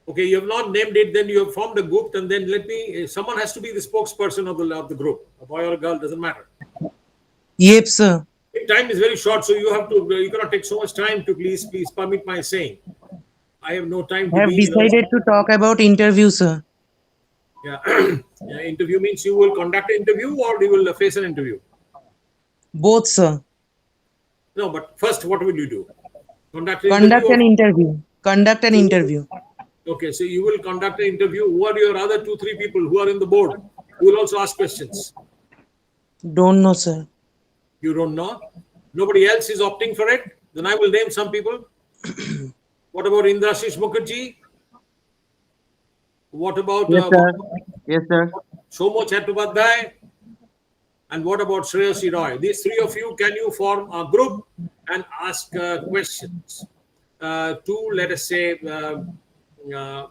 Okay, you have not named it, then you have formed a group, and then someone has to be the spokesperson of the group. A boy or a girl, doesn't matter. Yep, sir. Time is very short, so you cannot take so much time to please permit my saying. I have no time I to have be, decided to talk about interview, sir. yeah. Yeah, interview means you will conduct an interview or you will face an interview. Both, sir. No, but first, what will you do? Conduct an interview Conduct or an interview. Conduct an so interview. okay, so you will conduct an interview. Who are your other two, three people who are in the board? Who will also ask questions? Don't know, sir. You don't know. Nobody else is opting for it. Then I will name some people. What about Indrashish Mukherjee? What about Yes, sir. Yes, sir. Somo Chattopadhyay? And what about Shreyasi Roy? These three of you, can you form a group and ask questions to, let us say, uh,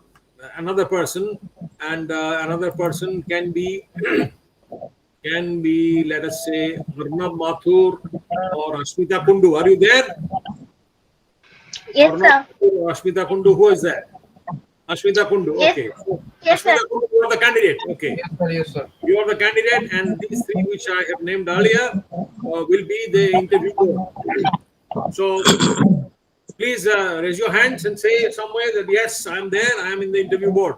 another person, and another person can be, let us say, Arnab Mathur or Ashmita Kundu. Are you there? Yes, Arnab sir. Mathur or Ashmita Kundu, who is that? Ashmita Kundu, Yes, okay. So, yes, sir. Ashmita Kundu, you are the candidate, okay. Yes, sir. Yes, sir. You are the candidate, and these three which I have named earlier will be the interview board. So please raise your hands and say somewhere that yes, I am there, I am in the interview board.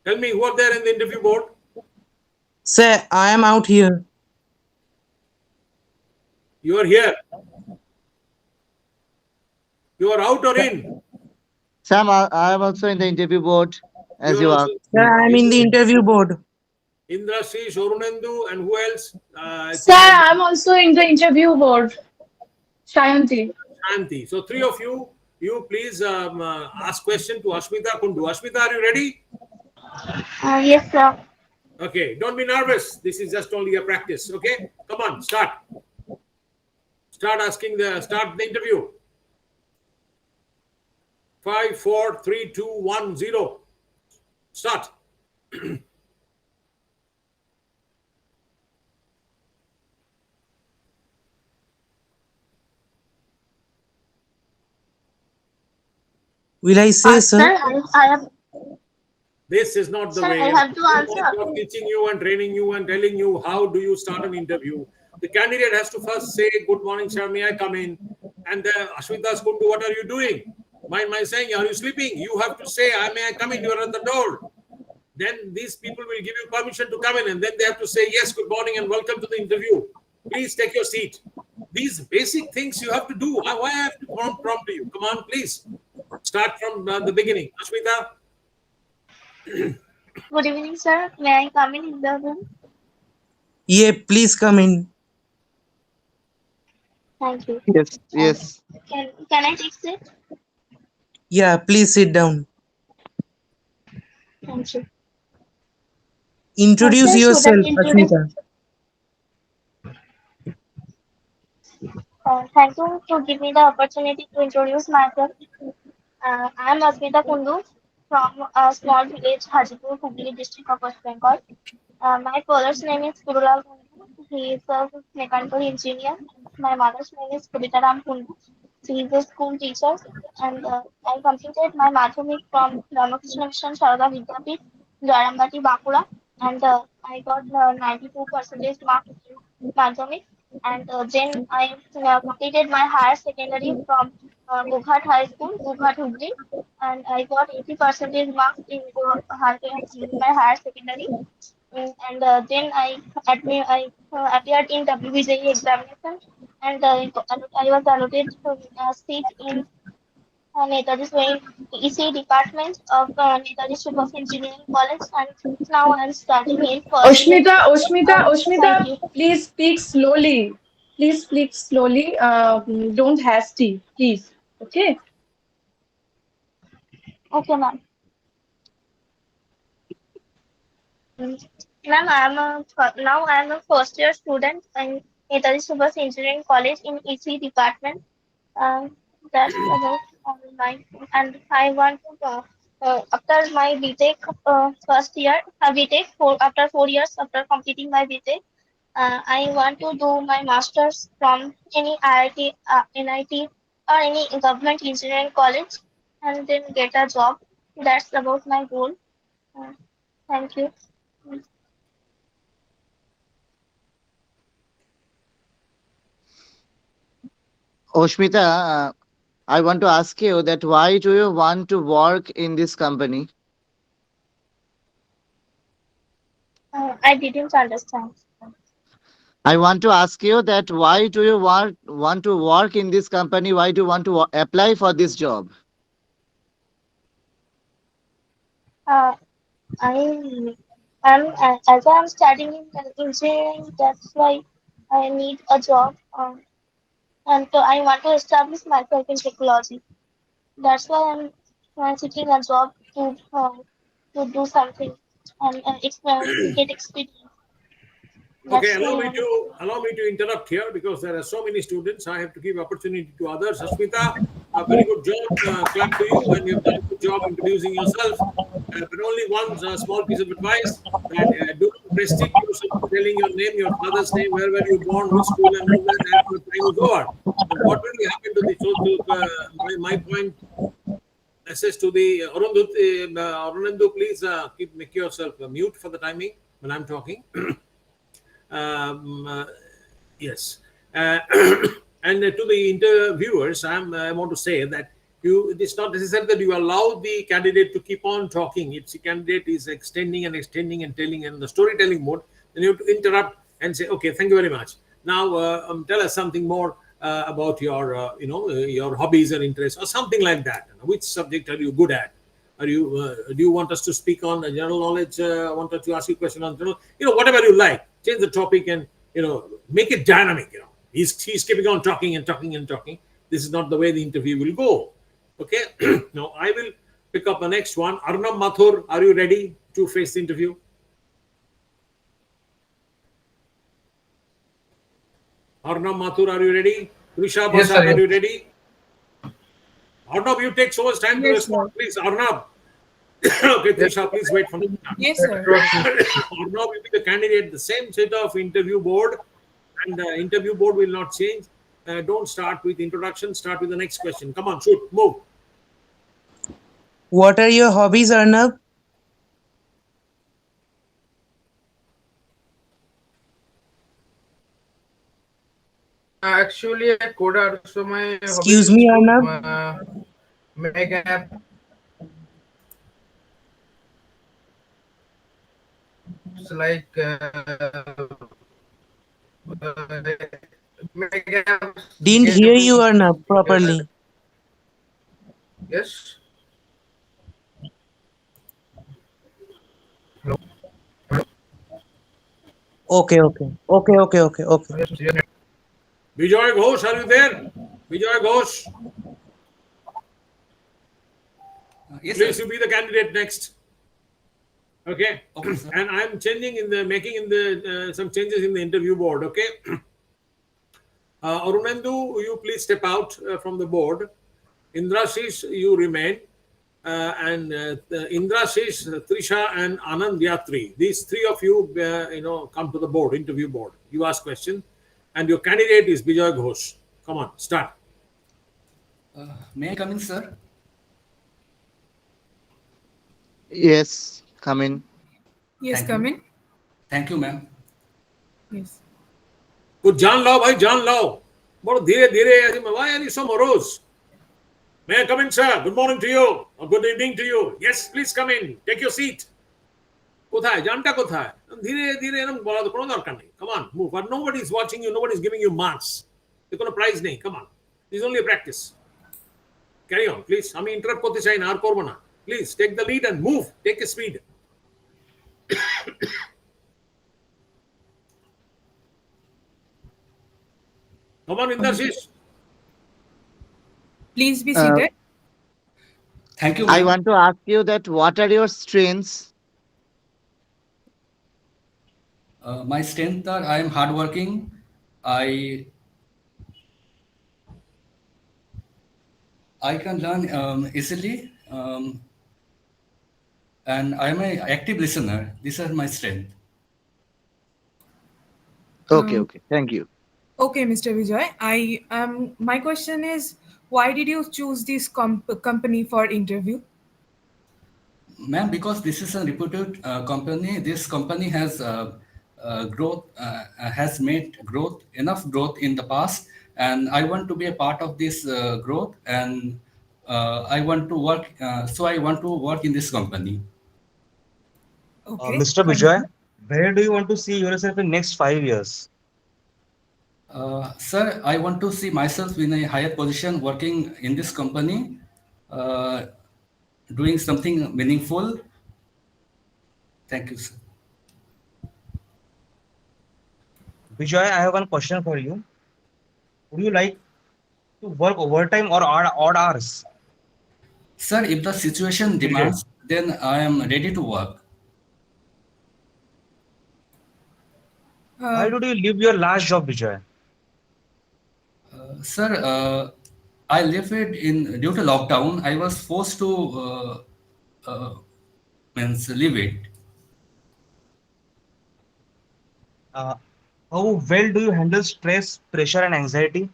Tell me who are there in the interview board. Sir, I am out here. You are here. You are out or in? Sam, I am also in the interview board You as are you also asked Sir, me. I am in the interview board. Indra Sri, Shorunendu, and who else? I Sir, think I'm also in the interview board. Shayanti. Shanti. So three of you, you please ask question to Ashmita Kundu. Ashmita, are you ready? Yes, sir. Okay, don't be nervous. This is just only a practice. Okay, come on, start. Start the interview. 5, 4, 3, 2, 1, 0. Start. Will I say, Sir, sir? I have, This is not the sir, I way. have to I'm answer. teaching you and training you and telling you how do you start an interview. The candidate has to first say, "Good morning, sir. May I come in?" And Ashwita's going to, "What are you doing?" Mind my saying, "Are you sleeping?" You have to say, "I may I come in?" You are at the door. Then these people will give you permission to come in, and then they have to say, "Yes, good morning and welcome to the interview. Please take your seat." These basic things you have to do. Why I have to prompt you? Come on, please. Start from the beginning. Ashwita. Good evening, sir. May I come in the room? Yeah, please come in. Thank you. Yes, And yes. can I take it? Yeah, please sit down. Thank you. Introduce Sir, should I yourself, introduce? Ashmita. Thank you to give me the opportunity to introduce myself. I am Asmita Kundu from a small village, Hajipur, Hubli district of West Bengal. My father's name is Gurulal Kundu. He is a mechanical engineer. My mother's name is Purita Ram Kundu. She is a school teacher. And I completed my madhyamik from Ramakrishna Mission Vidyamandira, Dwarambati, Bankura. And I got 92 percentage marks in madhyamik. And then I completed my higher secondary from Gughat High School, Gughat Hubli. And I got 80 percentage marks in my higher secondary. And then I appeared in WBJE examination, and I was allotted to a seat in Netaji Swain EC department of Netaji Subhash Engineering College, and now I'm studying in first year. Thank Oshmita, you. please speak slowly. Please speak slowly. Don't hasty, please. Okay. Okay, ma'am. Mm, Ma'am, now I'm a first year student in Netaji Subhash Engineering College in EC department. Um, that's about my, and I want to after my BTech first year, BTech after 4 years after completing my BTech, I want to do my masters from any IIT, NIT or any government engineering college and then get a job. That's about my goal. Uh, Thank you. Oshmita, I want to ask you that why do you want to work in this company? I didn't understand. I want to ask you that why do you want to work in this company? Why do you want to apply for this job? Uh, I as I'm studying in engineering, that's why I need a job. And so I want to establish myself in technology. That's why I'm seeking a job to do something and get experience. Okay, That's why I'm. allow me to interrupt here because there are so many students. I have to give opportunity to others. Ashmita, a very good job. Clap to you, and you've done a good job introducing yourself. But only one small piece of advice that do not restrict yourself to telling your name, your father's name, where were you born, which school, and all that as the time is over. And what really happened to the my point message to the Arunandu, please make yourself mute for the timing when I'm talking. Um, uh, yes. And to the interviewers, I want to say that it's not necessary that you allow the candidate to keep on talking. If the candidate is extending and extending and telling in the storytelling mode, then you have to interrupt and say, okay, thank you very much. Now, tell us something more about your, your hobbies and interests or something like that. Which subject are you good at? Are you do you want us to speak on general knowledge? I wanted to ask you a question on general, whatever you like. Change the topic and make it dynamic. He's keeping on talking and talking and talking. This is not the way the interview will go. Okay. Now I will pick up the next one. Arnab Mathur, are you ready to face the interview? Arnab Mathur, are you ready? Risha Yes, sir. Basad, are you Yes. ready? Arnab, you take so much time to Yes, respond. sir. Please, Arnab. Okay, Yes. Trisha, please wait for me. Yes, sir. Arnab will be the candidate, the same set of interview board, and the interview board will not change. Don't start with introduction, start with the next question. Come on, shoot, move. What are your hobbies, Arnab? Actually, a coder, so my hobby Excuse is me, to Arnab. make apps like make apps Didn't hear gaming. you, Arnab, properly. Yes. Okay, okay. Okay, okay, okay, okay. Yes. Yes. Bijoy Ghosh, are you there? Bijoy Ghosh, Yes, please sir. you be the candidate next. Okay. Okay, sir. And I'm making some changes in the interview board. Okay. Arunendu, you please step out from the board. Indrashish, you remain. And Indrashish, Trisha, and Anand Yatri. These three of you, come to the board, interview board. You ask questions. And your candidate is Bijoy Ghosh. Come on, start. May I come in, sir? Yes, come in. Yes, Thank come you. in. Thank you, ma'am. Yes. कुछ जान लाओ भाई जान लाओ बड़ो धीरे धीरे why are you so morose? May I come in, sir? Good morning to you or good evening to you. Yes, please come in. Take your seat. কোথায় জানটা কোথায় ধীরে ধীরে এরকম বলা তো কোনো দরকার নেই come on move but nobody is watching you, nobody is giving you marks. There's কোনো prize নেই. Come on, this is only a practice. Carry on please. আমি interrupt করতে চাই না আর করব না. Please take the lead and move. Take a speed. Come on, Indrashish. Please be Uh, seated. Thank you, I ma'am. want to ask you that what are your strengths? My strength are I am hardworking. I can learn easily, and I am an active listener. These are my strength. Okay, Um, okay. Thank you. Okay, Mr. Vijay. My question is, Why did you choose this company for interview? Ma'am, because this is a reputed company, this company has has made growth, enough growth in the past, and I want to be a part of this growth, and I want to work. So I want to work in this company. Okay, Mr. thank Vijay, you. where do you want to see yourself in next 5 years? Sir, I want to see myself in a higher position working in this company, uh, doing something meaningful. Thank you, sir. Vijay, I have one question for you. Would you like to work overtime or odd hours? Sir, if the situation If needed. demands, then I am ready to work. Why Uh, did you leave your last job, Vijay? Sir, I left it in due to lockdown. I was forced to uh, means leave it. Uh, how well do you handle stress, pressure, and anxiety?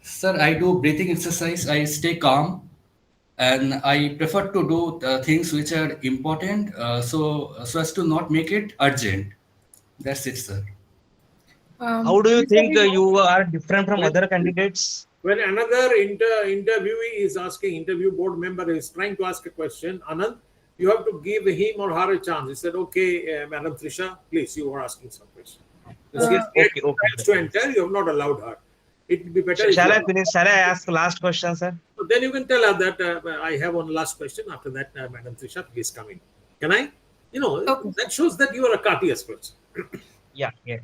Sir, I do breathing exercise. I stay calm, and I prefer to do things which are important. So as to not make it urgent. That's it, sir. How do you before think we go, you are different from When, other candidates? when another interviewee is asking, interview board member is trying to ask a question, Anand, you have to give him or her a chance. He said, okay, Madam Trisha, please, you were asking some question. Because he Okay, has okay, two okay. times to enter, you have not allowed her. It would be better if Shall you I allow. finish? Shall I ask last question, sir? So then you can tell her that I have one last question. After that, Madam Trisha, please come in. Can I? okay. That shows that you are a courteous person. Yeah, yeah.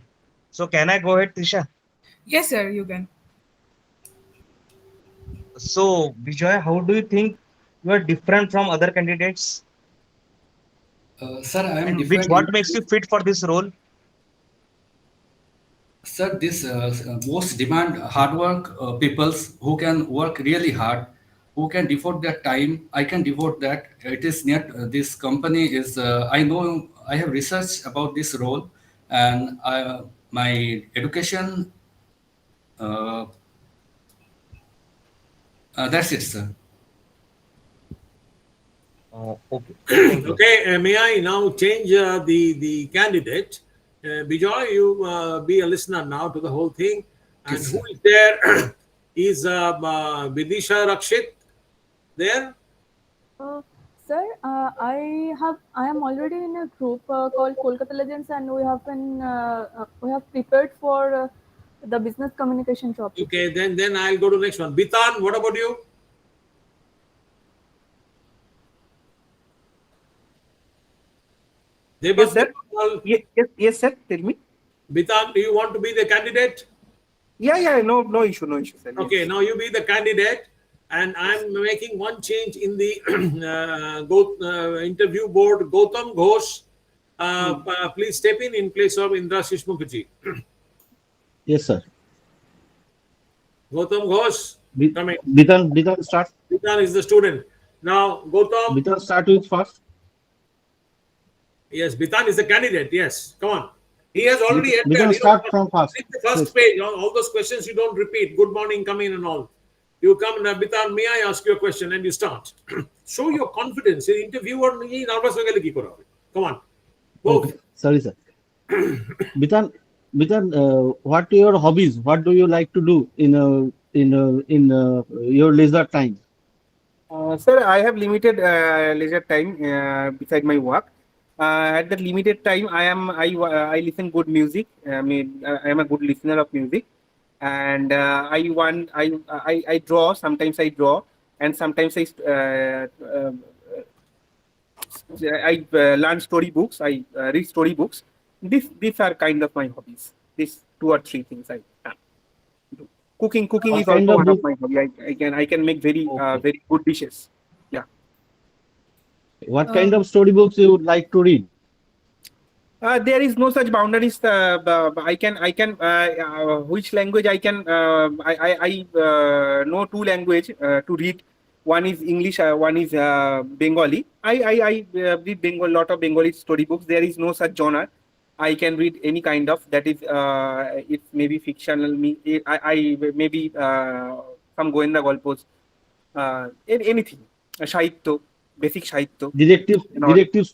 So can I go ahead, Trisha? Yes, sir, you can. So, Vijay, how do you think you are different from other candidates? Sir, I am And which different what in makes you fit for this role? Sir, this most demand hard work peoples who can work really hard, who can devote their time. I can devote that. It is not this company is. I know I have researched about this role, and my education. Uh, that's it, sir. Okay. Thank you. Okay, may I now change the candidate? Bijoy, you be a listener now to the whole thing. And Yes, who sir. is there? Is Vidisha Rakshit there? Uh, Sir, I am already in a group called Kolkata Legends, and we have prepared for the business communication topic. Okay, then I'll go to next one. Bitan, what about you? Yes, Debat, sir. Yes, sir. Tell me. Bitan, do you want to be the candidate? Yeah. No issue, no issue, sir. Okay, Yes. now you be the candidate, and I'm making one change in the interview board. Gautam Ghosh, please step in place of Indra Mukherjee. Yes, sir. Gautam Ghosh, come in. Bitan start. Bitan is the student. Now, Gautam, Bitan start with first. yes, Bitan is the candidate. Yes, come on. He has already entered. Bitan start from first. Read the first Yes. page. All those questions you don't repeat. Good morning, come in, and all. You come, Bitan, may I ask you a question? And you start. Show your confidence. The interviewer, nervous ho gele ki kora hobe? Come on. Go. Okay. Sorry, sir. Bitan, what are your hobbies? What do you like to do in your leisure time? Sir, I have limited leisure time beside my work. At that limited time, I listen good music. I am a good listener of music, and I draw. Sometimes I draw, and sometimes I learn storybooks. I read storybooks. These are kind of my hobbies. These two or three things I do. Cooking What is kind also of one of book? my hobby. I can make Okay. very good dishes. Yeah. What kind Um, of storybooks you would like to read? There is no such boundaries. I can which language I can I know two language to read. One is English. One is Bengali. I read Bengal lot of Bengali storybooks. There is no such genre. I can read any kind of, that is it may be fictional, I maybe some goenda golpos, anything, sahitya, basic sahitya Detective, and all. detective.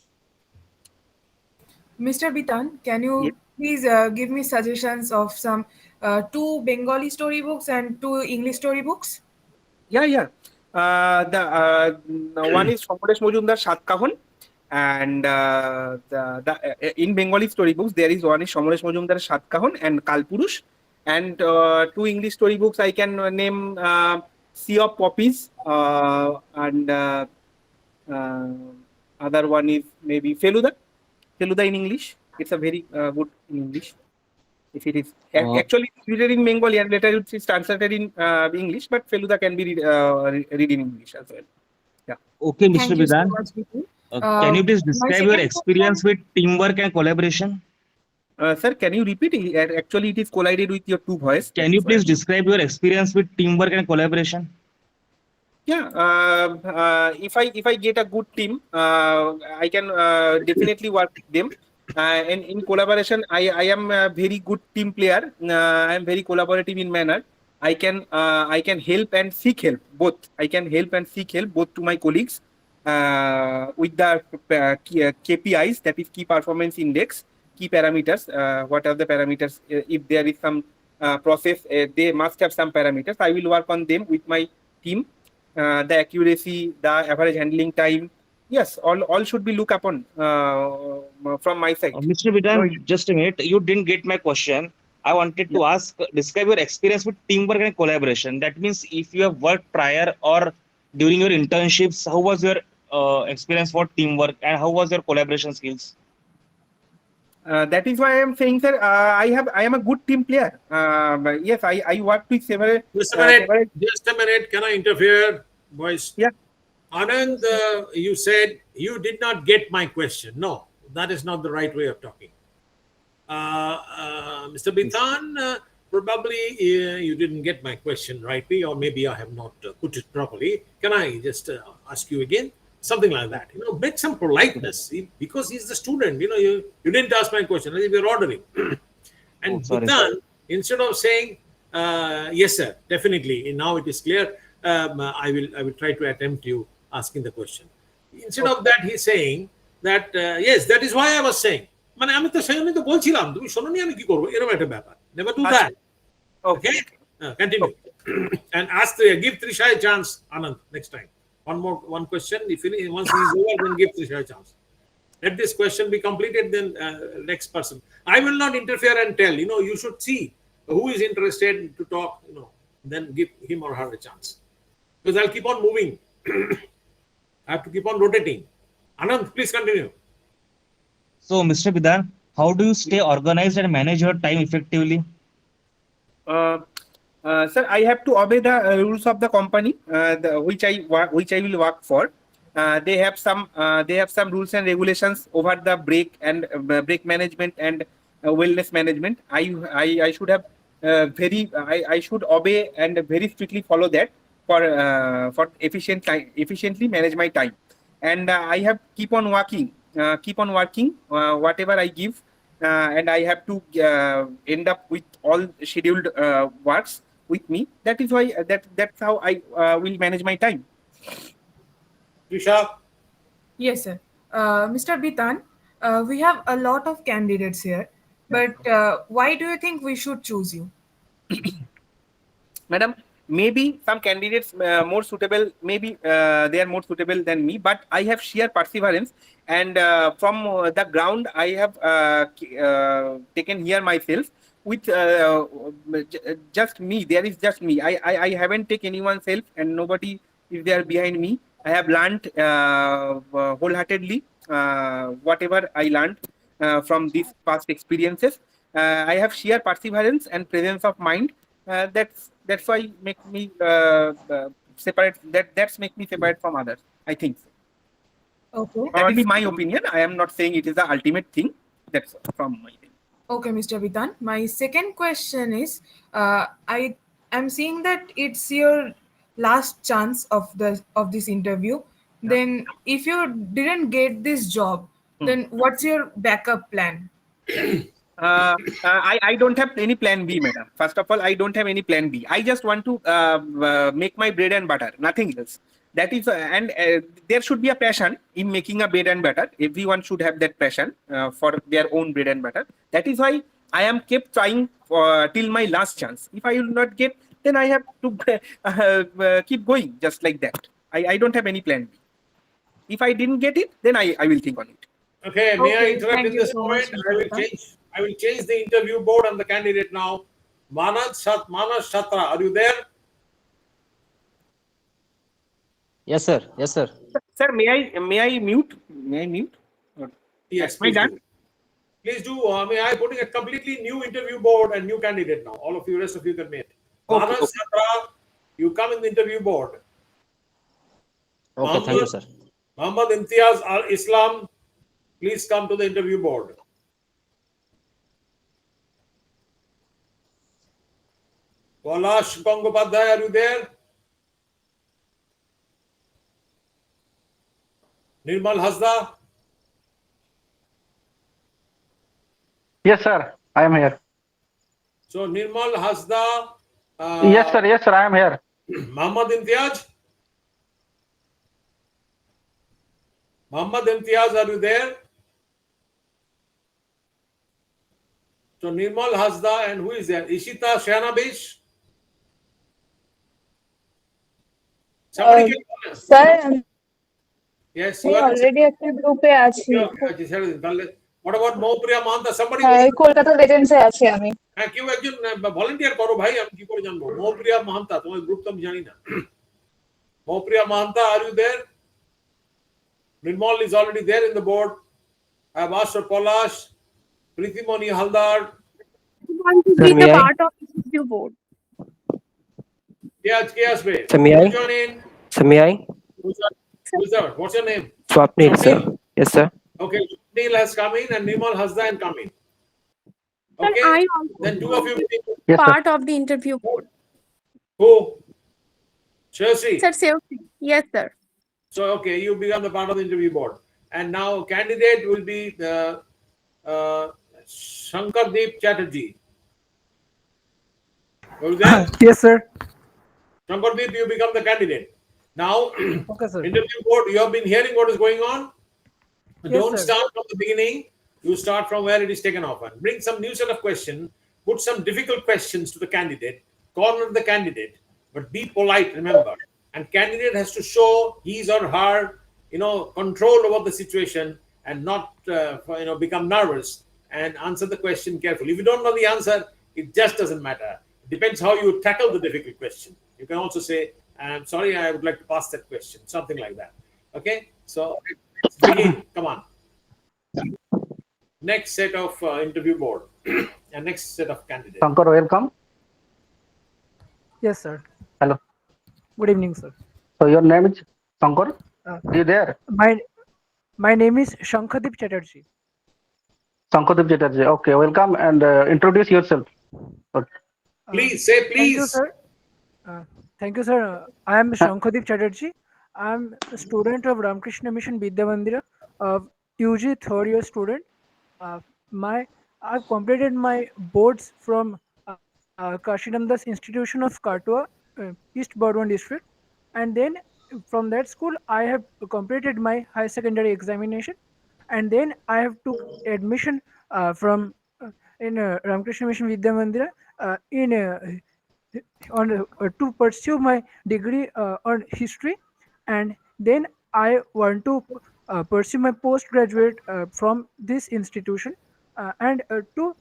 Mr. Bitan, can you Yeah. please give me suggestions of some two Bengali storybooks and two English storybooks? Yeah. The one is Shankaresh Majumdar Satkahon, and in Bengali storybooks there is one is Samaresh Majumdar Satkahon and Kalpurush, and two English storybooks I can name Sea of Poppies, and uh, other one is maybe Feluda in English. It's a very good in English. If it is Uh, actually it's written in Bengali and later it's translated in English, but Feluda can be read in English as well. Yeah. okay, Mr. Thank you so Bidan. much, Bitan. Can you please My describe your second question, experience with teamwork and collaboration? Sir, can you repeat it? Actually, it is collided with your two voice. That Can you is why. please describe your experience with teamwork and collaboration? Yeah. If I get a good team, I can definitely work with them. And in collaboration, I am a very good team player. I am very collaborative in manner. I can help and seek help both. I can help and seek help both to my colleagues with the KPIs, that is key performance index, key parameters. What are the parameters? If there is some process, they must have some parameters. I will work on them with my team. The accuracy, the average handling time. Yes, all should be looked upon from my side. Mr. No Bidan, issue. just a minute. You didn't get my question. I wanted Yeah. to ask, describe your experience with teamwork and collaboration. That means if you have worked prior or during your internships, how was your experience for teamwork and how was your collaboration skills? That is why I am saying, sir. I am a good team player. But yes, I work with several. Just a minute. Can I interfere, boys? Yeah. Anand, you said you did not get my question. No, that is not the right way of talking. Mr. Bitan, probably you didn't get my question rightly, or maybe I have not put it properly. Can I just ask you again? Something like that. Make some politeness because he's the student. You didn't ask my question. You're ordering. And sorry, Bitan, instead of saying yes, sir, definitely. Now it is clear. I will try to attempt you asking the question. Instead of that, he's saying that yes, that is why I was saying. মানে আমি তো সেই তো বলছিলাম তুমি শোনোনি আমি কি করবো এরকম একটা ব্যাপার never do that. Okay, continue. And give Trisha a chance, Anand, next time. One question. If once he's over, then give Trisha a chance. Let this question be completed, then next person. I will not interfere and tell. You should see who is interested to talk. Then give him or her a chance. Because I'll keep on moving. I have to keep on rotating. Anand, please continue. So, Mr. Bidan, how do you stay organized and manage your time effectively? Sir, I have to obey the rules of the company, which I will work for. They have some rules and regulations over the break and break management and wellness management. I should have I should obey and very strictly follow that for efficiently manage my time. And I have keep on working whatever I give, and I have to end up with all scheduled works with me. That is why that's how I will manage my time. Trisha. Yes, sir. Mr. Bitan, we have a lot of candidates here, but why do you think we should choose you? Madam, maybe some candidates more suitable, maybe they are more suitable than me, but I have sheer perseverance, and from the ground I have taken here myself with just me. There is just me. I haven't taken anyone's help, and nobody is there behind me. I have learned wholeheartedly whatever I learned from these past experiences. I have sheer perseverance and presence of mind. That's why make me separate. That's make me separate from others, I think. Okay. That is my opinion. I am not saying it is the ultimate thing. That's from my thing. Okay, Mr. Bitan. My second question is, I am seeing that it's your last chance of this interview. Then, if you didn't get this job, then what's your backup plan? I don't have any plan B, madam. First of all, I don't have any plan B. I just want to make my bread and butter, nothing else. That is, there should be a passion in making a bread and butter. Everyone should have that passion for their own bread and butter. That is why I am kept trying till my last chance. If I will not get, then I have to keep going just like that. I don't have any plan B. If I didn't get it, then I will think on it. Okay, may I Okay, interrupt thank in you this so much, point? Mr. Pradhan. I will change the interview board and the candidate now. Manas Shatra, are you there? Yes, sir. Yes, sir. Sir, may I mute? May I mute? Yes, Am I please done? do. Please do. I am putting a completely new interview board and new candidate now. All of you, rest of you can meet. Okay, Manas Shatra, you come in the interview board. Okay, thank you, sir. Muhammad Imtiaz Al Islam, please come to the interview board. Kailash Gangopadhyay, are you there? Nirmal Hasda? Yes, sir. I am here. So Nirmal Hasda. Yes, sir. Yes, sir. I am here. Muhammad Imtiaz? Muhammad Imtiaz, are you there? So Nirmal Hasda, and who is there? Ishita Shanabish? Somebody can call us. Sir, Yes, আমি you are. Already একটা গ্রুপে আছি What about Maupriya Mahanta? Somebody. হ্যাঁ কলকাতা লেজেন্ডসে আছি আমি হ্যাঁ কেউ একজন ভলান্টিয়ার করো ভাই, আমি কি করে জানবো? মৌপ্রিয়া মাহান্তা, তোমার গ্রুপ তো আমি জানি না। Maupriya Mahanta, are you there? Nirmal is already there in the board. I have asked for Polash, Pritimoni Haldar. want to be the part of the interview board. Yes, babe. Sir, may I? What's your name? Sir, may I? Who's that? What's your name? Swapnil, sir. Yes, sir. Okay, Neil has come in and Nirmal Hasda and come in. Okay, Sir, I also then two of you. Yes, sir. part of the interview board. Who? Chelsea. Sir, safety. Yes, sir. So, okay, you become the part of the interview board. And now candidate will be the Shankardeep Chatterjee. Yes, sir. Shankardeep, you become the candidate. Now, Okay, sir. interview board, you have been hearing what is going on. Yes, Don't sir. start from the beginning. You start from where it is taken off. And bring some new set of questions. Put some difficult questions to the candidate. Corner the candidate. But be polite, remember. And candidate has to show his or her, control over the situation and not, become nervous and answer the question carefully. If you don't know the answer, it just doesn't matter. It depends how you tackle the difficult question. You can also say, I'm sorry, I would like to pass that question, something like that. Okay, so let's begin. Come on. Next set of interview board and next set of candidates. Shankar, welcome. Yes, sir. Hello. Good evening, sir. So your name is Shankar? Uh, Are you there? My name is Shankardeep Chatterjee. Shankar Chatterjee. Okay, welcome and introduce yourself. Please say please. Thank you, sir. Thank you, sir. I am Shankardeep Chatterjee. I am a student of Ramakrishna Mission Vidyamandira, UG third year student. I've completed my boards from Kashinandas Institution of Katua, East Burdwan district, and then from that school I have completed my high secondary examination, and then I have took admission from in Ramakrishna Mission Vidyamandira to pursue my degree on history, and then I want to pursue my postgraduate from this institution and to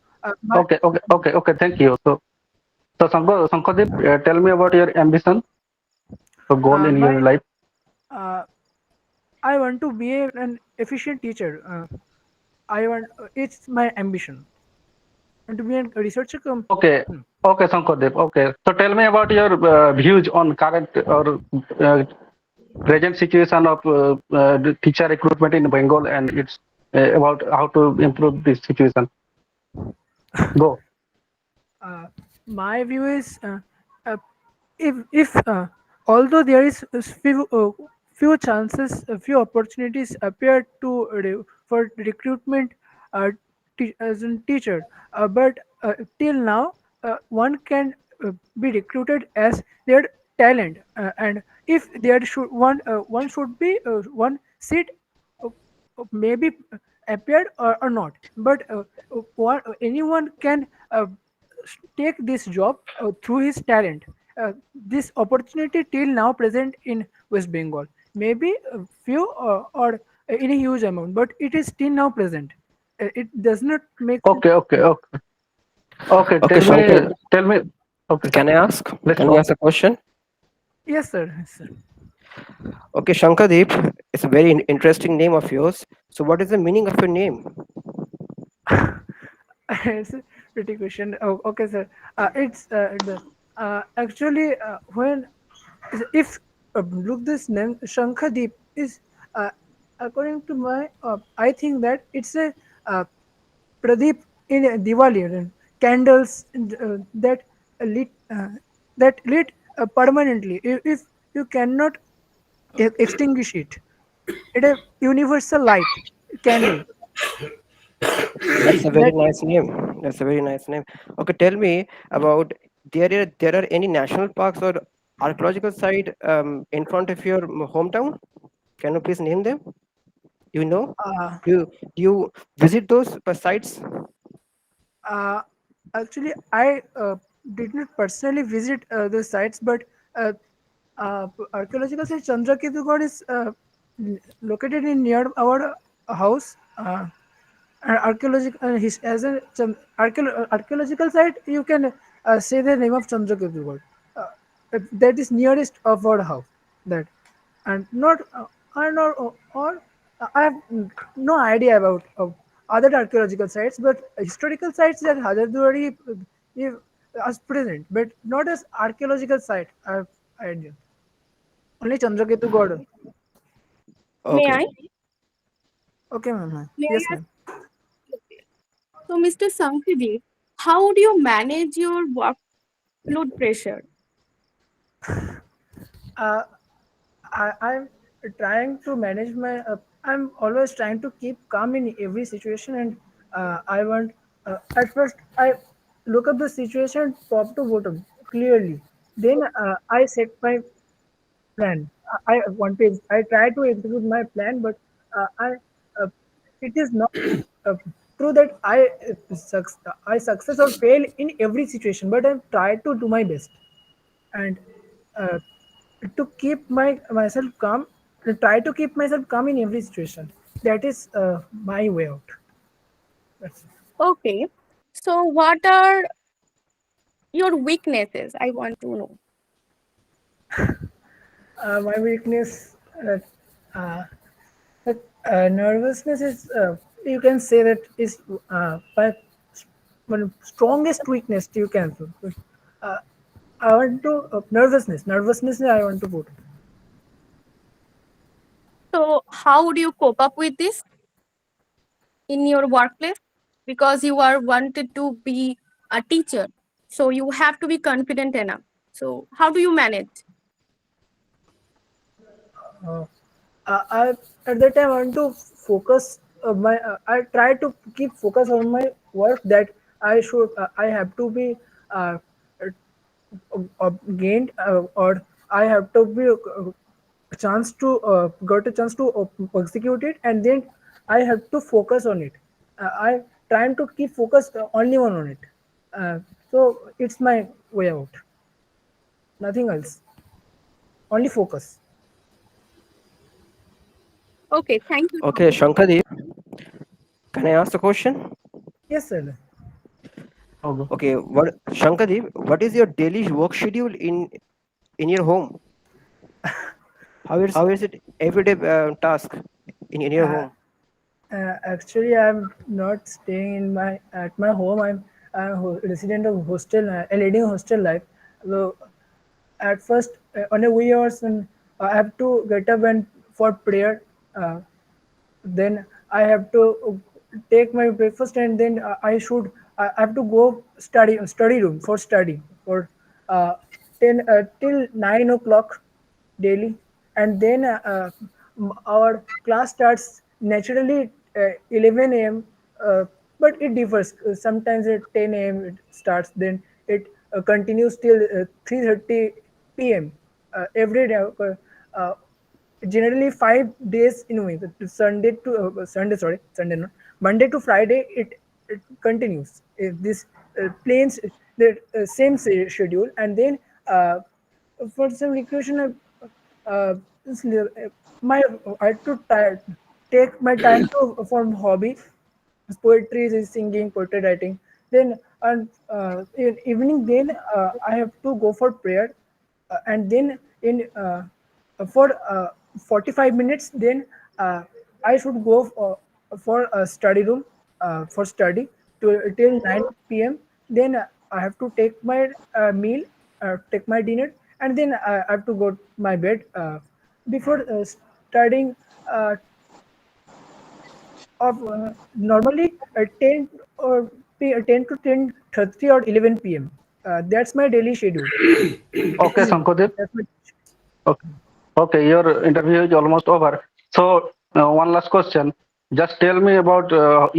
Okay. Thank you. So Shankardeep, tell me about your ambition, so goal in your life. I want to be an efficient teacher. It's my ambition. And to be a researcher. Okay, Shankardeep. Okay, so tell me about your views on current or present situation of the teacher recruitment in Bengal, and it's about how to improve this situation. Go. My view is if although there is few chances, few opportunities appear to for recruitment as a teacher, but till now one can be recruited as their talent, and if there should one should be one seat uh, maybe appeared or not, but anyone can take this job through his talent. This opportunity till now present in West Bengal, maybe a few or in a huge amount, but it is still now present. It does not make sense. Okay, okay, okay. Okay, Okay, Shankar, tell me. Okay, can I ask? let's Can I go. ask a question? Yes, sir. Yes, sir. Okay, Shankadeep, it's a very interesting name of yours. So, what is the meaning of your name? It's a pretty question. Oh, okay, sir. It's actually when if look this name Shankadeep is uh, according to my I think that it's a uh, Pradeep in Diwali, candles that lit permanently. If you cannot extinguish it, it a universal light candle That's a very that. nice name. That's a very nice name. Okay, tell me about there are any national parks or archaeological site in front of your hometown? Can you please name them? You know, Uh, do you visit those sites? Uh, Actually, I did not personally visit the sites, but uh, archaeological site Chandraketugad is located in near our house. And archaeological as a archaeological site, you can say the name of Chandraketugad. That is nearest of our house. That and not I not or I have no idea about other archaeological sites, but historical sites that Hajarduari is present, but not as archaeological site. I have idea. Only Chandraketu God. May Okay. I? Okay, ma'am. May Yes, I ask? ma'am. So, Mr. Sankadeep, how do you manage your workload pressure? Uh, I'm trying to manage my. I'm always trying to keep calm in every situation, and I want. At first, I look up the situation top to bottom clearly. Then I set my plan. I want to. I try to execute my plan, but I. It is not uh, true that I success or fail in every situation, but I try to do my best and uh, to keep myself calm, to try to keep myself calm in every situation. That is my way out. That's it. Okay. So, what are your weaknesses? I want to know. My weakness, uh, that, nervousness is, you can say that is my strongest weakness. You can. Uh, I want to nervousness. Nervousness. I want to put. So, how would you cope up with this in your workplace? Because you are wanted to be a teacher, so you have to be confident enough. So, how do you manage? Uh, I at that time I want to focus my. I try to keep focus on my work that I should. I have to be uh, gained or I have to be a chance to got a chance to execute it, and then I have to focus on it. I trying to keep focus only on it. So it's my way out. Nothing else. Only focus. Okay, thank you so Okay, much. Shankadeep, can I ask a question? Yes, sir. Okay. Okay, what Shankadeep, what is your daily work schedule in your home? How is it everyday task in your Uh, home? Actually, I'm not staying in my at my home. I'm resident of hostel, leading hostel life. So at first, on a wee hours, and I have to get up and for prayer. Then I have to take my breakfast, and then I have to go study room for study for uh, 10 till 9 o'clock daily, and then our class starts naturally 11 a.m. but it differs. Sometimes at 10 a.m. it starts, then it continues till 3:30 p.m. Every day. Uh, Generally 5 days in a week. Sunday to Sunday not Monday to Friday. It continues. This planes the same schedule, and then for some recreation, this, my I have to take my time to form hobby. Poetry is singing, poetry writing. Then on in evening, then I have to go for prayer, and then in for 45 minutes, then I should go for a study room for study till 9 p.m. Then I have to take my meal, take my dinner, and then I have to go to my bed before studying. Of normally 10 or 10 to 10:30 or 11 p.m. That's my daily schedule. Okay, Sankodeep. That's my Okay. Okay, your interview is almost over. So one last question. Just tell me about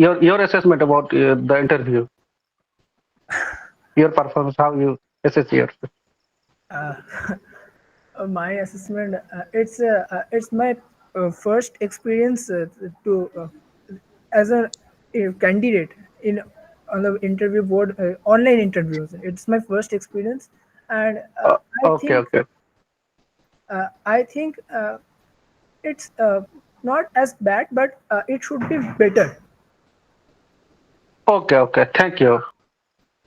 your assessment about the interview. Your performance, how you assess yourself. uh, my assessment. It's my first experience to as a candidate in on the interview board, online interviews. It's my first experience, and Okay, okay. I think it's not as bad, but it should be better. Okay, okay. Thank you.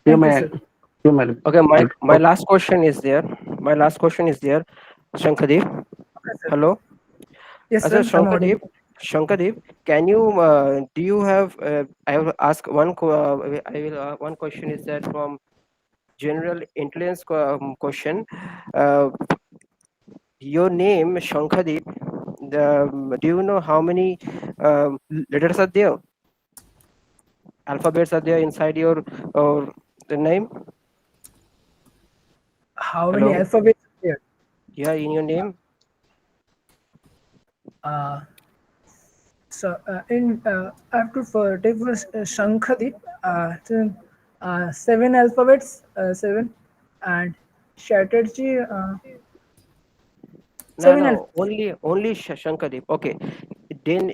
Thank you, sir. You may. Okay, my last question is there. My last question is there. Shankadeep. Okay, sir. Hello. Yes, Sir, sir. I'm audible. Shankadeep, can you do you have? I will ask one. I will one question is that from general intelligence question. Your name Shankadeep. Do you know how many letters are there? Alphabets are there inside your the name? How many Hello. alphabets are there? Yeah, in your name. So I have to take first Shankadeep. Then, 7 alphabets, 7, and Chatterjee, No, 7 no, alphabets. only Shankadeep. Okay, then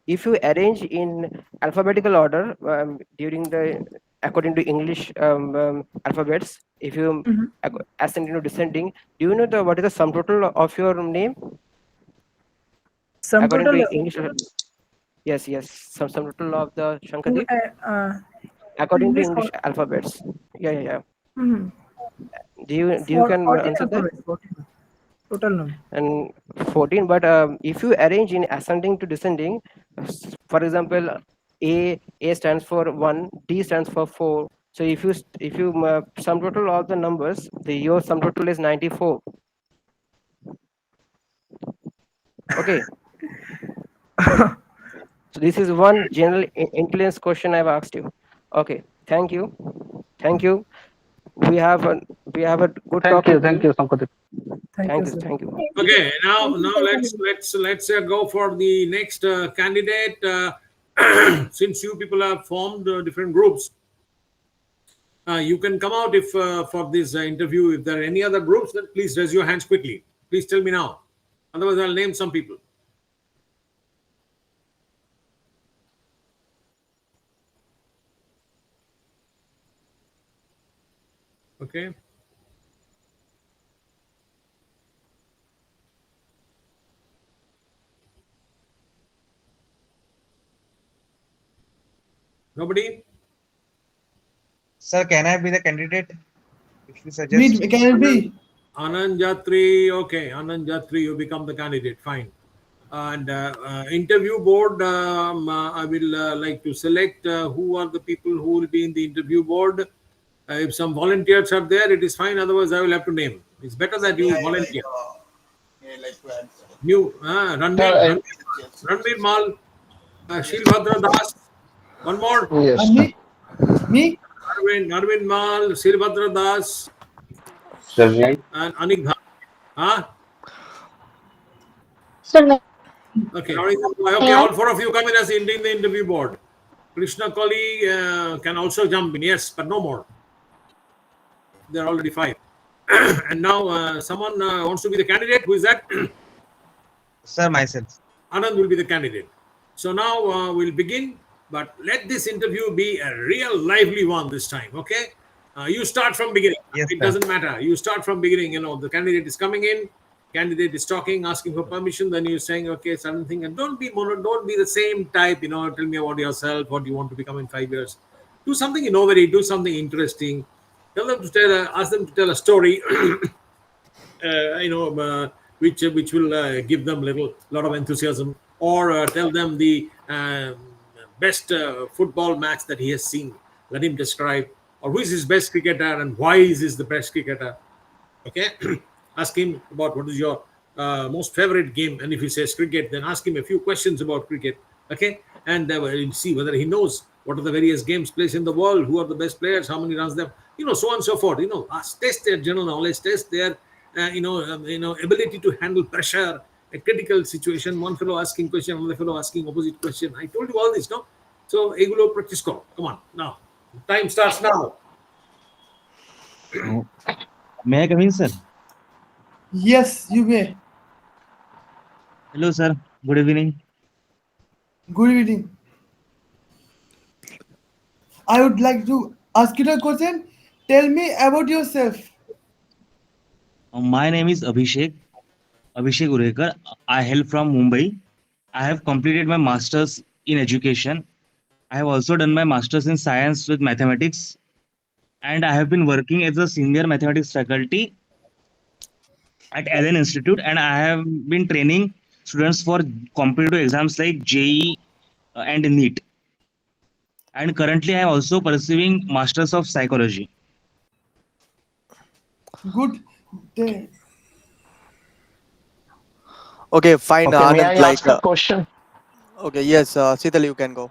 if you arrange in alphabetical order during the according to English alphabets, if you ascending to descending, do you know what is the sum total of your name Sum according total to English? Yes, yes, sum total of the in Shankadeep according to English. English alphabets. Yeah, yeah, yeah. Mm-hmm. Do you can 14 answer that? alphabets. 14 total number. And 14, but if you arrange in ascending to descending, for example, a stands for 1, D stands for 4. So if you sum total of the numbers, your sum total is 94. Okay. So this is one general intelligence question I've asked you. Okay, thank you. We have a good talk with Thank you, Sankodeep. Thank you, sir. Thank you. Okay, now let's go for the next candidate. Since you people have formed different groups, you can come out if for this interview. If there are any other groups, then please raise your hands quickly. Please tell me now. Otherwise, I'll name some people. Okay. Nobody? Sir, can I be the candidate? If you suggest. Can it be? Anand Jatri. Okay, Anand Jatri, you become the candidate. Fine. And interview board, I will like to select who are the people who will be in the interview board. If some volunteers are there, it is fine. Otherwise, I will have to name. It's better that you volunteer. New Ranveer Mal, Shilbhadra Das. One more. Yes. Me? Arvind Mal, Shilbhadra Das, and Anik Bhai. Huh? Sir, Okay, okay, all four of you come in as in the interview board. Krishna Kali can also jump in, yes, but no more. There are already 5. And now someone wants to be the candidate. Who is that? Sir, myself. Anand will be the candidate. So now we'll begin, but let this interview be a real lively one this time, okay? You start from beginning. Yes, It sir. doesn't matter. You start from beginning. The candidate is coming in, candidate is talking, asking for permission. Then you're saying, okay, certain thing, and don't be the same type. Tell me about yourself. What do you want to become in 5 years? Do something innovative. Do something interesting. Ask them to tell a story. Which will give them lot of enthusiasm, or tell them the best football match that he has seen. Let him describe, or who is his best cricketer and why is he the best cricketer. Okay. Ask him about what is your most favorite game, and if he says cricket, then ask him a few questions about cricket. Okay. And we'll see whether he knows what are the various games played in the world, who are the best players, how many runs them, so on and so forth. Test their general knowledge, test their ability to handle pressure, a critical situation, one fellow asking question, another fellow asking opposite question. I told you all this, no? So egulo practice ko. Come on now. Time starts now. May I come in, sir? Yes, you may. Hello, sir. Good evening. Good evening. I would like to ask you a question. Tell me about yourself. My name is Abhishek Urekar. I hail from Mumbai. I have completed my master's in education. I have also done my master's in science with mathematics, and I have been working as a senior mathematics faculty at Allen Institute, and I have been training students for competitive exams like JEE and NEET. And currently, I am also pursuing Masters of Psychology. Good. Day. Okay, fine. Okay, may I Anand, ask a question? okay, yes, Sital, you can go.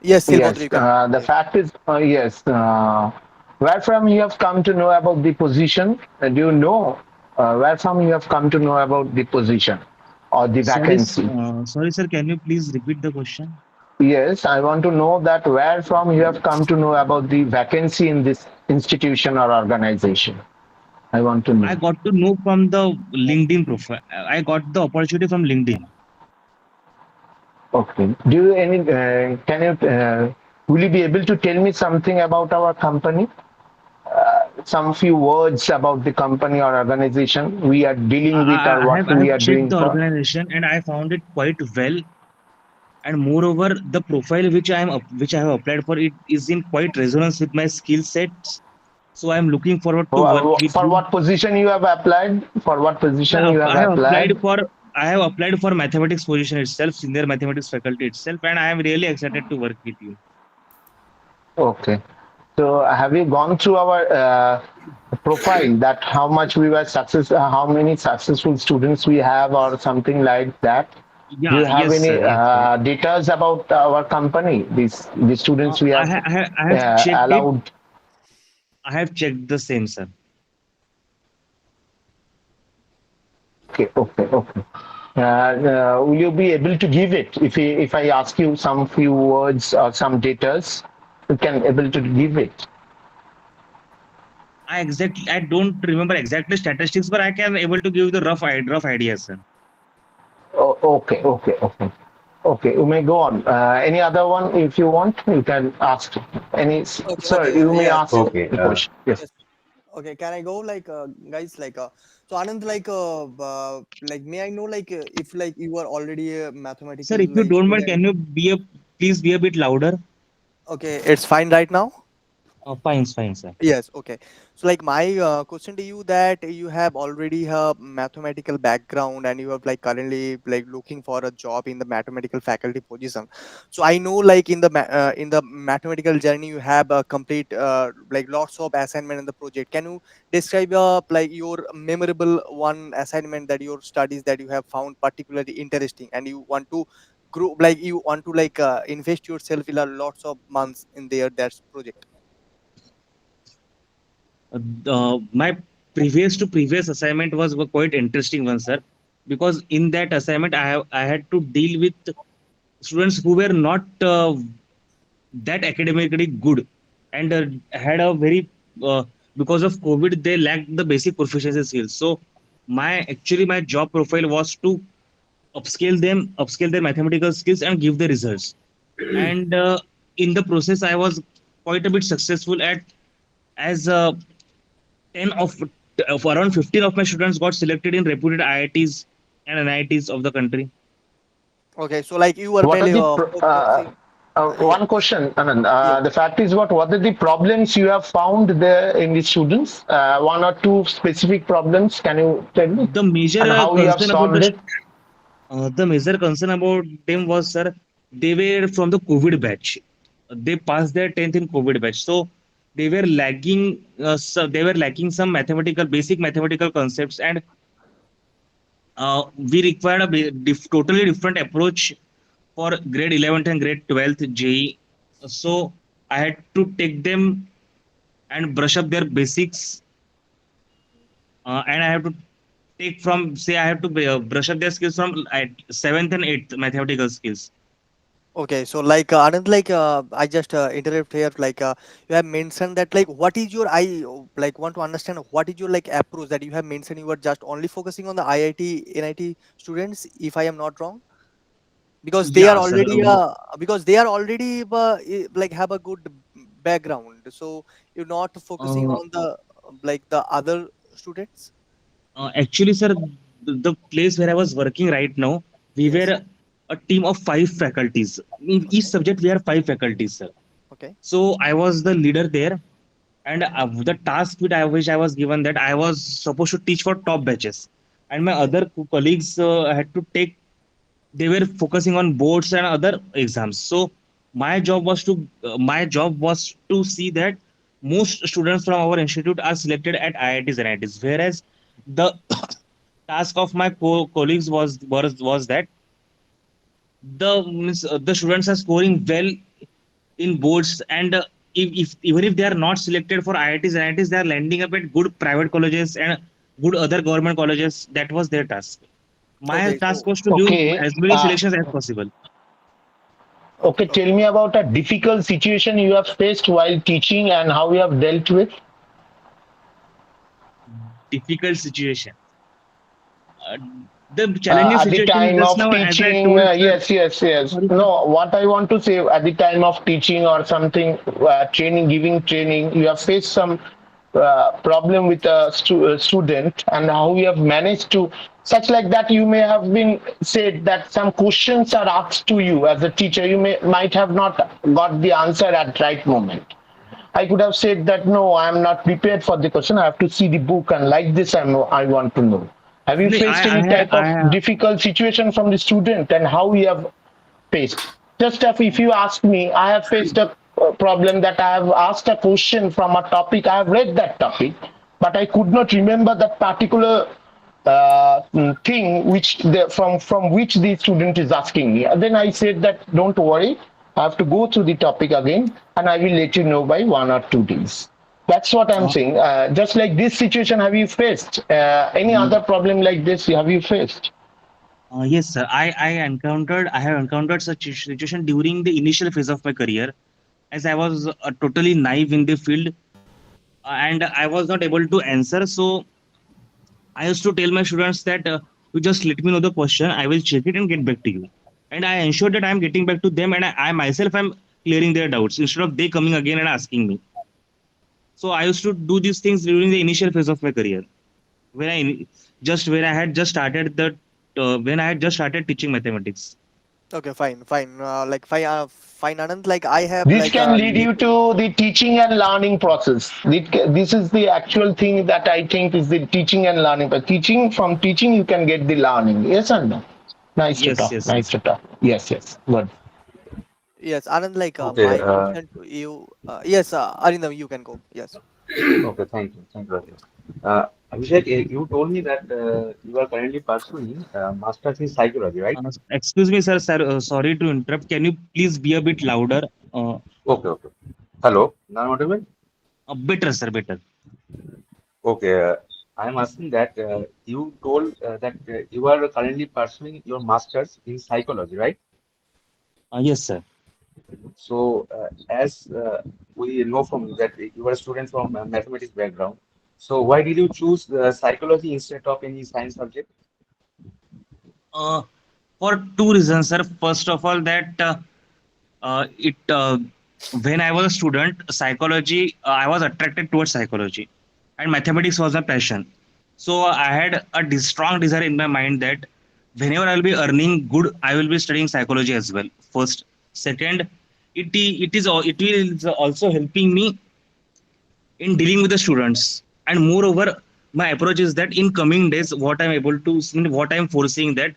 Yes, Silvandra, Yes, you can. the fact is, yes. Where from you have come to know about the position? Do you know where from you have come to know about the position or the vacancy? Sorry, sir. Can you please repeat the question? Yes, I want to know that where from you have come to know about the vacancy in this institution or organization. I want to know. I got to know from the LinkedIn profile. I got the opportunity from LinkedIn. Okay. Do you can you will you be able to tell me something about our company? Some few words about the company or organization we are dealing with or I what have we are checked doing the for? organization and I found it quite well. And moreover, the profile which I have applied for, it is in quite resonance with my skill sets. So I am looking forward to work with For you. what position you have applied? For what position you have applied? I have applied for mathematics position itself, senior mathematics faculty itself, and I am really excited to work with you. Okay. So have you gone through our profile that how much we were how many successful students we have or something like that? Yeah, Do you have yes, any sir. Yes, details about our company? The students we have, I have checked allowed. it. I have checked the same, sir. Okay. Will you be able to give it if I ask you some few words or some details? You can able to give it. I don't remember exactly statistics, but I can able to give the rough idea, sir. Oh, okay. You may go on. Any other one, if you want, you can ask. Sir, you may ask the question. Yes. Okay, can I go guys so Anand may I know if you are already a mathematical Sir, if you don't mind, student? can you please be a bit louder? Okay, it's fine right now. Fine, sir. Yes, okay. So my question to you that you have already a mathematical background and you are currently looking for a job in the mathematical faculty position. So I know in the mathematical journey you have a complete lots of assignment in the project. Can you describe your memorable one assignment that your studies that you have found particularly interesting and you want to grow you want to invest yourself in a lots of months in that project? My previous assignment was a quite interesting one, sir, because in that assignment I had to deal with students who were not that academically good, and had a very because of COVID they lacked the basic proficiency skills. So my job profile was to upscale their mathematical skills and give the results. And in the process, I was quite a bit successful at as 10 of around 15 of my students got selected in reputed IITs and NITs of the country. Okay, so like you were What are mainly the focusing. one question, Anand. Yes. The fact is what are the problems you have found there in the students? One or two specific problems, can you tell me? The major And how you have concern about solved it? the major concern about them was, sir, they were from the COVID batch. They passed their 10th in COVID batch, so they were lagging. They were lacking some basic mathematical concepts, and we required a totally different approach for grade 11th and grade 12th JE. So I had to take them and brush up their basics, and I have to take from say I have to brush up their skills from 7th and 8th mathematical skills. Okay, so like Anand, like I just interrupt here. Like you have mentioned that like what is your like want to understand what is your like approach that you have mentioned you were just only focusing on the IIT NIT students, if I am not wrong, because they are Yeah, sir. already like have a good background. So you're not focusing Uh, on the like the other students. Actually, sir, the place where I was working right now, we Yes. were a team of 5 faculties. In each subject, we are 5 faculties, sir. Okay. So I was the leader there, and the task which I was given, that I was supposed to teach for top batches, and my Okay. other colleagues had to take. They were focusing on boards and other exams. So my job was to see that most students from our institute are selected at IITs and IITs, whereas the task of my colleagues was that the students are scoring well in boards, and if even if they are not selected for IITs and IITs, they are landing up at good private colleges and good other government colleges. That was their task. My Okay. task So was to give Okay. as many selections as possible. Okay, tell me about a difficult situation you have faced while teaching and how you have dealt with. Difficult situation. Uh, the challenging At the situation time just of now, as I teaching, told, sir. yes. Sorry, sir. No, what I want to say, at the time of teaching or something, training, giving training, you have faced some problem with a student, and how you have managed to, such like that, you may have been said that some questions are asked to you as a teacher, you might have not got the answer at right moment. I could have said that no, I am not prepared for the question. I have to see the book, and like this, I want to know. Have you No, faced any type of difficult situation from the student, and how you have faced? Just if you ask me, I have faced a problem that I have asked a question from a topic. I have read that topic, but I could not remember that particular thing from which the student is asking me. And then I said that don't worry, I have to go through the topic again, and I will let you know by 1 or 2 days. That's what I'm saying. Just like this situation, have you faced any other problem like this? Have you faced? Yes, sir. I have encountered such situation during the initial phase of my career, as I was totally naive in the field, and I was not able to answer. So I used to tell my students that you just let me know the question, I will check it and get back to you. And I ensure that I am getting back to them, and I myself am clearing their doubts instead of they coming again and asking me. So I used to do these things during the initial phase of my career, when when I had just started when I had just started teaching mathematics. okay, fine. Like fine, Anand. Like I have This like can lead lead. you to the teaching and learning process. This is the actual thing that I think is the teaching and learning. But from teaching, you can get the learning. Yes or no? Nice to Yes, talk. yes, Nice yes. to talk. Yes. Good. Yes, Anand. Like Okay. my question to you. Yes, Arindam, you can go. Yes. Okay. Thank you, Rajesh. Abhishek, you told me that you are currently pursuing masters in psychology, right? Excuse me, sir. Sorry to interrupt. Can you please be a bit louder? Okay. Hello. Now audible? Better, sir. Better. Okay. I am asking that you told that you are currently pursuing your masters in psychology, right? Yes, sir. So, as we know from you that you are a student from mathematics background, so why did you choose psychology instead of any science subject? Uh, for two reasons, sir. First of all, that it when I was a student, psychology, I was attracted towards psychology, and mathematics was a passion. So I had a strong desire in my mind that whenever I will be earning good, I will be studying psychology as well. First, second, it is also helping me in dealing with the students, and moreover, my approach is that in coming days, what I'm foreseeing that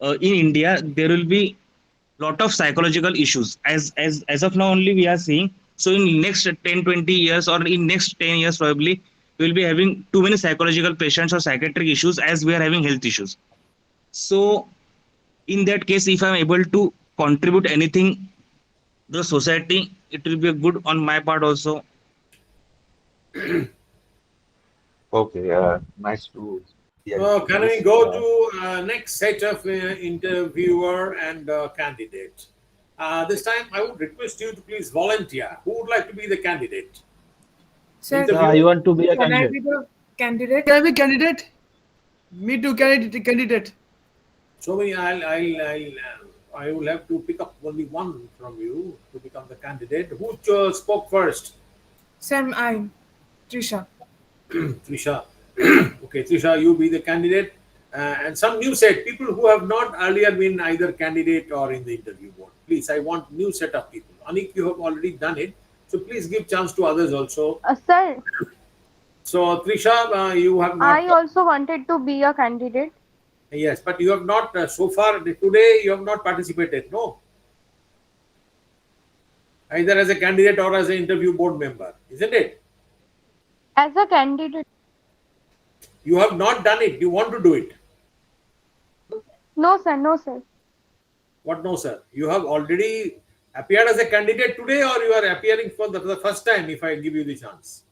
in India there will be lot of psychological issues as of now only we are seeing. So in next 10-20 years or in next 10 years probably we will be having too many psychological patients or psychiatric issues as we are having health issues. So in that case, if I'm able to contribute anything to the society, it will be good on my part also. Okay, nice to hear Can we this. go to next set of interviewer and candidate? This time, I would request you to please volunteer. Who would like to be the candidate? Sir, I Interviewer. want to be a can I candidate. be the candidate? Can I be candidate? Me too, candidate. So many. I will have to pick up only one from you to become the candidate. Who spoke first? Sir, I'm Trisha. Trisha. Okay, Trisha, you be the candidate. And some new set, people who have not earlier been either candidate or in the interview board. Please, I want new set of people. Anik, you have already done it. So please give chance to others also. Sir, So Trisha, you have not. I also wanted to be a candidate. Yes, but you have not, so far today, you have not participated. No. Either as a candidate or as an interview board member. Isn't it? As a candidate, You have not done it. You want to do it. no, sir, no, sir. What no, sir? You have already appeared as a candidate today, or you are appearing for the first time if I give you the chance?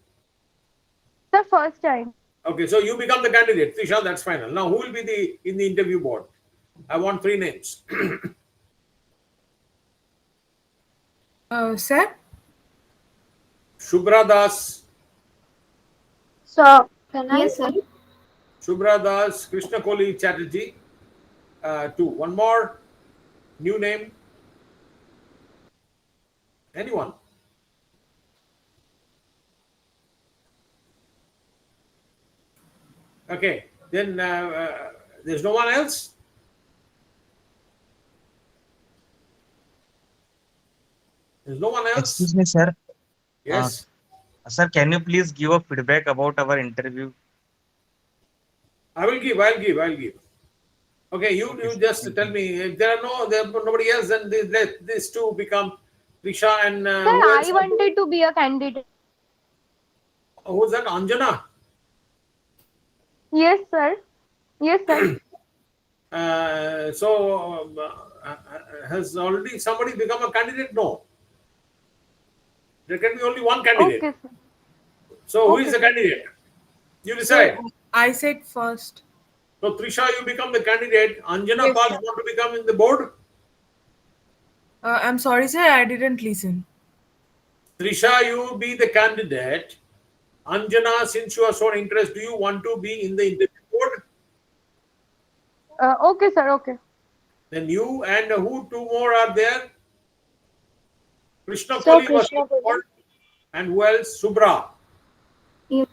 The first time. Okay, so you become the candidate. Trisha, that's final. Now, who will be in the interview board? I want 3 names. Sir? Shubhra Das. So, can I? Yes, sir. Shubhra Das, Krishna Koli Chatterjee. 2. One more. New name. Anyone? Okay, then there's no one else? There's no one else? Excuse me, sir. Yes. Sir, can you please give a feedback about our interview? I'll give. Okay, you just tell me if there are nobody else, then let these two become Trisha and Sir, who else? I wanted to be a candidate. Who's that? Anjana? Yes, sir. Yes, sir. So has already somebody become a candidate? No. There can be only one candidate. Okay, sir. So who is the candidate? You decide. I said first. So Trisha, you become the candidate. Anjana Yes, Pal sir. want to become in the board. I'm sorry, sir. I didn't listen. Trisha, you be the candidate. Anjana, since you are so interested, do you want to be in the interview board? Okay, sir. Okay. Then you and who two more are there? Krishna So, Koli was Krishna Koli. board. And who else? Subra. Yes.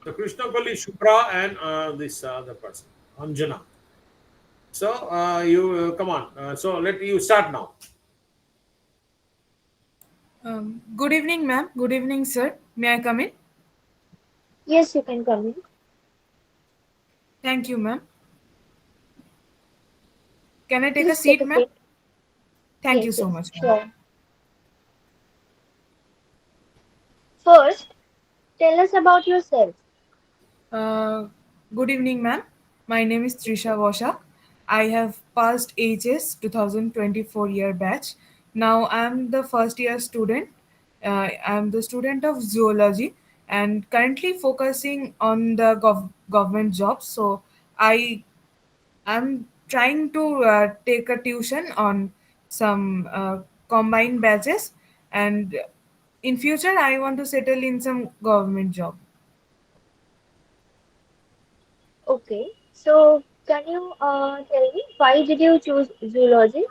So Krishna Koli, Subra, and this other person, Anjana. So you come on. So let you start now. Good evening, ma'am. Good evening, sir. May I come in? Yes, you can come in. Thank you, ma'am. Can I take a Please seat, take a ma'am? seat. Thank you Yes, so yes, much, ma'am. sure. First, tell us about yourself. Good evening, ma'am. My name is Trisha Washa. I have passed HS 2024 year batch. Now I'm the first year student. I'm the student of zoology and currently focusing on the government jobs. So I'm trying to take a tuition on some combined batches, and in future I want to settle in some government job. Okay. So can you tell me why did you choose zoology?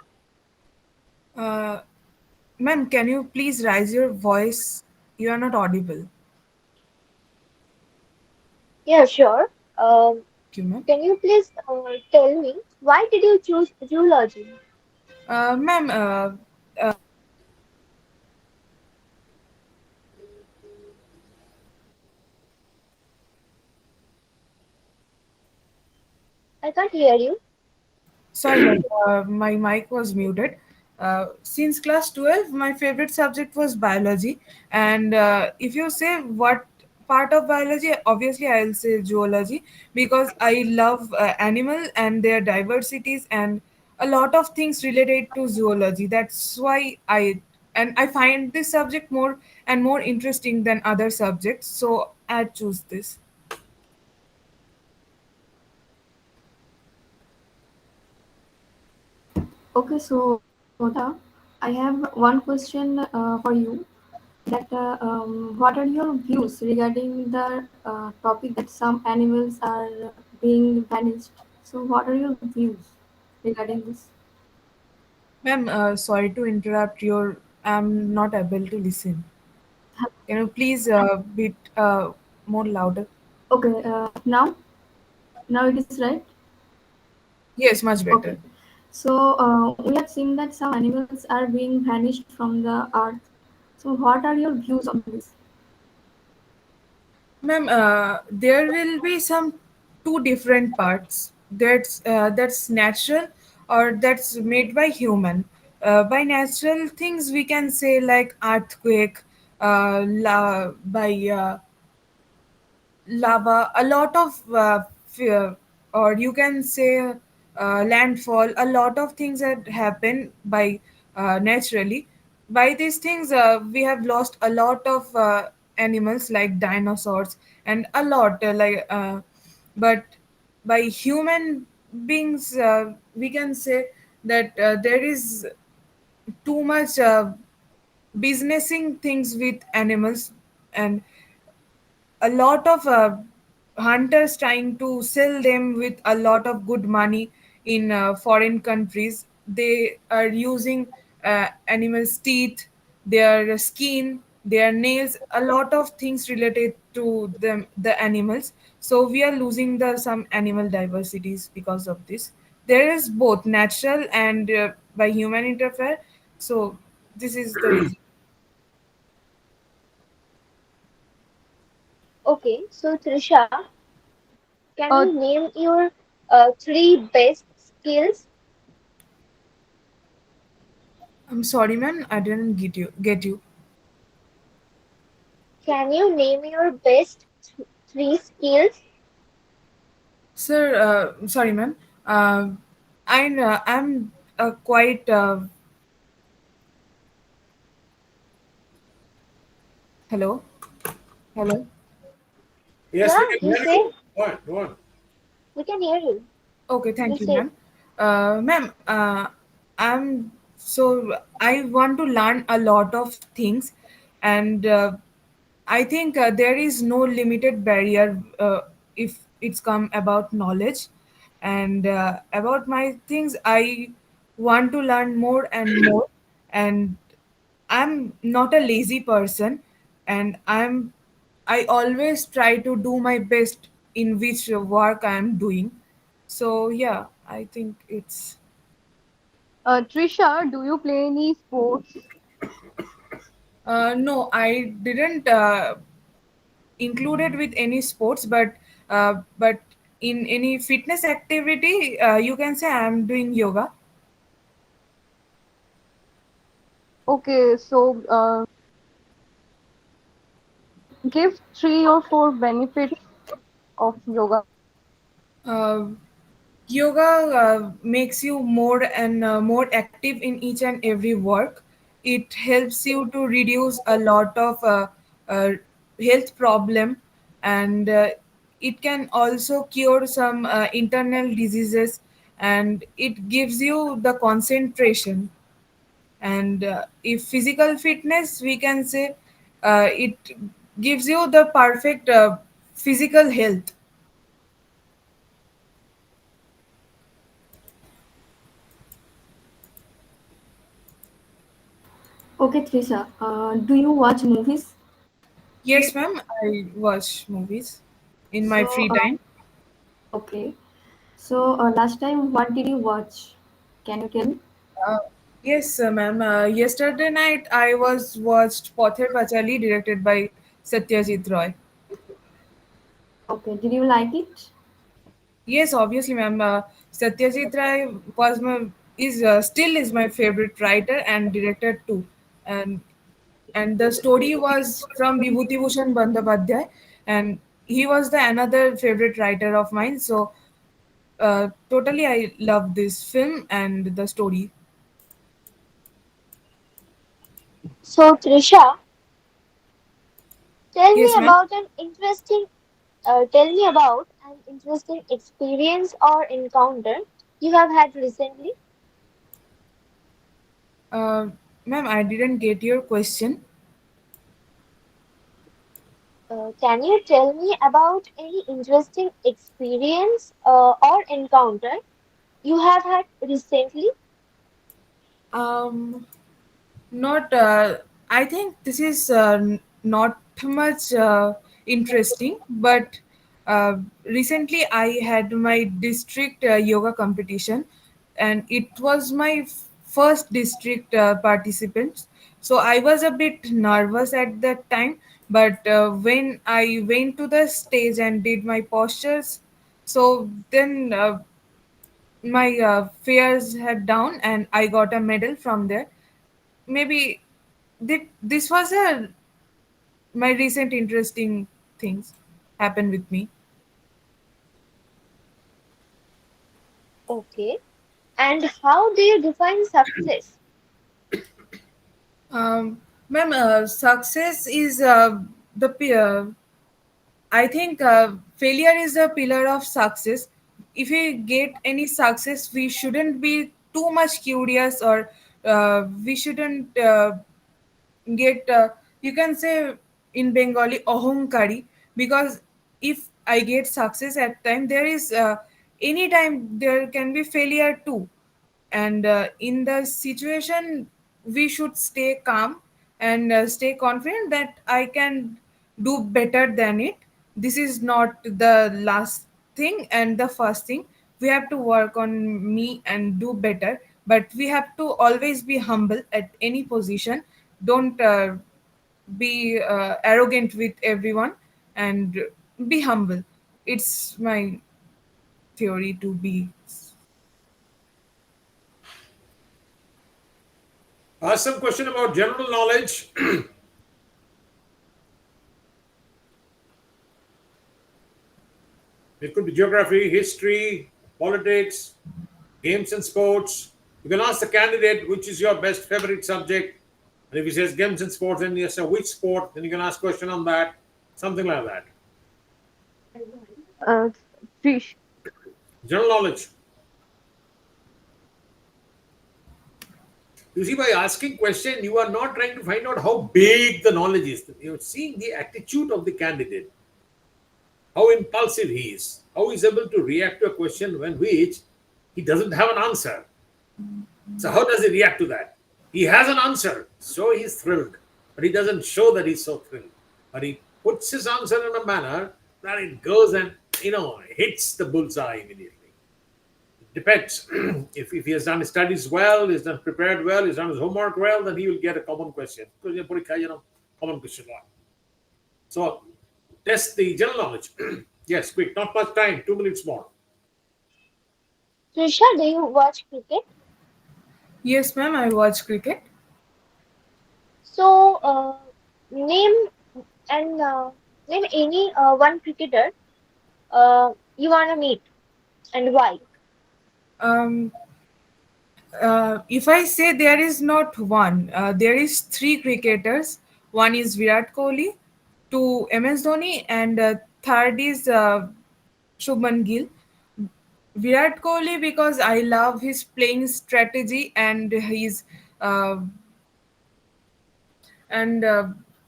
uh, Ma'am, can you please raise your voice? You are not audible. Yeah, sure. Thank you, ma'am. Can you please tell me why did you choose zoology? Ma'am, I can't hear you. sorry, ma'am, my mic was muted. Since class 12, my favorite subject was biology. And if you say what part of biology, obviously I'll say zoology, because I love animal and their diversities and a lot of things related to zoology. That's why I find this subject more and more interesting than other subjects. So I choose this. Okay, so Trisha, I have one question for you. That what are your views regarding the topic that some animals are being vanished? So, what are your views regarding this? Ma'am, sorry to interrupt. I'm not able to listen. Can you please bit more louder? Okay, now it is right. Yes, much better. Okay, so we have seen that some animals are being vanished from the earth. So, what are your views on this? Ma'am, there will be some two different parts. That's natural or that's made by human. By natural things, we can say like earthquake, by lava, a lot of fear, or you can say landfall, a lot of things that happen by naturally. By these things, we have lost a lot of animals like dinosaurs and a lot but by human beings, we can say that there is too much businessing things with animals, and a lot of hunters trying to sell them with a lot of good money in foreign countries. They are using animals' teeth, their skin, their nails, a lot of things related to them, the animals. So we are losing the some animal diversities because of this. There is both natural and by human interfere. So this is the reason. Okay. So Trisha, can Uh, you name your three best skills? I'm sorry, man. I didn't get you. Can you name your best three skills? Sir, sorry, ma'am. I'm quite. Hello, hello. Yes, we Yeah, can you hear say you. Go on, go on. we can hear you. Okay, You thank you, say ma'am. Ma'am, I'm so I want to learn a lot of things, and I think there is no limited barrier if it's come about knowledge, and about my things. I want to learn more and more, and I'm not a lazy person, and I always try to do my best in which work I'm doing. So yeah, I think it's Trisha, do you play any sports? no, I didn't included with any sports, but in any fitness activity, you can say I'm doing yoga. Okay, so give three or four benefits of yoga. Uh, Yoga makes you more and more active in each and every work. It helps you to reduce a lot of uh, health problem, and it can also cure some internal diseases, and it gives you the concentration, And if physical fitness, we can say it gives you the perfect physical health. Okay, Trisha, do you watch movies? Yes, ma'am, I watch movies in my So, free time. okay. So, last time, what did you watch? Can you tell me? Uh, yes, ma'am. Yesterday night I was watched Pather Pachali directed by Satyajit Roy. Okay, did you like it? Yes, obviously, ma'am. Satyajit Ray was my is still is my favorite writer and director too, and the story was from Vibhuti Bhushan Bandyopadhyay, and he was the another favorite writer of mine. So, totally, I love this film and the story. So, Trisha, Yes, ma'am. tell me about an interesting experience or encounter you have had recently. Uh, Ma'am, I didn't get your question. Can you tell me about any interesting experience or encounter you have had recently? Um, Not, I think this is not much interesting, but recently I had my district yoga competition, and it was my first district participant. So I was a bit nervous at that time, but when I went to the stage and did my postures, so then my fears had down and I got a medal from there. Maybe this was a my recent interesting things happened with me. Okay. And how do you define success? Ma'am, success is I think failure is the pillar of success. If we get any success, we shouldn't be too much curious, or we shouldn't get you can say in Bengali ahonkari, because if I get success at time, there is any time there can be failure too, and in the situation we should stay calm and stay confident that I can do better than it. This is not the last thing and the first thing. We have to work on me and do better, but we have to always be humble at any position. Don't be arrogant with everyone, and be humble. It's my theory to be. Ask some question about general knowledge. It could be geography, history, politics, games and sports. You can ask the candidate which is your best favorite subject. And if he says games and sports, then you say which sport, then you can ask question on that. Something like that. Uh, Trish, General knowledge. You see, by asking question, you are not trying to find out how big the knowledge is. You're seeing the attitude of the candidate, how impulsive he is, how he's able to react to a question when which he doesn't have an answer. So how does he react to that? He has an answer, so he's thrilled, but he doesn't show that he's so thrilled. But he puts his answer in a manner that it goes and hits the bullseye immediately. It depends. If he has done his studies well, he's done prepared well, he's done his homework well, then he will get a common question. Because common question. So test the general knowledge. Yes, quick, not much time, 2 minutes more. Trisha, do you watch cricket? Yes, ma'am, I watch cricket. So, name and name any one cricketer you wanna meet and why. Um, if I say there is not one, there is three cricketers. One is Virat Kohli, two MS Dhoni, and third is Shubman Gill. Virat Kohli, because I love his playing strategy and his uh, and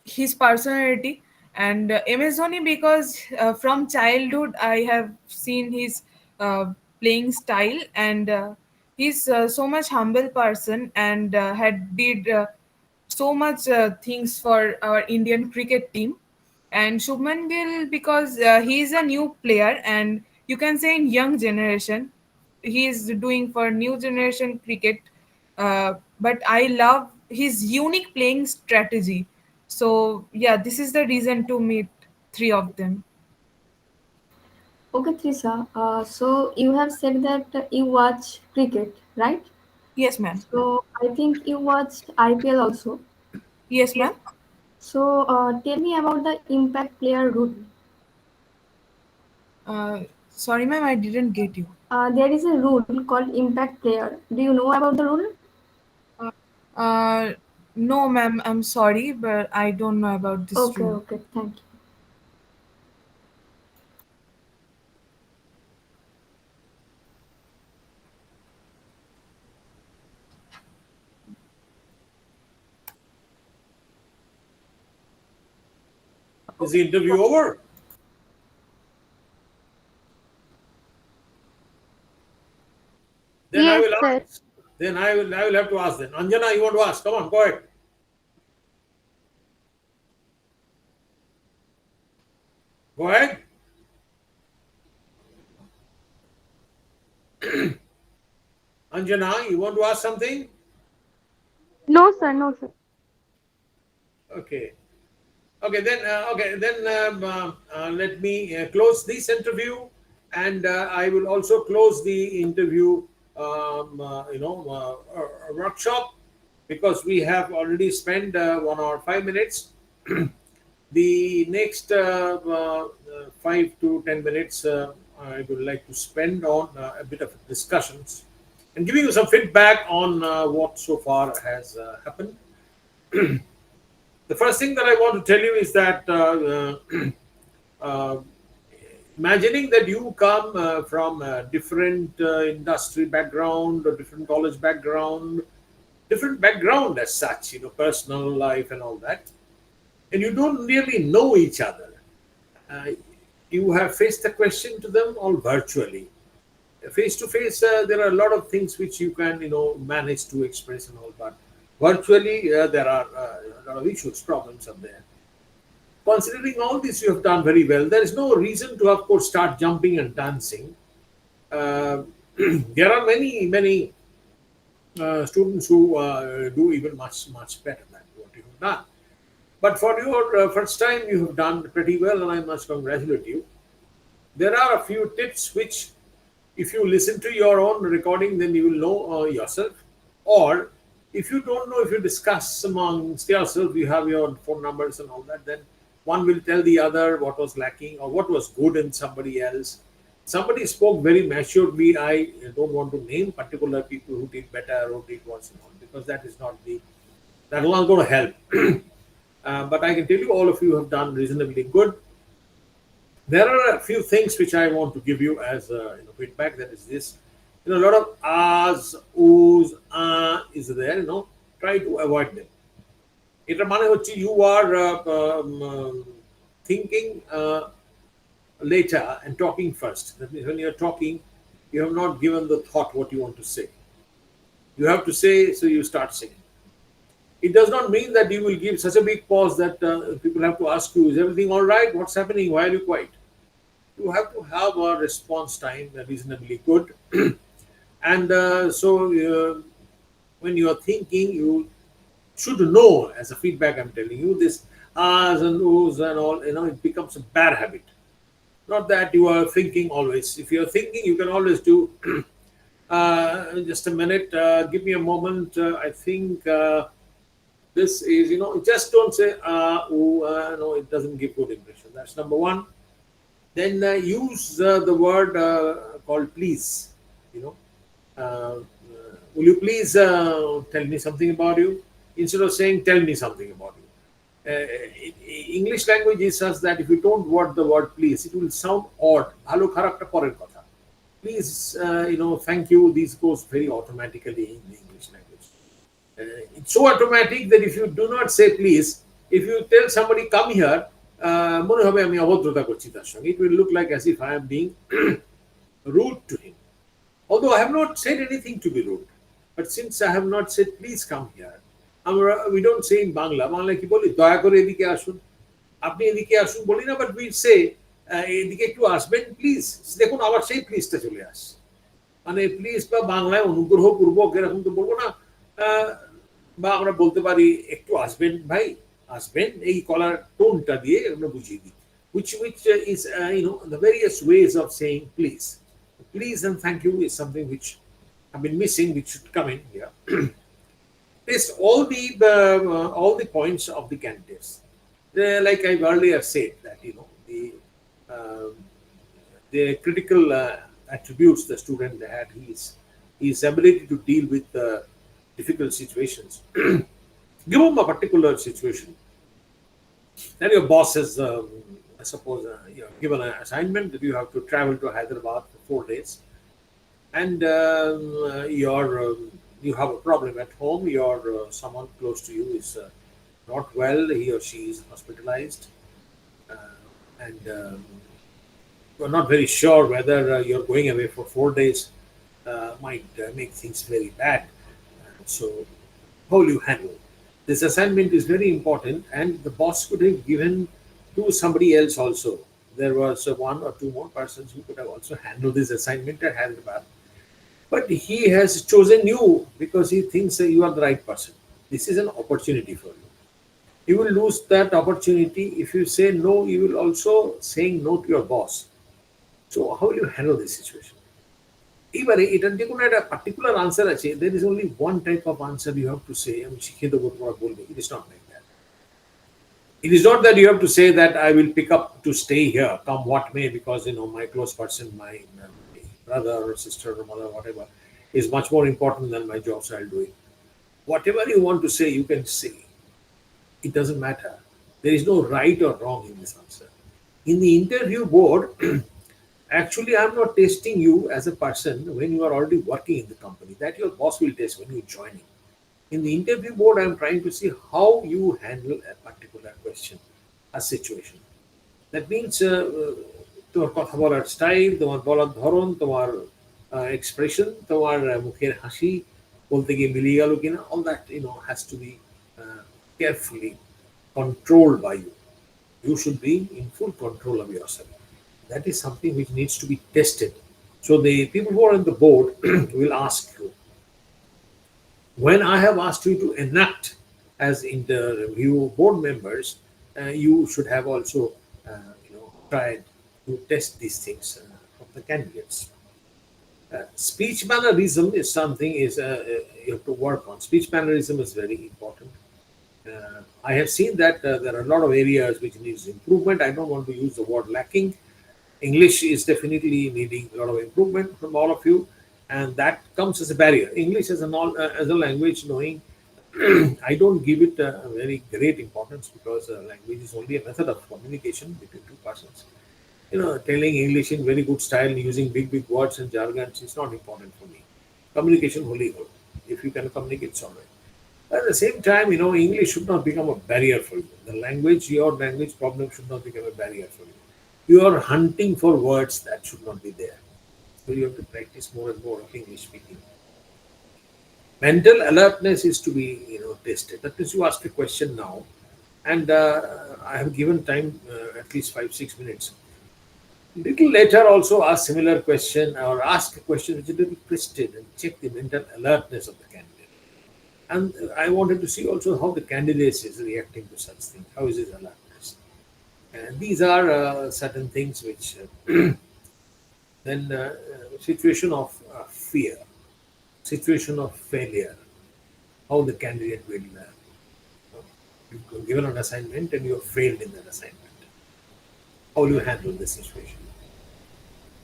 his personality. And MS Dhoni, because from childhood I have seen his playing style, and he's so much humble person, and had did so much things for our Indian cricket team. And Shubman Gill, because he is a new player, and you can say in young generation, he is doing for new generation cricket. But I love his unique playing strategy. So yeah, this is the reason to meet three of them. Okay, Trisha. So you have said that you watch cricket, right? Yes, ma'am. So I think you watched IPL also. Yes, ma'am. So tell me about the impact player rule. Sorry, ma'am, I didn't get you. There is a rule called impact player. Do you know about the rule? Uh, no, ma'am, I'm sorry, but I don't know about this Okay, rule. okay, thank you. Is the interview over? Then I Yes, will sir. ask. Then I will have to ask then. Anjana, you want to ask? Come on, go ahead. Go ahead. Anjana, you want to ask something? No, sir. No, sir. Okay. Let me close this interview, and I will also close the interview, workshop, because we have already spent 1 hour 5 minutes. The next 5 to 10 minutes, I would like to spend on a bit of discussions and giving you some feedback on what so far has happened. The first thing that I want to tell you is that imagining that you come from a different industry background or different college background, different background as such, personal life and all that, and you don't really know each other. Uh, you have faced the question to them all virtually. Face to face, there are a lot of things which you can, manage to express and all, but virtually there are a lot of issues, problems are there. Considering all this, you have done very well. There is no reason to, of course, start jumping and dancing. Uh, there are many students who do even much better than what you have done. But for your first time, you have done pretty well, and I must congratulate you. There are a few tips which, if you listen to your own recording, then you will know yourself. Or if you don't know, if you discuss amongst yourself, you have your phone numbers and all that, then one will tell the other what was lacking or what was good in somebody else. Somebody spoke very maturedly. I don't want to name particular people who did better or did worse and all, because that will not going to help. But I can tell you, all of you have done reasonably good. There are a few things which I want to give you as feedback. That is this: a lot of ahs, oohs, is there. Try to avoid them. It means you are thinking later and talking first. That means when you are talking, you have not given the thought what you want to say. You have to say, so you start saying. It does not mean that you will give such a big pause that people have to ask you, is everything all right? What's happening? Why are you quiet? You have to have a response time that is reasonably good. And when you are thinking, you should know, as a feedback I'm telling you, this ahs and oohs and all, it becomes a bad habit. Not that you are thinking always. If you're thinking, you can always do, just a minute, give me a moment. I think this is, just don't say, ooh, no, it doesn't give good impression. That's number one. Then use the word called please. Will you please tell me something about you? Instead of saying tell me something about you. English language is such that if you don't word the word please, it will sound odd. Bhalo kharapta porer kotha. Please, thank you. This goes very automatically in the English language. It's so automatic that if you do not say please, if you tell somebody come here, মনে হবে আমি অভদ্রতা করছি তার সঙ্গে, it will look like as if I am being rude to him. Although I have not said anything to be rude, but since I have not said please come here, we don't say in Bangla কি বলি দয়া করে এদিকে আসুন, আপনি এদিকে আসুন বলি না, but we say এদিকে একটু আসবেন প্লিজ। দেখুন আবার সেই প্লিজটা চলে আসে, মানে প্লিজ বা বাংলায় অনুগ্রহপূর্বক এরকম তো বলবো না, বা আমরা বলতে পারি একটু আসবেন ভাই, আসবেন এই কলার টোনটা দিয়ে আমরা বুঝিয়ে দিই, which is the various ways of saying please. Please and thank you is something which have been missing, which should come in here. Test all the points of the candidates. Like I earlier said that the critical attributes the student had, his ability to deal with difficult situations. Give him a particular situation. Then your boss has, I suppose, given an assignment that you have to travel to Hyderabad for 4 days, and you have a problem at home. Someone close to you is not well. He or she is hospitalized, and you're not very sure whether you're going away for 4 days might make things very bad. So, how will you handle this assignment is very important, and the boss could have given to somebody else also. There was one or two more persons who could have also handled this assignment at Hyderabad, but he has chosen you because he thinks that you are the right person. This is an opportunity for you. You will lose that opportunity if you say no. You will also saying no to your boss. So how will you handle this situation? এবারে এটার যে কোনো একটা particular answer আছে, there is only one type of answer you have to say, আমি শিখিয়ে দেবো তোমার বলবে, it is not like that. It is not that you have to say that I will pick up to stay here come what may, because my close person, my brother or sister or mother, whatever, is much more important than my job, so I'll do it. Whatever you want to say, you can say. It doesn't matter. There is no right or wrong in this answer. In the interview board, actually, I'm not testing you as a person when you are already working in the company. That your boss will test when you join in. In the interview board, I'm trying to see how you handle a particular question, a situation. That means তোমার কথা বলার style, তোমার বলার ধরন, তোমার expression, তোমার মুখের হাসি বলতে গিয়ে মিলিয়ে গেল কিনা, all that has to be carefully controlled by you. You should be in full control of yourself. That is something which needs to be tested. So the people who are on the board will ask you. When I have asked you to enact as interview board members, you should have also tried to test these things of the candidates. Speech mannerism is something you have to work on. Speech mannerism is very important. I have seen that there are a lot of areas which needs improvement. I don't want to use the word lacking. English is definitely needing a lot of improvement from all of you, and that comes as a barrier. English as a language, knowing I don't give it a very great importance, because language is only a method of communication between two persons. Telling English in very good style, using big words and jargons is not important for me. Communication wholly good. If you can communicate, it's all right. At the same time, English should not become a barrier for you. Your language problem should not become a barrier for you. You are hunting for words that should not be there. So you have to practice more and more of English speaking. Mental alertness is to be tested. That means you ask a question now, and I have given time at least 5-6 minutes. Little later also ask similar question, or ask a question which is a little twisted, and check the mental alertness of the candidate. And I wanted to see also how the candidate is reacting to such things. How is his alertness? And these are certain things which then situation of fear, situation of failure, how the candidate will you've given an assignment and you have failed in that assignment. How will you handle this situation?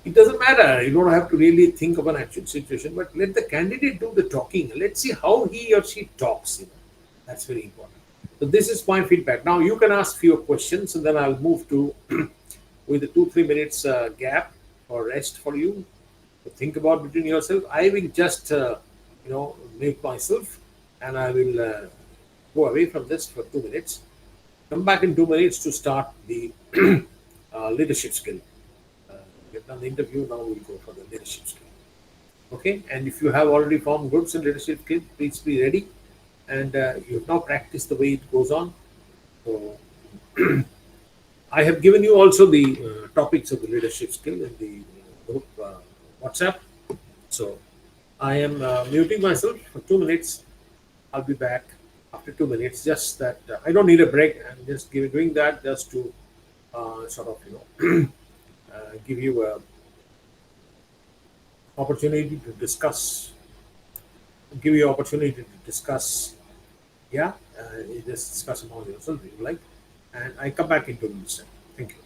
It doesn't matter. You don't have to really think of an actual situation, but let the candidate do the talking. Let's see how he or she talks. That's very important. So this is my feedback. Now you can ask few questions, and then I'll move to with the 2-3 minutes gap or rest for you to think about between yourself. I will just mute myself, and I will go away from this for 2 minutes. Come back in 2 minutes to start the leadership skill. We've done the interview, now we'll go for the leadership skill. Okay, and if you have already formed groups in leadership skill, please be ready. And you've now practiced the way it goes on. So I have given you also the topics of the leadership skill in the group WhatsApp. So I am muting myself for 2 minutes. I'll be back after 2 minutes. Just that I don't need a break. I'm just doing that just to sort of give you a opportunity to discuss. Give you opportunity to discuss. Yeah, you just discuss among yourself if you like, and I come back in 2 minutes. Thank you.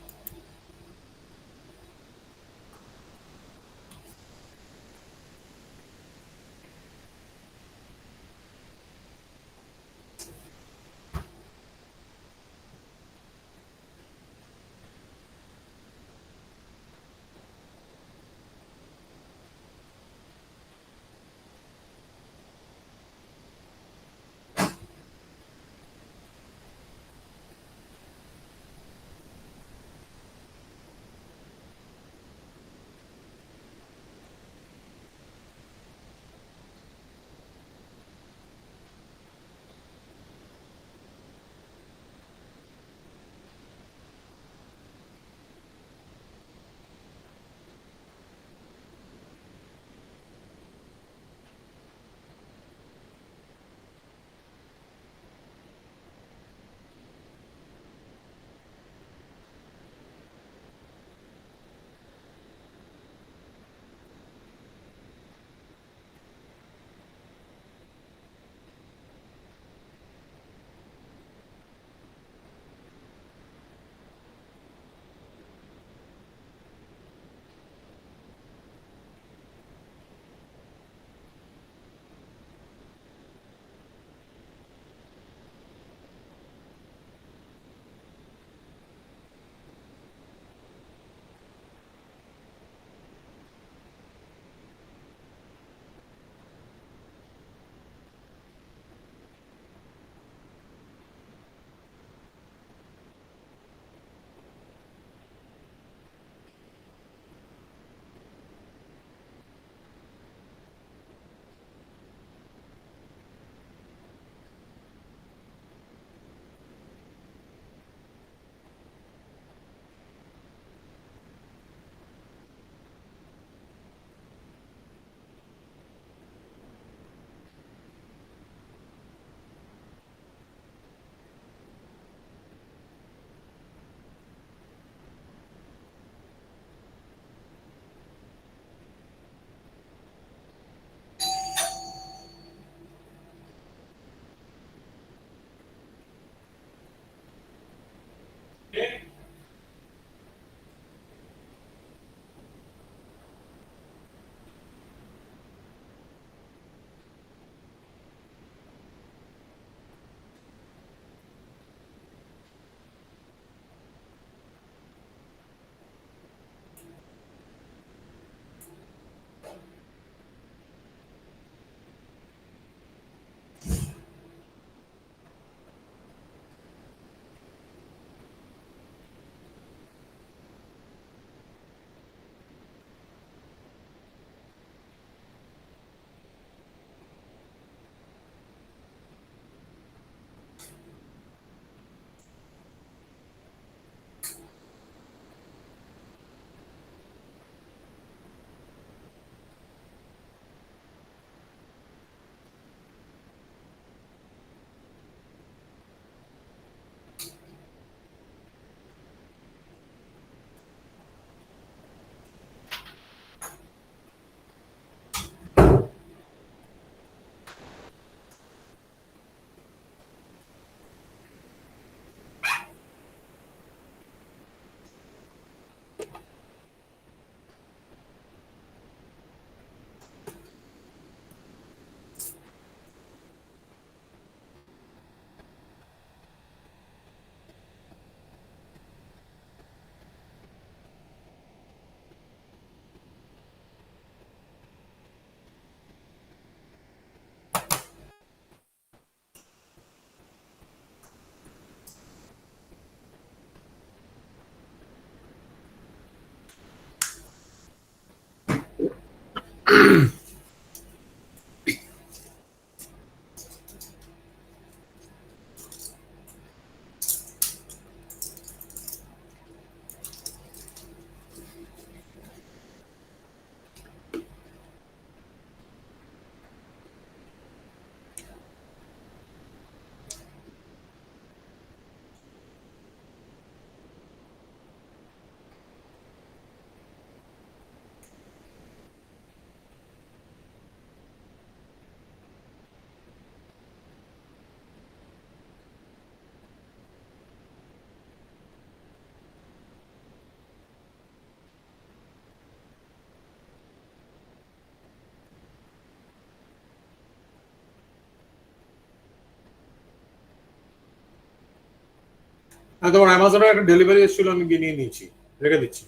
তোমার অ্যামাজনের একটা delivery এসেছিল, আমি গিয়ে নিয়ে নিয়েছি, রেখে দিচ্ছি।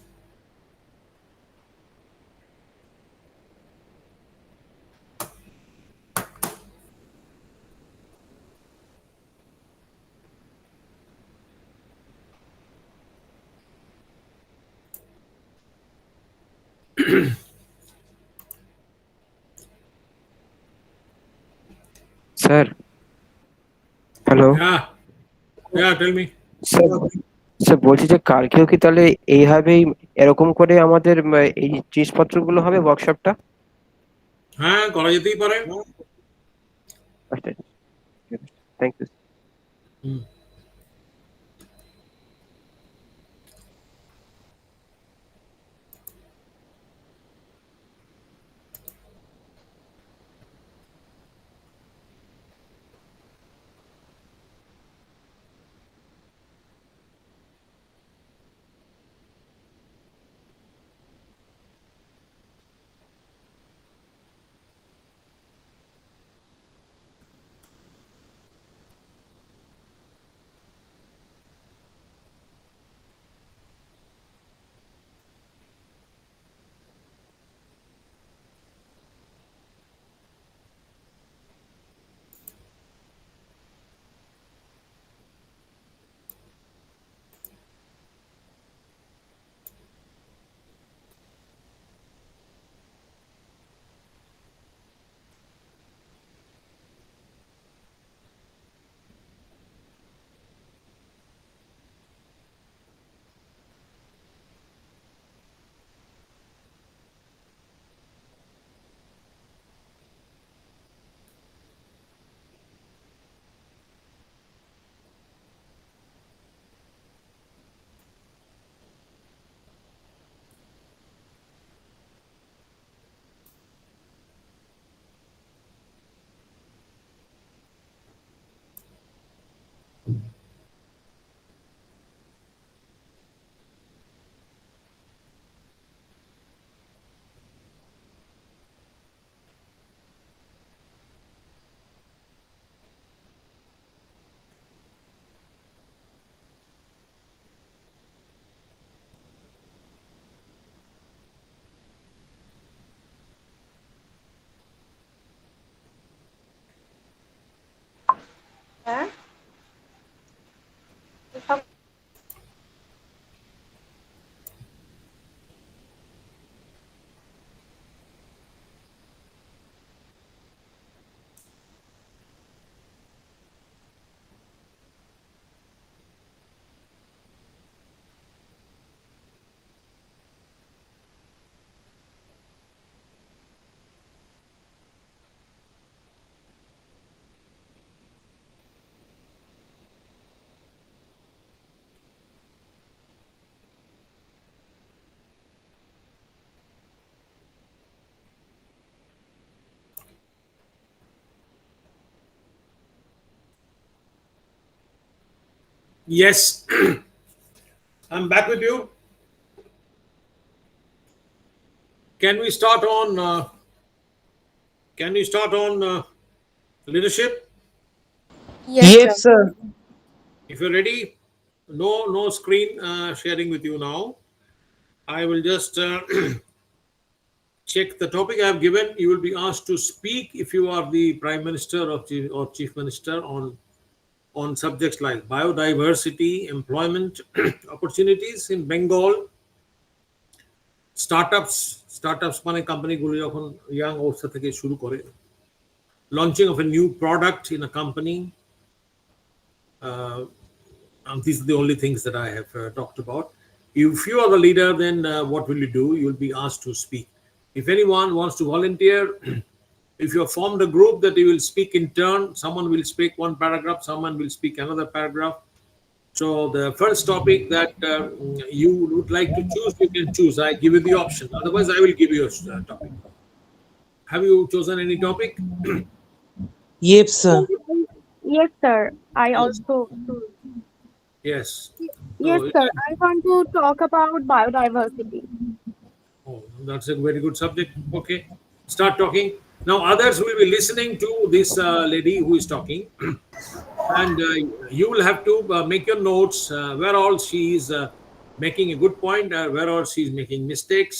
Sir, hello. Yeah, tell me. Sir বলছি যে কালকেও কি তাহলে এইভাবেই এরকম করে আমাদের এই জিনিসপত্রগুলো হবে ওয়ার্কশপটা? হ্যাঁ, করা যেতেই পারে। আচ্ছা, thank you. Yes, I'm back with you. Can we start on? Leadership? Yes, sir. If you're ready, no screen sharing with you now. I will just check the topic I have given. You will be asked to speak if you are the Prime Minister or Chief Minister on subjects like biodiversity, employment opportunities in Bengal, startups startups মানে কোম্পানিগুলো যখন young অবস্থা থেকে শুরু করে, launching of a new product in a company, these are the only things that I have talked about. If you are the leader, then what will you do? You'll be asked to speak. If anyone wants to volunteer, if you have formed a group that you will speak in turn, someone will speak one paragraph, someone will speak another paragraph. So the first topic that you would like to choose, you can choose. I give you the option. Otherwise, I will give you a topic. Have you chosen any topic? Yes, sir. Yes, sir. I Yes. also. Yes. Yes, So, sir. I want to talk about biodiversity. oh, that's a very good subject. Okay, start talking. Now, others will be listening to this lady who is talking, and you will have to make your notes where all she is making a good point, where all she is making mistakes,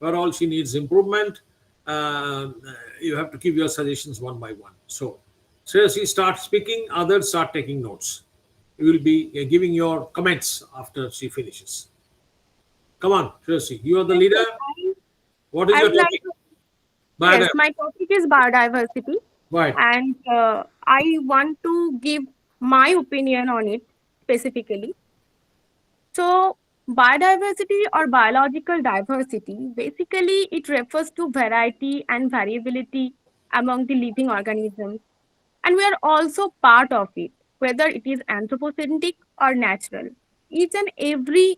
where all she needs improvement. You have to give your suggestions one by one. So, seriously, start speaking, others start taking notes. You will be giving your comments after she finishes. Come on, seriously, you are the leader. What is I your would like topic? to, Bye. yes, my topic is biodiversity, Right. and I want to give my opinion on it specifically. So, biodiversity or biological diversity, basically, it refers to variety and variability among the living organisms. And we are also part of it, whether it is anthropocentric or natural. Each and every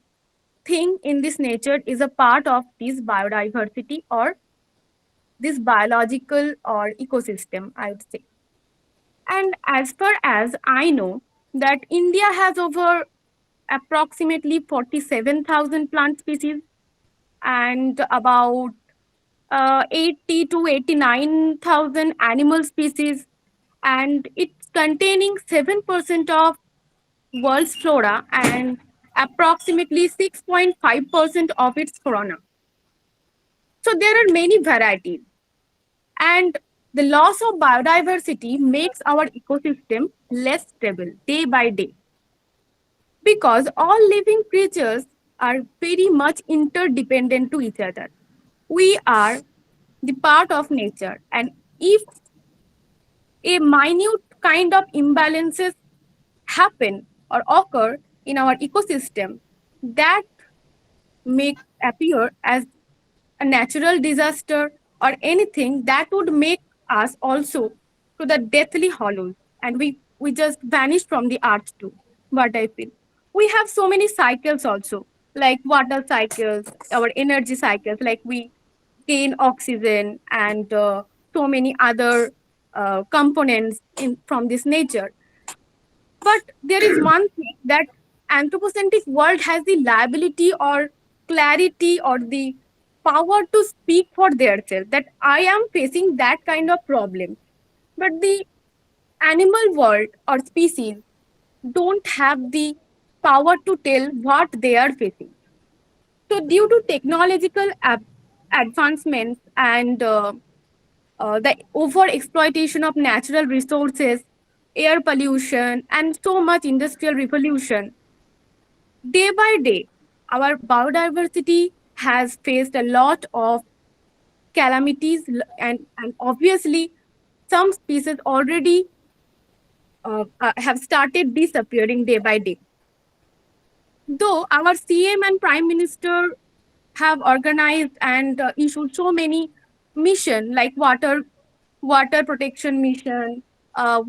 thing in this nature is a part of this biodiversity or this biological or ecosystem, I would say. And as far as I know, that India has over approximately 47,000 plant species and about 80 to 89,000 animal species, and it's containing 7% of world's flora and approximately 6.5% of its fauna. So there are many varieties, and the loss of biodiversity makes our ecosystem less stable day by day, because all living creatures are very much interdependent to each other. We are the part of nature, and if a minute kind of imbalances happen or occur in our ecosystem, that may appear as a natural disaster or anything that would make us also to the deathly hollows, and we just vanish from the earth too. What I feel, we have so many cycles also, like water cycles, our energy cycles, like we gain oxygen and so many other components in from this nature. But there is one thing that anthropocentric world has the liability or clarity or the power to speak for themselves, that I am facing that kind of problem. But the animal world or species don't have the power to tell what they are facing. So due to technological advancements and the over exploitation of natural resources, air pollution, and so much industrial revolution, day by day, our biodiversity has faced a lot of calamities, and obviously, some species already have started disappearing day by day. Though our CM and Prime Minister have organized and issued so many mission like water protection mission,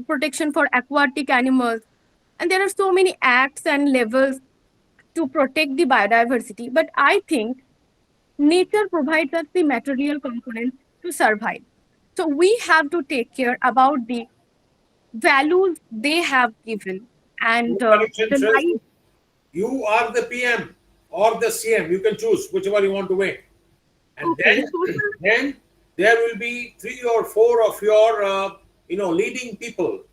protection for aquatic animals, and there are so many acts and levels to protect the biodiversity. But I think nature provides us the material components to survive. So we have to take care about the values they have given and the life. You are the PM or the CM. You can choose whichever you want to wait. And Okay, then there will be 3 or 4 of your leading people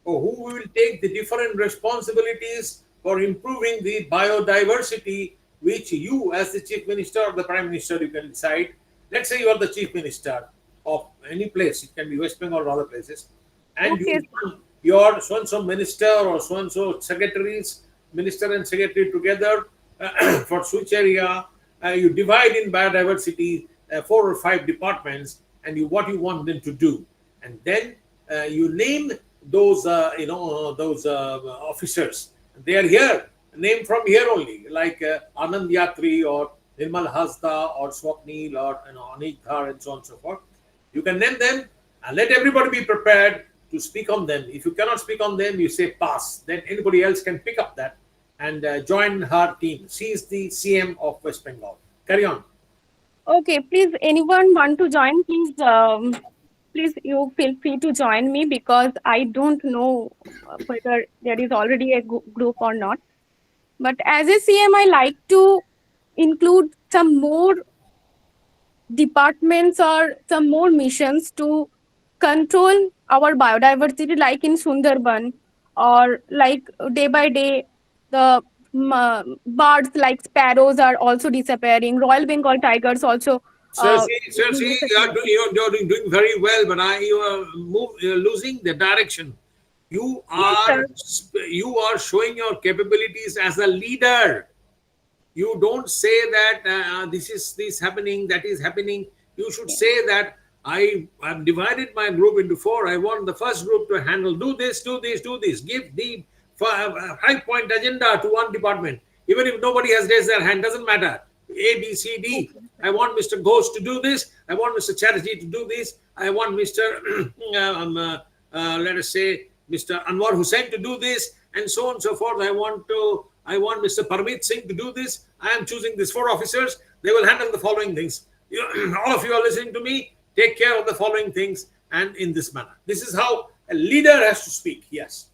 who will take the different responsibilities for improving the biodiversity, which you as the chief minister or the prime minister you can decide. Let's say you are the chief minister of any place, it can be West Bengal or other places, and okay, your so and so minister or so and so secretaries, minister and secretary together for switch area, you divide in biodiversity 4 or 5 departments, and what you want them to do, and then you name those those officers. They are here, named from here only, like Anand Yatri or Nirmal Hasda or Swapnil or Anik Dhar and so on and so forth. You can name them and let everybody be prepared to speak on them. If you cannot speak on them, you say pass. Then anybody else can pick up that and join her team. She is the CM of West Bengal. Carry on. Okay, please, anyone want to join? Please, you feel free to join me because I don't know whether there is already a group or not. But as a CM, I like to include some more departments or some more missions to control our biodiversity, like in Sundarban, or like day by day, the birds like sparrows are also disappearing. Royal Bengal tigers also. Sir, Disappearing. you're doing very well, but you're losing the direction. You Yes, are sir. showing your capabilities as a leader. You don't say that this happening, that is happening. You should say that I have divided my group into 4. I want the first group to handle do this, do this, do this. Give the 5-point agenda to one department. Even if nobody has raised their hand, doesn't matter. A, B, C, D. I want Mr. Ghosh to do this. I want Mr. Chatterjee to do this. I want Mr. Let us say Mr. Anwar Hussain to do this, and so on and so forth. I want Mr. Parmeet Singh to do this. I am choosing these 4 officers. They will handle the following things. All of you are listening to me. Take care of the following things, and in this manner. This is how a leader has to speak. Yes.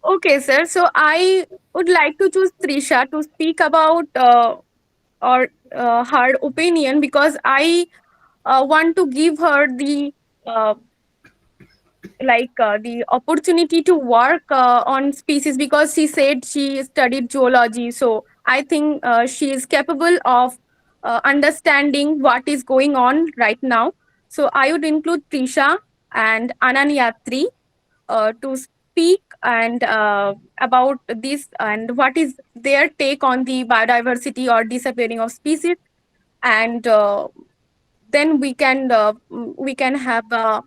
Okay, sir. So I would like to choose Trisha to speak about her opinion because I want to give her the the opportunity to work on species because she said she studied zoology. So I think she is capable of understanding what is going on right now. So I would include Trisha and Ananyatri to speak and about this and what is their take on the biodiversity or disappearing of species, and then we can have a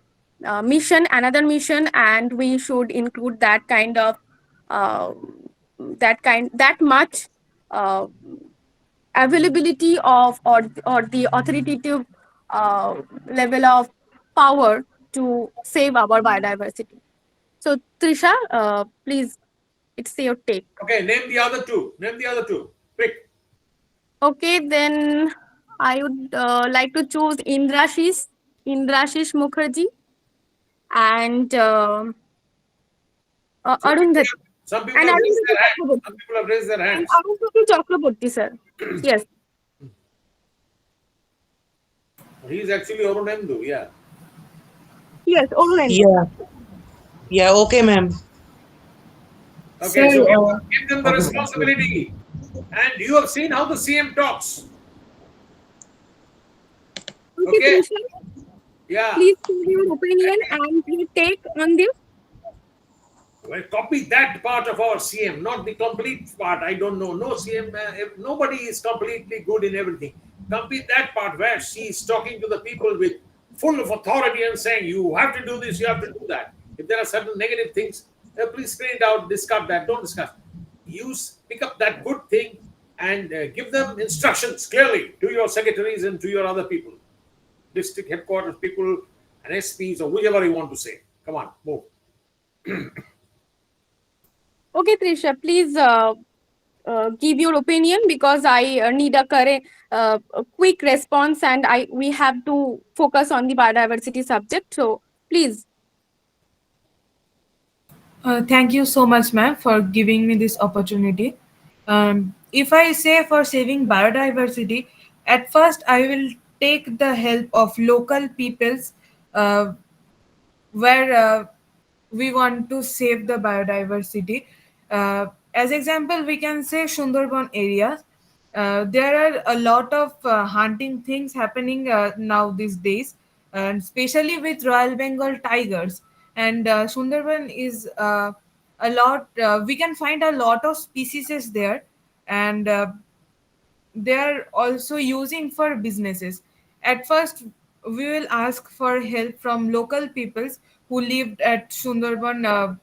mission, another mission, and we should include that kind of uh, that much uh, availability of or the authoritative level of power to save our biodiversity. So, Trisha, please, it's your take. Okay, name the other 2. Name the other 2. Pick. Okay, then I would like to choose Indrashish Mukherjee and Arundhati. Some people And have raised their Arundhati hand. Chakraborty. Some people have raised their And hands. Arundhati Chakraborty, sir. Yes. He is actually Orunendu. Yeah. Yes, Arundhati. Yeah. Yeah. Okay, ma'am. Okay, so So, give them the responsibility. And you have seen how the CM talks. Okay, Okay. Trisha, Yeah. please share your opinion and your take on this. Well, copy that part of our CM, not the complete part. I don't know. No CM, nobody is completely good in everything. Copy that part where she is talking to the people with full of authority and saying, you have to do this, you have to do that. If there are certain negative things, please screen it out, discard that, don't discuss. Pick up that good thing and give them instructions clearly to your secretaries and to your other people, district headquarters people and SPs or whichever you want to say. Come on, move. Okay, Trisha, please give your opinion because I need a quick response and we have to focus on the biodiversity subject. So please. Thank you so much, ma'am, for giving me this opportunity. If I say for saving biodiversity, at first I will take the help of local peoples uh, where we want to save the biodiversity. As example, we can say Sundarban areas. There are a lot of hunting things happening now these days, and especially with Royal Bengal tigers. And Sundarban is a lot. We can find a lot of species there, and they are also using for businesses. At first, we will ask for help from local peoples who lived at Sundarban,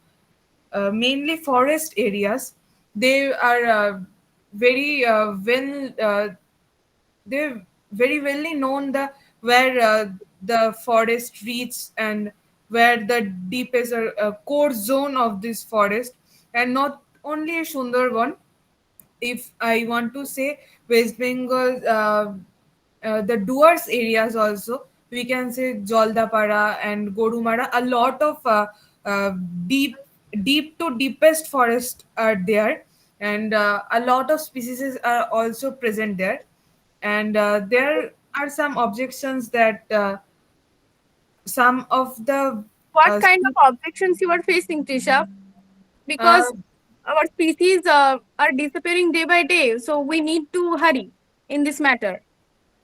mainly forest areas. They are very they're very well known the where the forest reaches and where the deepest core zone of this forest, and not only a Sundarban. If I want to say West Bengal, the Duars areas also, we can say Joldapara and Gorumara. A lot of uh, deep, deep to deepest forest are there, and a lot of species are also present there. And there are some objections that some of the What uh, kind of objections you are facing, Trisha? uh, Because our species are disappearing day by day, so we need to hurry in this matter.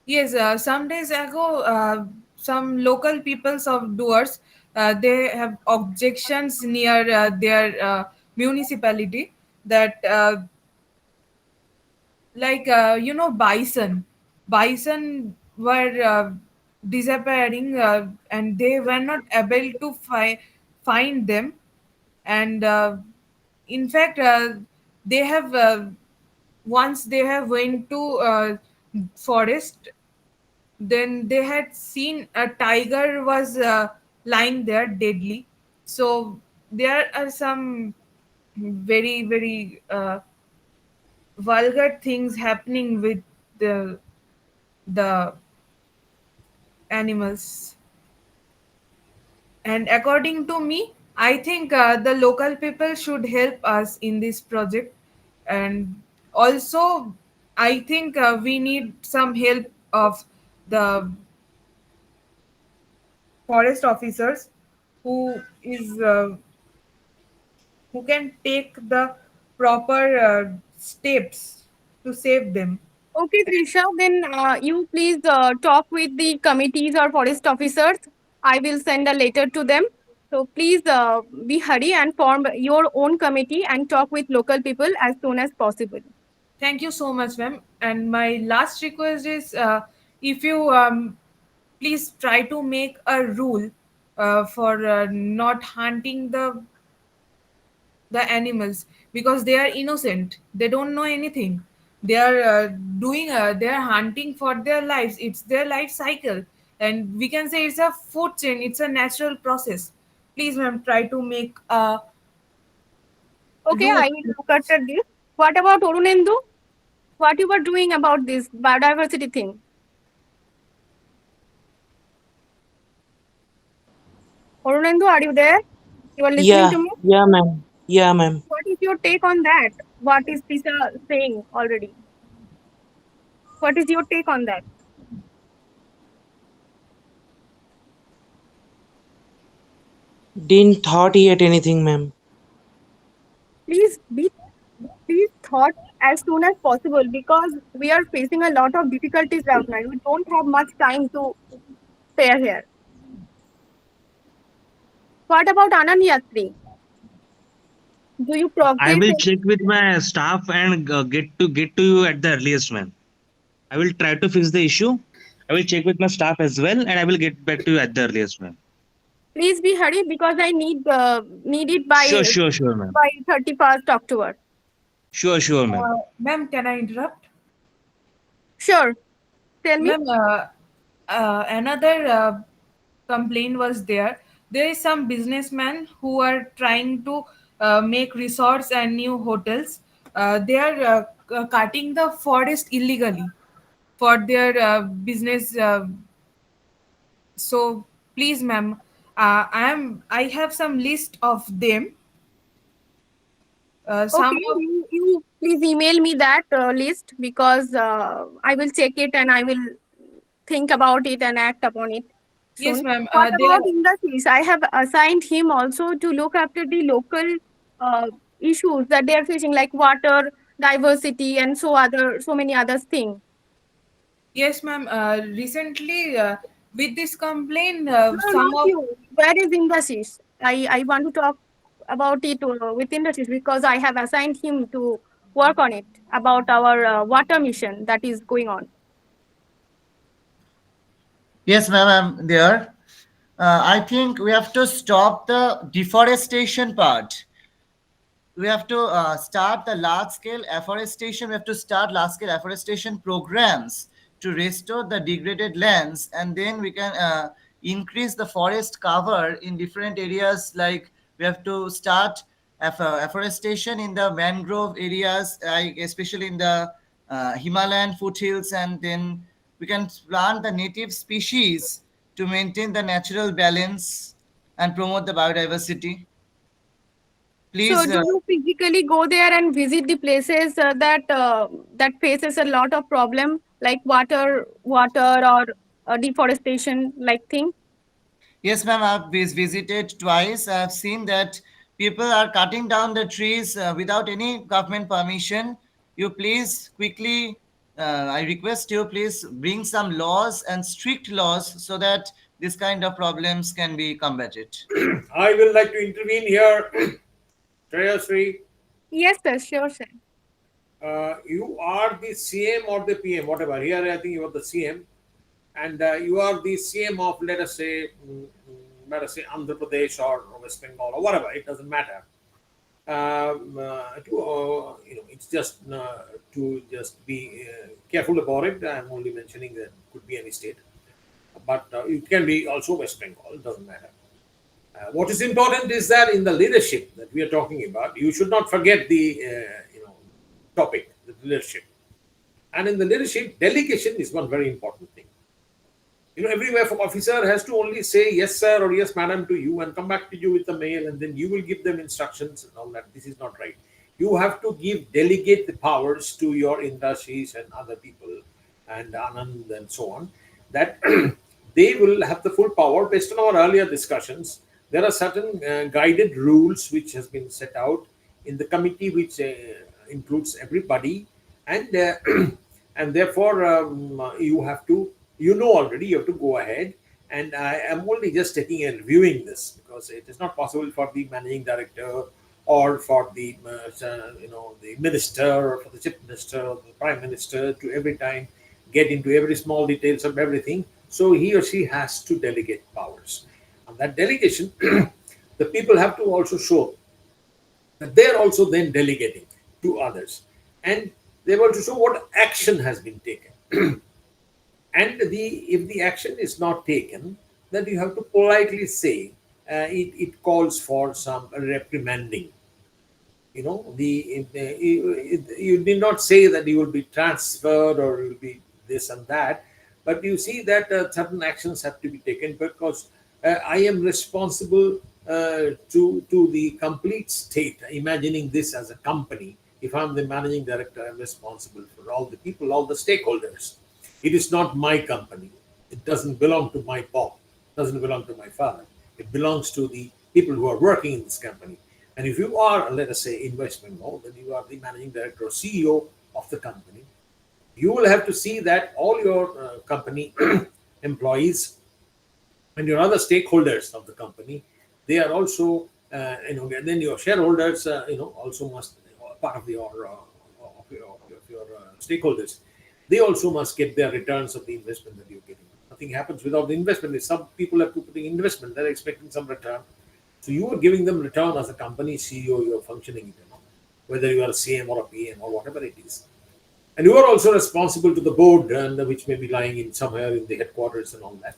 Yes, some days ago, some local peoples of Duars, they have objections near their municipality that, bison were disappearing, and they were not able to find them, and in fact, they have once they have went to forest, then they had seen a tiger was lying there deadly. So there are some very very vulgar things happening with the animals. And according to me, I think the local people should help us in this project. And also, I think we need some help of the forest officers who is who can take the proper steps to save them. Okay, Trisha, then you please talk with the committees or forest officers. I will send a letter to them. So please be hurry and form your own committee and talk with local people as soon as possible. Thank you so much, ma'am. And my last request is, if you please try to make a rule for not hunting the animals, because they are innocent. They don't know anything. They are they are hunting for their lives. It's their life cycle, and we can say it's a food chain. It's a natural process. Please, ma'am, try to make a Okay, rule. I will look at this. What about Orunendu? What you were doing about this biodiversity thing? Orunendu, are you there? You are listening Yeah, to me? yeah, ma'am. Yeah, ma'am. What is your take on that? What is Tisha saying already? What is your take on that? Didn't thought yet anything, ma'am. Please be please thought as soon as possible because we are facing a lot of difficulties right now. We don't have much time to spare here. What about Ananyatri? Do you I progress? will check with my staff and get to you at the earliest, man. I will try to fix the issue. I will check with my staff as well, and I will get back to you at the earliest, man. Please be hurry because I need it Sure, ma'am. by 31st October. Sure, ma'am. Ma'am, can I interrupt? Sure. Tell me. Ma'am, another complaint was there. There is some businessmen who are trying to make resorts and new hotels. They are cutting the forest illegally for their business. So please, ma'am, I have some list of them. Some Okay, of you please email me that list because I will check it and I will think about it and act upon it yes, soon. ma'am. What They are about industries? I have assigned him also to look after the local uh, issues that they are facing, like water, diversity, and so many other things. yes, ma'am. Recently, with this complaint, No, some not of you. Where is industries? I want to talk about it with industries because I have assigned him to work on it about our water mission that is going on. Yes, ma'am, I'm there. I think we have to stop the deforestation part. We have to start the large scale afforestation. We have to start large scale afforestation programs to restore the degraded lands, and then we can increase the forest cover in different areas. Like we have to start afforestation in the mangrove areas, especially in the Himalayan foothills, and then we can plant the native species to maintain the natural balance and promote the biodiversity. So, Please. do you physically go there and visit the places that faces a lot of problem, like water or deforestation, like thing? Yes, ma'am, I've visited twice. I've seen that people are cutting down the trees without any government permission. You please quickly, I request you, please bring some laws and strict laws so that this kind of problems can be combated. I will like to intervene here. Shreyasri, Yes, sir. Sure, sir. you are the CM or the PM, whatever. Here, I think you are the CM, and you are the CM of, let us say, Andhra Pradesh or West Bengal or whatever. It doesn't matter. It's just to just be careful about it. I'm only mentioning that it could be any state, but it can be also West Bengal. It doesn't matter. What is important is that in the leadership that we are talking about, you should not forget the topic, the leadership. And in the leadership, delegation is one very important thing. Everywhere from officer has to only say yes sir or yes madam to you and come back to you with the mail, and then you will give them instructions and all that. This is not right. You have to delegate the powers to your industries and other people and Anand and so on, that they will have the full power. Based on our earlier discussions, there are certain guided rules which has been set out in the committee, which includes everybody, and and therefore you have to, already you have to go ahead. And I am only just taking and reviewing this because it is not possible for the managing director or for the the minister or for the chief minister or the prime minister to every time get into every small details of everything. So he or she has to delegate powers. And that delegation, the people have to also show that they are also then delegating to others, and they want to show what action has been taken. And if the action is not taken, then you have to politely say it calls for some reprimanding. You did not say that you will be transferred or you will be this and that, but you see that certain actions have to be taken because I am responsible to the complete state. Imagining this as a company, if I'm the managing director, I'm responsible for all the people, all the stakeholders. It is not my company. It doesn't belong to my boss. It doesn't belong to my father. It belongs to the people who are working in this company. And if you are, let us say, investment mode, then you are the managing director or CEO of the company. You will have to see that all your company employees and your other stakeholders of the company, they are also, and then your shareholders, also must part of your stakeholders. They also must get their returns of the investment that you're getting. Nothing happens without the investment. If some people have to put in investment, they're expecting some return. So you are giving them return as a company CEO. You're functioning, whether you are a CM or a PM or whatever it is. And you are also responsible to the board, and which may be lying in somewhere in the headquarters and all that.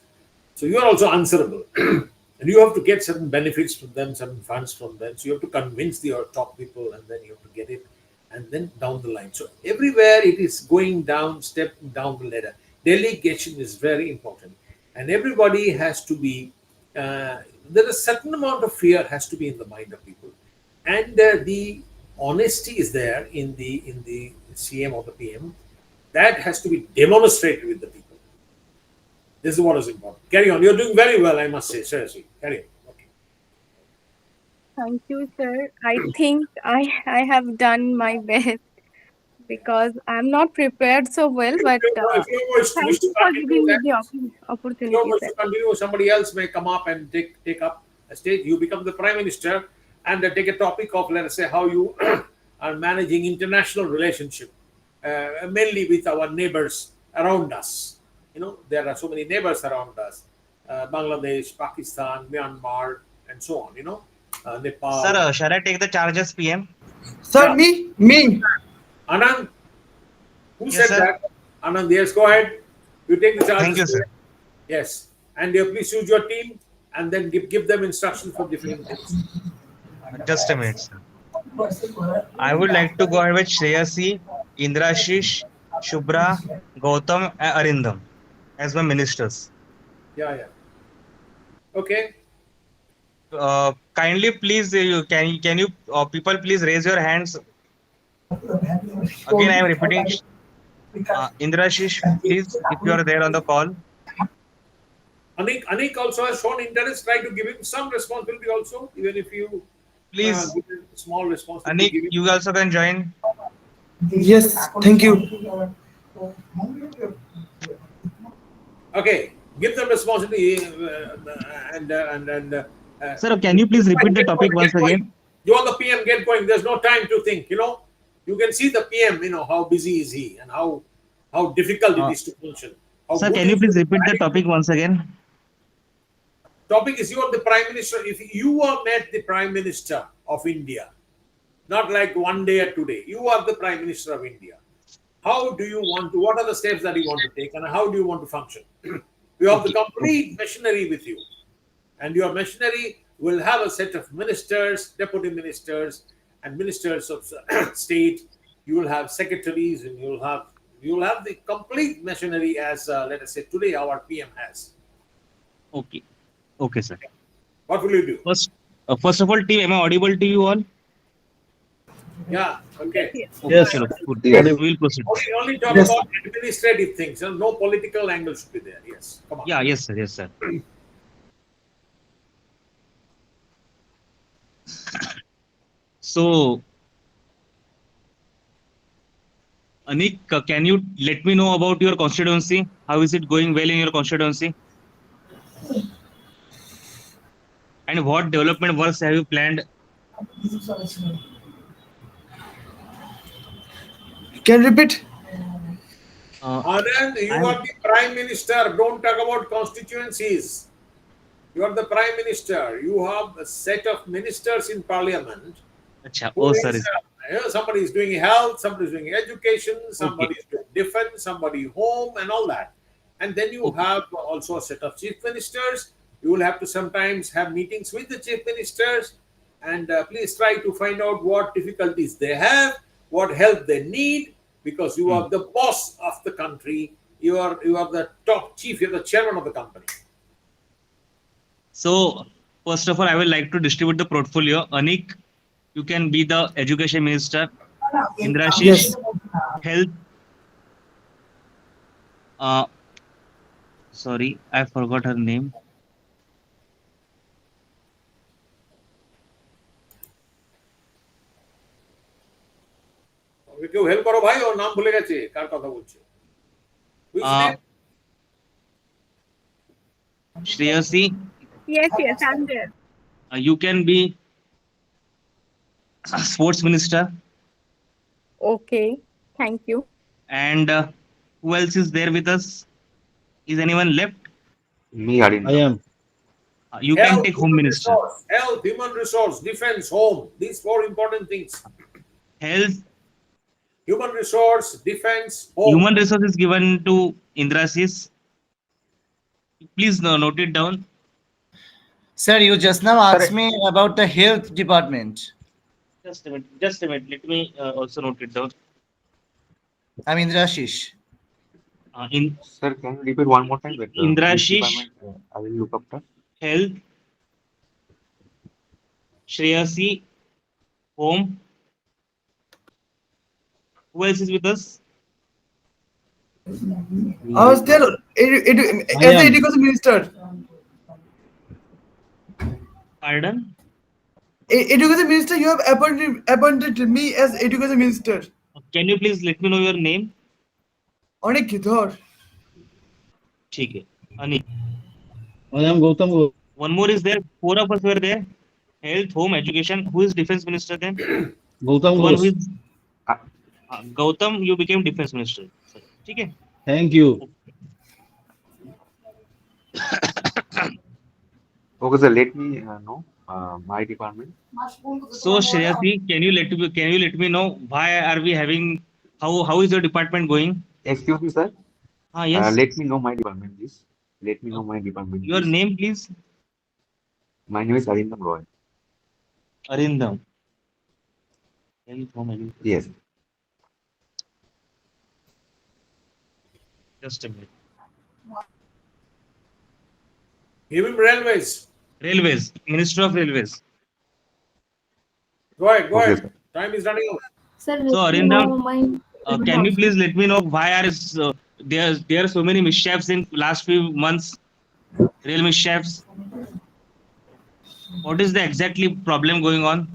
So you are also answerable, and you have to get certain benefits from them, certain funds from them. So you have to convince your top people, and then you have to get it, and then down the line. So everywhere it is going down, step down the ladder. Delegation is very important, and everybody has to be. There is a certain amount of fear has to be in the mind of people, and the honesty is there in the CM or the PM. That has to be demonstrated with the people. This is what is important. Carry on. You're doing very well, I must say. Seriously, carry on. Thank you, sir. I think I have done my best because I'm not prepared so well, but If you wish thank to you for continue giving me that, the if you opportunity, wish sir. to continue, somebody else may come up and take up a stage. You become the prime minister and take a topic of, let us say, how you are managing international relationship, mainly with our neighbors around us. there are so many neighbors around us, Bangladesh, Pakistan, Myanmar, and so on. Nepal. Sir, shall I take the charge as PM? Sir, me. Anand, who Yes, said sir. that? Anand, yes, go ahead. You take the charge. Thank you, sir. Yes, and please use your team and then give them instructions for different things. Just a minute, sir. I would like to go ahead with Shreyasi, Indrashish, Shubhra, Gautam, and Arindam as my ministers. Yeah. Okay. Kindly, please, can you people please raise your hands? Again, I am repeating. Indrashish, please, if you are there on the call. Anik also has shown interest. Try to give him some responsibility also, even if you Please, give him small responsibility. Anik, you also can join. Yes, thank you. Okay, give them responsibility Sir, can you please repeat the topic once again? You are the PM, get going. There's no time to think. You can see the PM. How busy is he and how difficult it is to function. Sir, can you please repeat the topic once again? Topic is you are the Prime Minister. If you are met the Prime Minister of India, not like one day or today, you are the Prime Minister of India. How do you want to, what are the steps that you want to take and how do you want to function? You have the complete machinery with you. And your machinery will have a set of ministers, deputy ministers, and ministers of state. You will have secretaries and you will have the complete machinery as, let us say, today our PM has. Okay. Okay, sir. What will you do? First of all, team, am I audible to you all? Yeah, okay. Yes. We'll proceed. Only talk about administrative things. No political angle should be there. Yes. Come on. Yeah, yes, sir. Yes, sir. So, Anik, can you let me know about your constituency? How is it going well in your constituency? And what development works have you planned? Can you repeat? Anand, you are the Prime Minister. Don't talk about constituencies. You are the Prime Minister. You have a set of ministers in Parliament. Somebody is doing health, somebody is doing education, somebody is doing defense, somebody home, and all that. And then you have also a set of chief ministers. You will have to sometimes have meetings with the chief ministers, and please try to find out what difficulties they have, what help they need, because you are the boss of the country. You are the top chief. You are the chairman of the company. So, first of all, I would like to distribute the portfolio. Anik, you can be the education minister. Indrashish, health. Sorry, I forgot her name. কেউ help করো ভাই, ওর নাম ভুলে গেছে, কার কথা বলছে? Shreyasi. Yes, I'm there. You can be sports minister. Okay, thank you. And who else is there with us? Is anyone left? Me, Arindam. I am. You can take home minister. Health, human resource, defense, home. These four important things. Health. Human resource, defense, home. Human resource is given to Indrashish. Please note it down. Sir, you just now asked me about the health department. Just a minute. Let me also note it down. I'm Indrashish. Sir, can you repeat one more time? Indrashish. I will look after. Health. Shreyasi. Home. Who else is with us? I was there as the education minister. Pardon? Education minister, you have appointed me as education minister. Can you please let me know your name? Anik Gidhar. ठीक है. Anik. I am Gautam. One more is there. Four of us were there. Health, home, education. Who is defense minister then? Gautam. One who is Gautam, you became defense minister. ठीक है? Thank you. Okay, sir. Let me know my department. So Shreyasi, can you let me know why are we having how is your department going? Excuse me, sir. Yes. Let me know my department, please. Let me know my department, Your please. name, please. My name is Arindam Roy. Arindam. Yes. Just a minute. Give him railways. Railways, Ministry of Railways. Go ahead, go Okay, ahead. sir. Time is running out. Sir, So let me Arindam, know my can you please let me know why are there are so many mishaps in last few months? Rail mishaps. What is the exactly problem going on?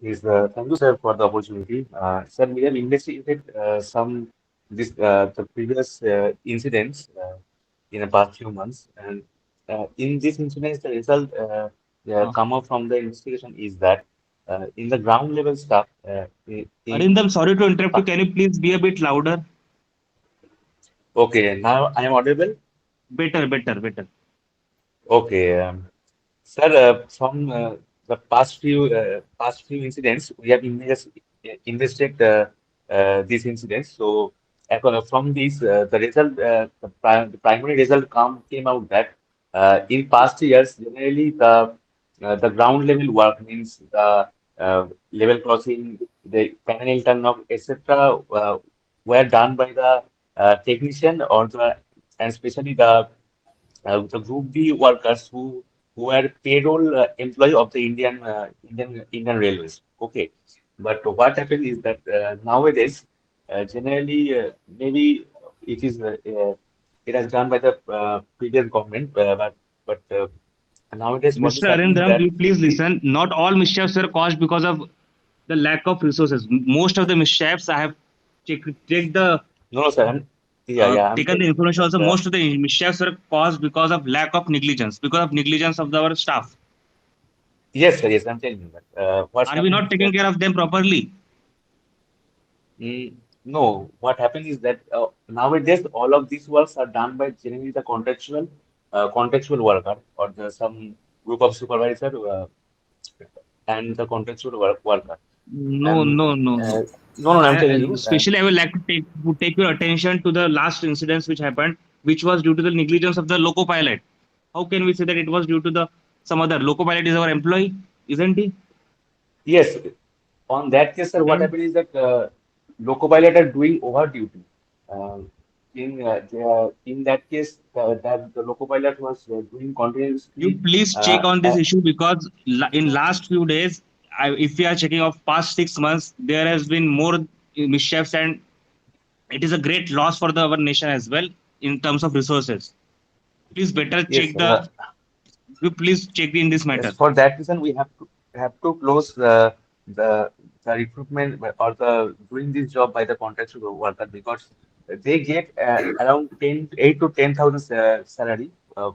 Yes, thank you, sir, for the opportunity. Sir, we have investigated some the previous incidents in the past few months, and in this incident, the result come up from the investigation is that in the ground level stuff, Arindam, sorry to interrupt you. Can you please be a bit louder? okay, now I am audible. Better. Okay, sir, from the past few incidents, we have investigated these incidents. So, from these, the result, the primary result came out that in past years, generally the ground level work means the level crossing, the panel turn-off, etc., were done by the technician or and especially the Group B workers who were payroll employee of the Indian Railways. Okay, but what happened is that nowadays, generally, maybe it is it has done by the previous government, but nowadays what is Mr. happening is Arindam, that you please listen. Not all mishaps are caused because of the lack of resources. Most of the mishaps I have checked no, sir. I'm taken the telling you information that also. Most of the mishaps are caused because of lack of negligence, of our staff. yes, sir, yes, I'm telling you that what's Are we happening not is taking that. care of them properly? No, what happened is that nowadays all of these works are done by generally the contractual worker or some group of supervisor and the worker. No, And no, no, no. I'm telling you. Especially, I would like to take your attention to the last incidents which happened, which was due to the negligence of the loco pilot. How can we say that it was due to the some other loco pilot is our employee, isn't he? Yes, on that case, sir, what Then happened is that loco pilot are doing over duty. Uh, in that case, that the loco pilot was doing you continuously. please check on this issue because in last few days, if we are checking of past 6 months, there has been more mishaps and it is a great loss for our nation as well in terms of resources. Please better Yes, check sir. you please check in this Yes, matter. for that reason, we have to close the recruitment or the doing this job by the contractual worker because they get around 8 to 10,000 salary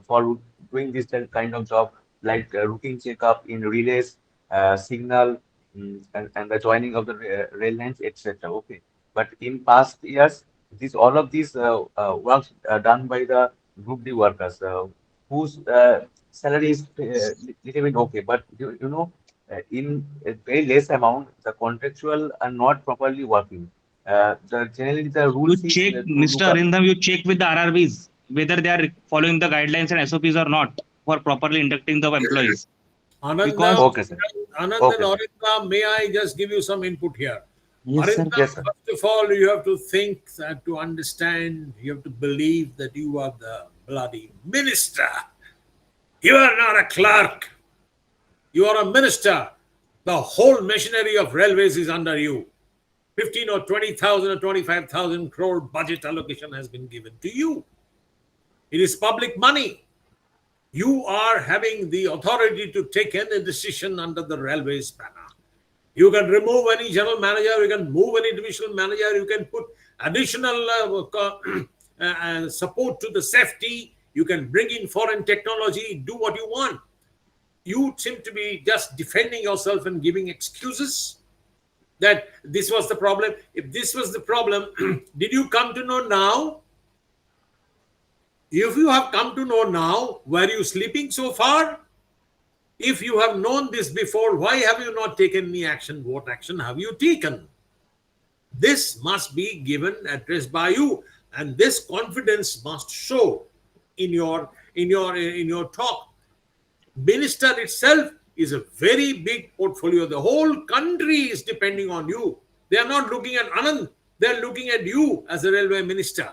for doing this kind of job like routine checkup in relays, signal, and the joining of the rail lines, etc. Okay, but in past years, all of these works are done by the Group D workers whose salary is little bit okay, but in a very less amount, the contractual are not properly working. Generally the You rules is check, to Mr. look up. Arindam, you check with the RRBs whether they are following the guidelines and SOPs or not for properly inducting the employees. Ananda, Because Okay, sir. Anand and Okay, sir. Arinda, may I just give you some input here? Yes, sir. Arinda, Yes, sir. first of all, you have to think that to understand, you have to believe that you are the bloody minister. You are not a clerk. You are a minister. The whole machinery of railways is under you. 15 or 20,000 or 25,000 crore budget allocation has been given to you. It is public money. You are having the authority to take any decision under the railways banner. You can remove any general manager, you can move any divisional manager, you can put additional support to the safety, you can bring in foreign technology, do what you want. You seem to be just defending yourself and giving excuses that this was the problem. If this was the problem, did you come to know now? If you have come to know now, were you sleeping so far? If you have known this before, why have you not taken any action? What action have you taken? This must be given addressed by you, and this confidence must show in your talk. Minister itself is a very big portfolio. The whole country is depending on you. They are not looking at Anand, they are looking at you as a railway minister.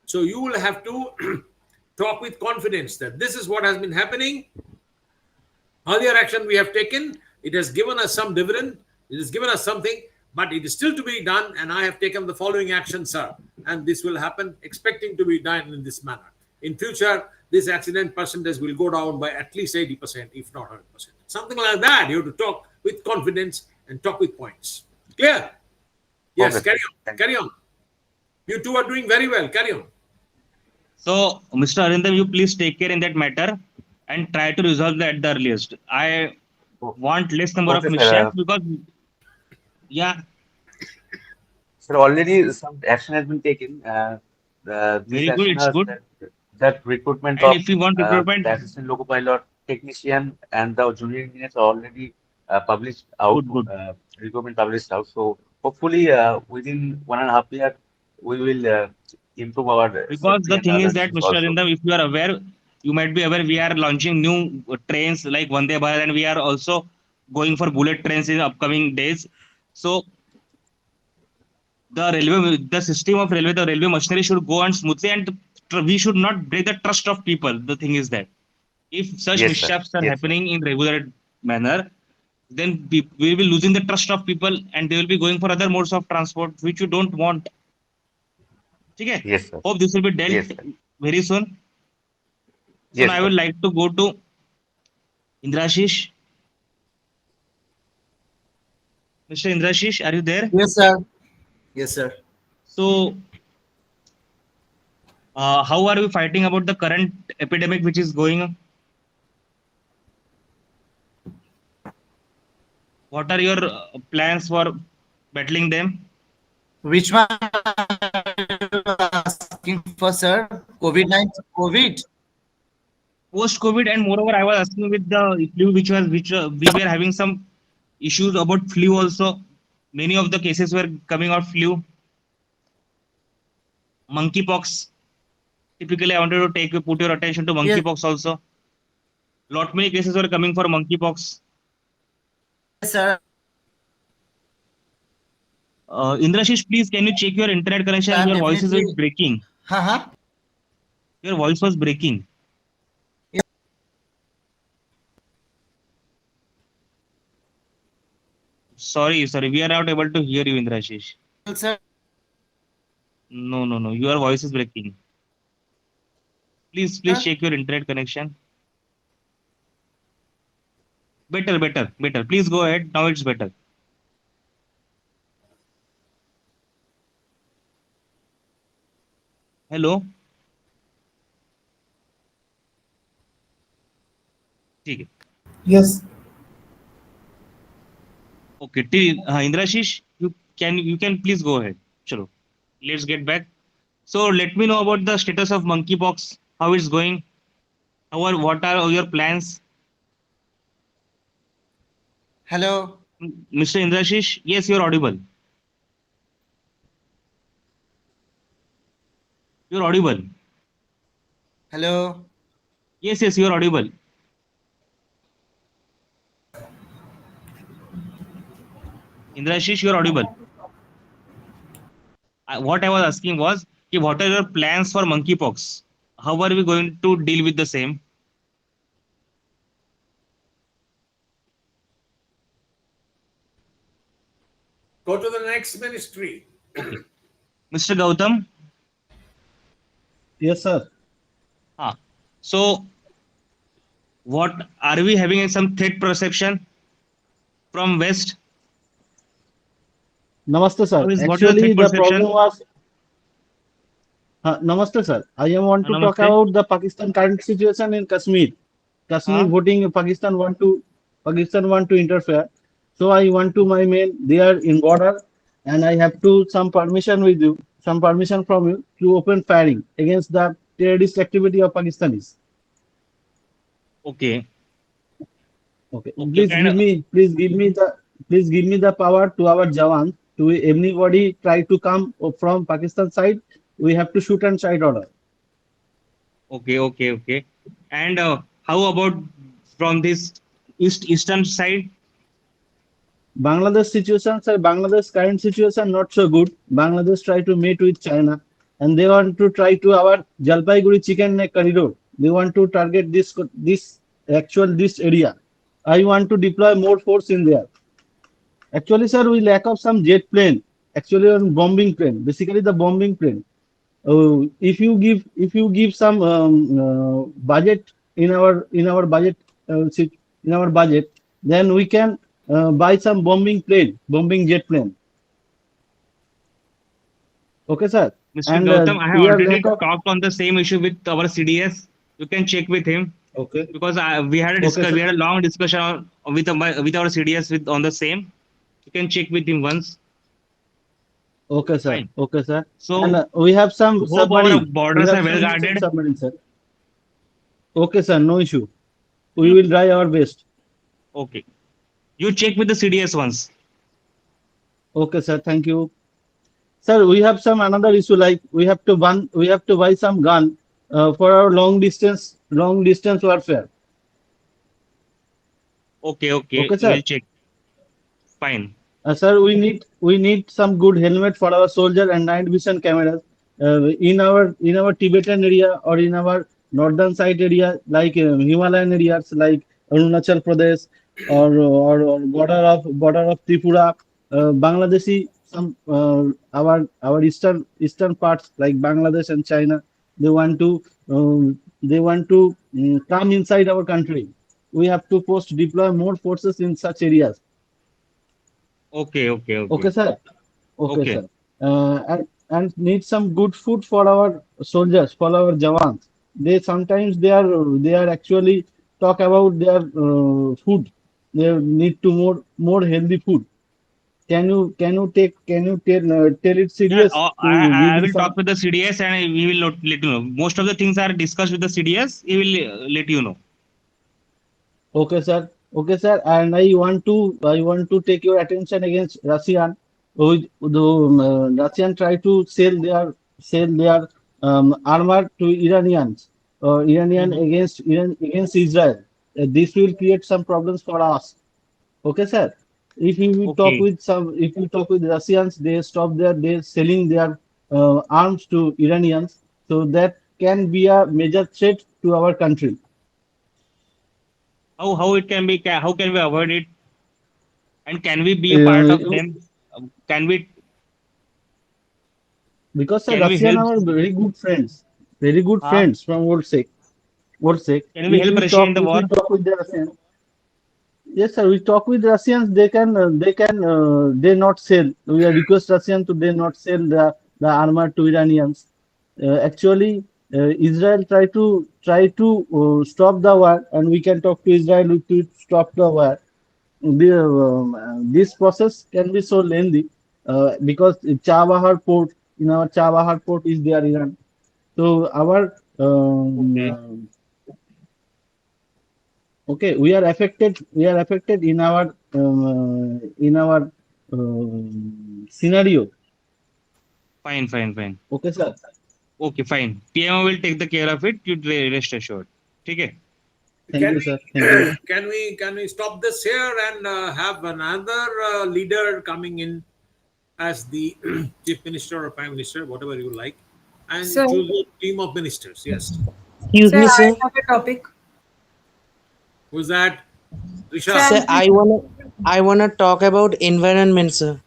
So you will have to talk with confidence that this is what has been happening. Earlier action we have taken, it has given us some dividend, it has given us something, but it is still to be done, and I have taken the following action, sir. And this will happen, expecting to be done in this manner. In future, this accident percentage will go down by at least 80%, if not 100%. Something like that. You have to talk with confidence and talk with points. Clear? Yes, Okay, carry sir. on. Carry on. You two are doing very well. Carry on. So, Mr. Arindam, you please take care in that matter and try to resolve that at the earliest. I want less number of Okay, mishaps sir. because, yeah, Sir, already some action has been taken. This very good. action It's has good. that recruitment And of if you want recruitment, the assistant loco pilot, technician, and the junior engineers are already published out. good, good. Recruitment published out. So hopefully, within 1.5 years, we will improve our Because safety the and thing other is that, issues Mr. also. Arindam, if you are aware, you might be aware, we are launching new trains like Vande Bharat, and we are also going for bullet trains in upcoming days. So the system of railway, the railway machinery should go on smoothly, and we should not break the trust of people. The thing is that if such Yes, sir. mishaps are Yes, sir. happening in regular manner, then we will be losing the trust of people, and they will be going for other modes of transport, which you don't want. Okay? Yes, sir. Hope this will be dealt Yes, sir. very soon. So now Yes, I sir. would like to go to Indrashish. Mr. Indrashish, are you there? Yes, sir. Yes, sir. So, how are we fighting about the current epidemic which is going on? What are your plans for battling them? Which one are you asking for, sir? COVID-19? COVID? Post-COVID, and moreover, I was asking with the flu, which we were having some issues about flu also. Many of the cases were coming out flu, monkeypox. Typically, I wanted to put your attention to Yes, monkeypox also. Lot many cases were coming for monkeypox. sir. Indrashish, please, can you check your internet connection? I'm Your voice is definitely. breaking. Haha. Your voice was breaking. Sorry, we are not able to hear you, Indrashish. Sir. No. Your voice is breaking. Please check your internet connection. Better. Please go ahead. Now it's better. Hello. ठीक है. Yes. Okay. Indrashish, you can please go ahead. Chalo. Let's get back. So let me know about the status of monkeypox. How it's going? What are your plans? Hello. Mr. Indrashish, yes, you're audible. You're audible. Hello. Yes, you're audible. Indrashish, you're audible. What I was asking was, what are your plans for monkeypox? How are we going to deal with the same? Go to the next ministry. Okay. Mr. Gautam? Yes, sir. So, what are we having some threat perception from West? Namaste, sir. What is your Actually, threat the problem perception? was. Namaste, sir. I am want to talk Namaste. about the Pakistan current situation in Kashmir. Kashmir voting, Pakistan want to interfere. So I want to my men. They are in border, and I have to some permission with you, some permission from you to open firing against the terrorist activity of Pakistanis. Okay. Okay. Okay. Please give me the power to our Jawan. To anybody try to come from Pakistan side, we have to shoot and strike order. Okay. And how about from this eastern side? Bangladesh situation, sir, Bangladesh current situation not so good. Bangladesh try to meet with China and they want to try to our Jalpaiguri chicken neck corridor. They want to target this area. I want to deploy more force in there. Actually, sir, we lack of some jet plane. Actually, on bombing plane. Basically, the bombing plane. If you give some budget in our budget, then we can buy some bombing jet plane. Okay, sir. Mr. And Gautam, I have we are already lack of. talked on the same issue with our CDS. You can check with him. Okay. Because we had a Okay, sir. we had a long discussion with our CDS on the same. You can check with him once. Okay, sir. Fine. Okay, sir. So And we have some hope our submarine. We borders have are well some Eastern guarded. submarine, sir. Okay, sir. No issue. We will try our best. Okay. You check with the CDS once. Okay, sir. Thank you. Sir, we have some another issue like we have to buy some gun for our long distance warfare. Okay. Okay, We'll sir. check. Fine. Sir, we need some good helmet for our soldier and night vision cameras in our Tibetan area or in our northern side area like Himalayan areas like Arunachal Pradesh or border of Tripura, Bangladeshi some our eastern parts like Bangladesh and China they want to come inside our country. We have to deploy more forces in such areas. Okay. Okay, sir. Okay, Okay. sir. And need some good food for our soldiers, for our jawans. They actually talk about their food. They need to more healthy food. Can you tell it Yeah, serious to give I me will talk some. with the CDS and we will let you know. Most of the things are discussed with the CDS. He will let you know. Okay, sir. Okay, sir. And I want to take your attention against Russian. Russian try to sell their armor to Iranians. Iranian Mhm. against Israel. This will create some problems for us. Okay, sir. Okay. If you talk with Russians, they selling their arms to Iranians. So that can be a major threat to our country. How it can be? How can we avoid it? And can we be a part of Uh, them? Can we because sir, can we Russian help? are very good Huh? friends from world sake. Can we help Russia in the If war? we talk with the Russians, yes, sir, we talk with Russians. They not sell. We request Russian to they not sell the armor to Iranians. Actually, Israel stop the war, and we can talk to Israel to stop the war. This process can be so lengthy because Chabahar port is there Iran. So Okay. okay, we are affected. We are affected in our scenario. Fine. Okay, sir. Okay, fine. PMO will take the care of it. You rest assured. Okay. Thank Can you, we sir. Thank you. can we stop this here and have another leader coming in as the chief minister or prime minister, whatever you like, and Sir, choose a team of ministers? Yes. Excuse sir, me, I sir. have a topic. Who's that? Sir, Risha. Sir, I wanna talk about environment, sir.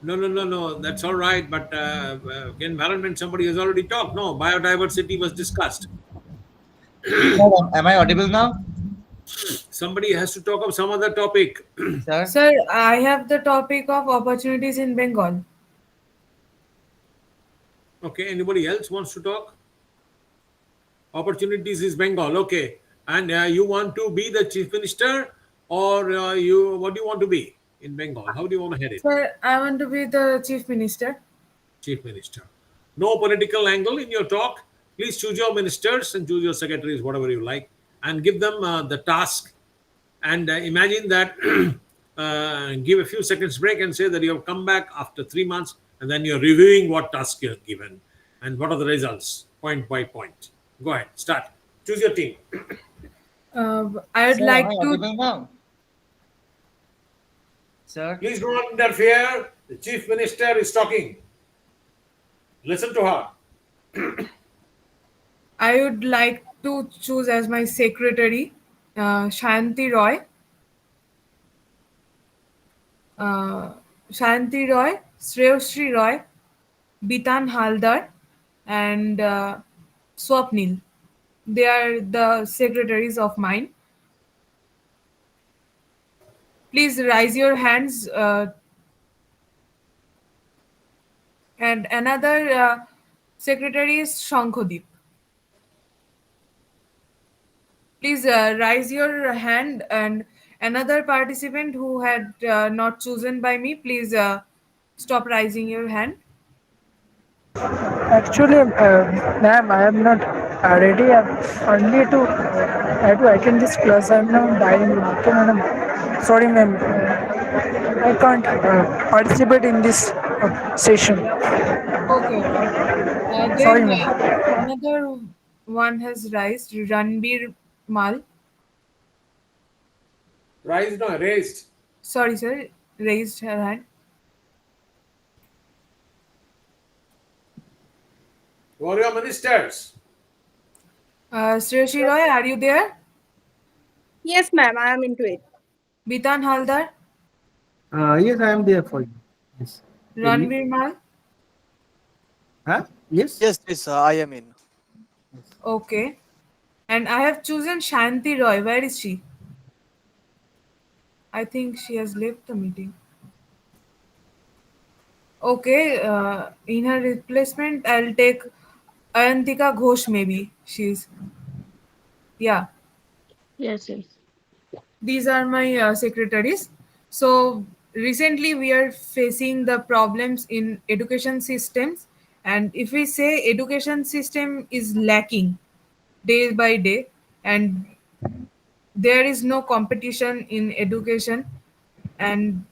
No. That's all right. But environment, somebody has already talked. No, biodiversity was discussed. Am I audible now, Somebody has to talk of some other topic. sir? Sir, I have the topic of opportunities in Bengal. Okay. Anybody else wants to talk? Opportunities is Bengal. Okay. And you want to be the chief minister, or what do you want to be in Bengal? How do you want to head it? Sir, I want to be the chief minister. Chief minister. No political angle in your talk. Please choose your ministers and choose your secretaries, whatever you like, and give them the task. And imagine that give a few seconds break and say that you have come back after 3 months, and then you're reviewing what task you have given and what are the results, point by point. Go ahead, start. Choose your team. I would Sir, am like I to. audible now? Sir? Please do not interfere. The chief minister is talking. Listen to her. I would like to choose as my secretary Shanti Roy. Shanti Roy, Shreyashri Roy, Bitan Haldar, and Swapnil. They are the secretaries of mine. Please raise your hands. And another secretary is Shankhadeep. Please raise your hand. And another participant who had not chosen by me, please stop raising your hand. Actually, ma'am, I am not ready. Only to I have to attend this class. I am now dying. Okay, madam. Sorry, ma'am. I can't participate in this session. Okay, okay. Sorry, Then ma'am. another one has raised, Ranbir Mal. Raised, no, raised. Sorry, sir, raised her hand. Who are your ministers? Sreyashi Roy, are you there? Yes, ma'am, I am into it. Bitan Haldar, Yes, I am there for you. Yes. Tell me. Ranbir Mal. Huh? Yes. Yes, yes, I am in. Okay. And I have chosen Shanti Roy. Where is she? I think she has left the meeting. Okay. In her replacement, I'll take Ayantika Ghosh, maybe. She's. Yeah. Yes, yes. These are my secretaries. So recently we are facing the problems in education systems, and if we say education system is lacking day by day, and there is no competition in education, and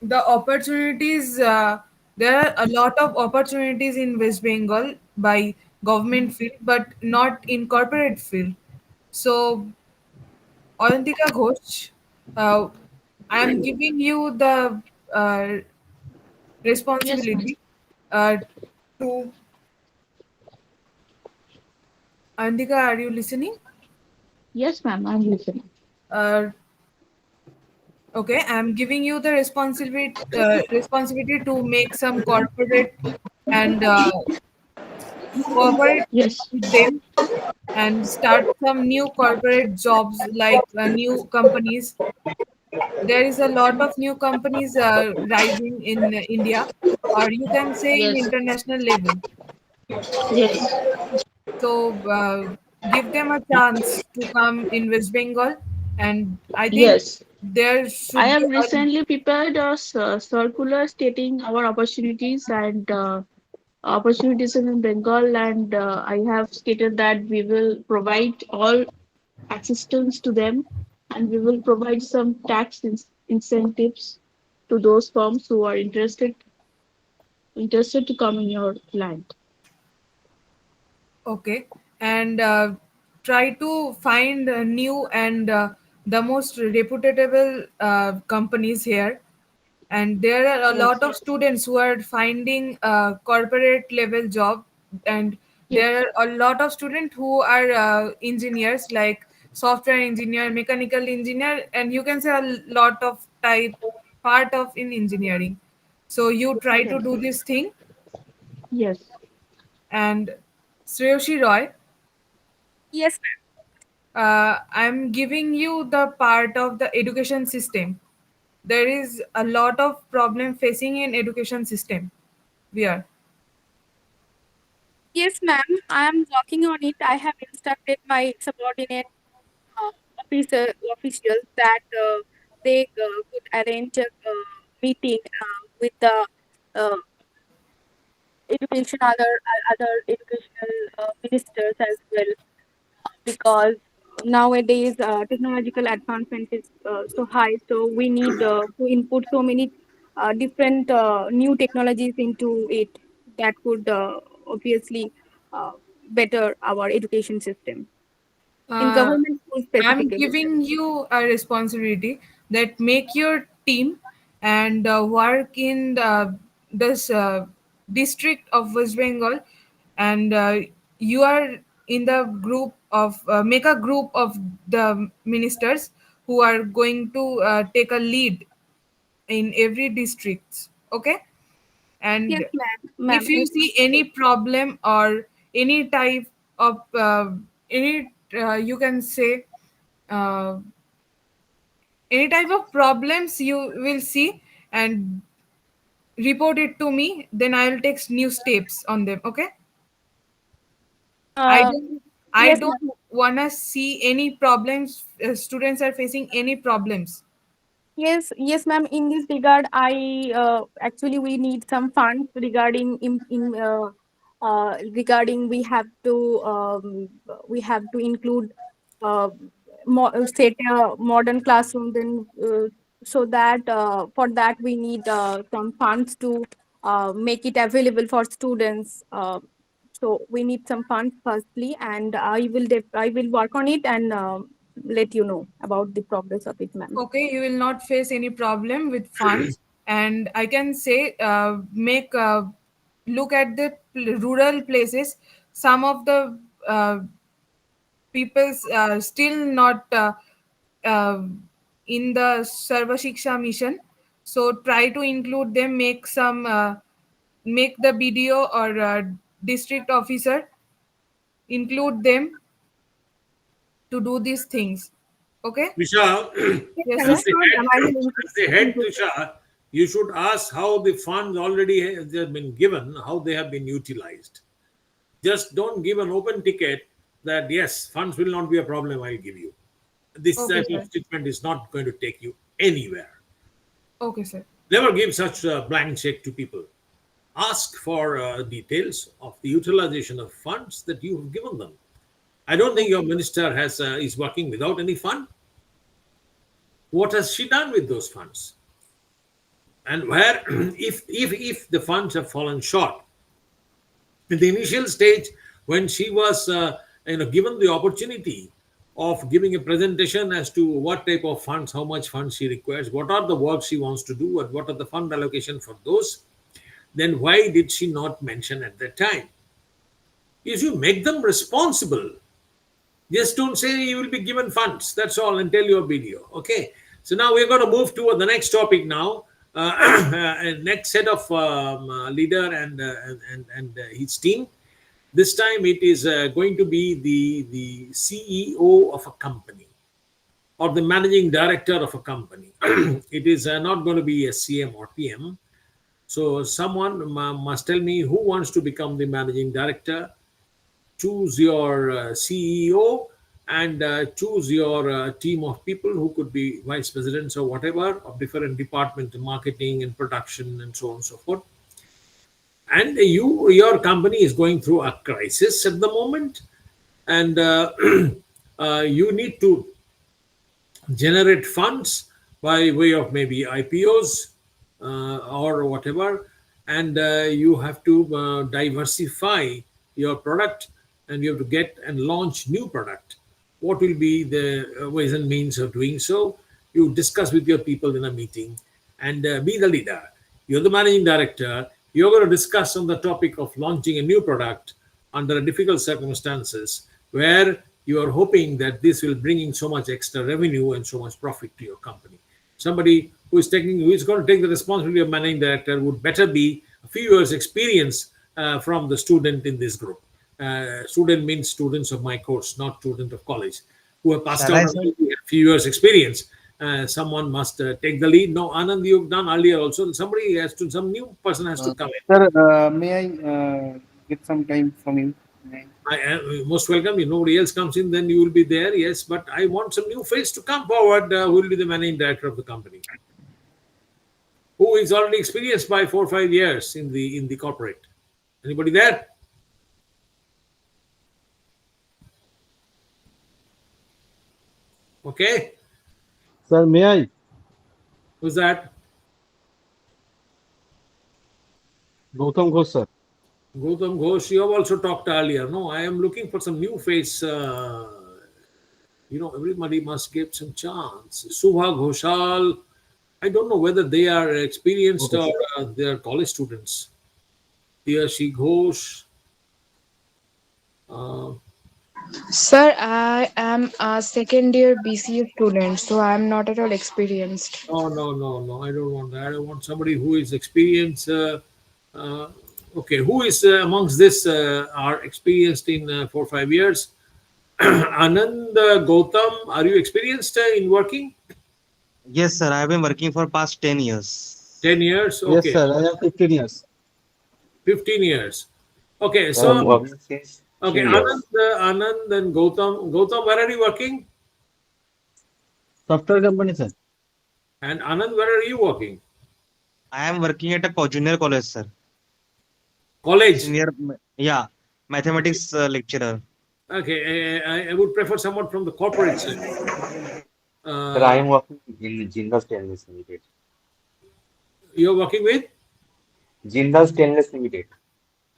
the opportunities, there are a lot of opportunities in West Bengal by government field, but not in corporate field. So Ayantika Ghosh, uh, I am giving you the uh, Yes, ma'am. responsibility to. Ayantika, are you listening? Yes, ma'am. I'm listening. Uh, okay, I am giving you the responsibility to make some corporate and cooperate Yes. with them and start some new corporate jobs like new companies. There is a lot of new companies rising in India, or you can say in Yes. international level. Yes. So give them a chance to come in West Bengal, and I think Yes. there I should be have a. recently prepared a circular stating our opportunities and opportunities in Bengal, and I have stated that we will provide all assistance to them, and we will provide some tax incentives to those firms who are interested to come in your land. Okay, and try to find new and the most reputable companies here. And there are a Yes. lot of students who are finding a corporate level job, and Yes. there are a lot of students who are engineers, like software engineer, mechanical engineer, and you can say a lot of type part of in engineering. So you try to Yes. do this thing. Yes. And Sreyoshi Roy, Yes, I'm giving you the part of the education system. There is a lot of problem facing in education system. We are. yes, ma'am. I am working on it. I have instructed my subordinate uh, officials that they could arrange a meeting with the uh, education, other educational ministers as well, because nowadays technological advancement is so high, so we need to input so many different new technologies into it that could obviously uh, better our education system in Uh, government schools I'm specifically. giving you a responsibility that make your team and work in this district of West Bengal, and you are in the group of make a group of the ministers who are going to take a lead in every district. Okay, Yes, and ma'am. if you see any problem or any type of any you can say uh, any type of problems you will see and report it to me, then I will take new steps on them. Okay, i Uh, don't I yes, don't ma'am. want to see any problems, students are facing any problems. Yes, ma'am. In this regard, I actually we need some funds regarding regarding we have to include uh, set a modern classroom. Then so that for that we need some funds to make it available for students. So we need some funds firstly, and I will work on it and let you know about the progress of it, ma'am. Okay, you will not face any problem with funds, and I can say make look at the rural places. Some of the people's still not uh, in the Sarva Shiksha mission, so try to include them, make some make the BDO or district officer include them to do these things. Okay. Vishal, Yes, Yes, ma'am. sir. as the Sure, head, ma'am. I will as the head, include. Tushar, you should ask how the funds already have been given, how they have been utilized. Just don't give an open ticket that yes, funds will not be a problem. I'll give you. This Okay, type of sir. statement is not going to take you anywhere. Okay, sir. Never give such a blank check to people. Ask for details of the utilization of funds that you have given them. I don't think your minister has is working without any fund. What has she done with those funds? And where, if the funds have fallen short, in the initial stage, when she was given the opportunity of giving a presentation as to what type of funds, how much funds she requires, what are the works she wants to do, and what are the fund allocation for those, then why did she not mention at that time? If you make them responsible, just don't say you will be given funds. That's all, and tell your video. Okay. So now we're going to move to the next topic now. Next set of leader and his team. This time it is going to be the CEO of a company or the managing director of a company. It is not going to be a CM or PM. So someone must tell me who wants to become the managing director. Choose your CEO and choose your team of people who could be vice presidents or whatever of different departments, marketing and production and so on and so forth. And your company is going through a crisis at the moment, and you need to generate funds by way of maybe IPOs or whatever, and you have to diversify your product, and you have to get and launch new product. What will be the ways and means of doing so? You discuss with your people in a meeting, and be the leader. You're the managing director. You're going to discuss on the topic of launching a new product under difficult circumstances where you are hoping that this will bring in so much extra revenue and so much profit to your company. Somebody who is going to take the responsibility of managing director would better be a few years experience from the student in this group. Student means students of my course, not student of college, who have passed Shall out I, of sir? a few years experience. Someone must take the lead. No, Anand, you've done earlier also. Somebody has to, some new person has to come in. Sir, may I get some time from you? I am most welcome. If nobody else comes in, then you will be there. Yes, but I want some new face to come forward. Who will be the managing director of the company? Who is already experienced by 4 or 5 years in the corporate, Anybody there? Okay. Sir, may I? Who's that? Gautam Ghosh, sir. Gautam Ghosh, you have also talked earlier. No, I am looking for some new face. Everybody must give some chance. Subha Ghoshal. I don't know whether they are experienced Okay, or they are college students. Yashi Ghosh. Sir, I am a second year BCA student, so I'm not at all experienced. No. I don't want that. I want somebody who is experienced. Uh, okay, who is amongst this are experienced in 4 or 5 years? Anand Gautam, are you experienced in working? Yes, sir. I have been working for past 10 years. 10 years? Yes, Okay. sir. I have 15 years. 15 years. Okay, I'm so working since okay, 3 years. Anand and Gautam. Gautam, where are you working? Software company, sir. And Anand, where are you working? I am working at a junior college, sir. College? Senior, yeah, mathematics lecturer. Okay, I would prefer someone from the corporate side. Sir, I am working in Jindal Stainless Limited. You're working with? Jindal Stainless Limited.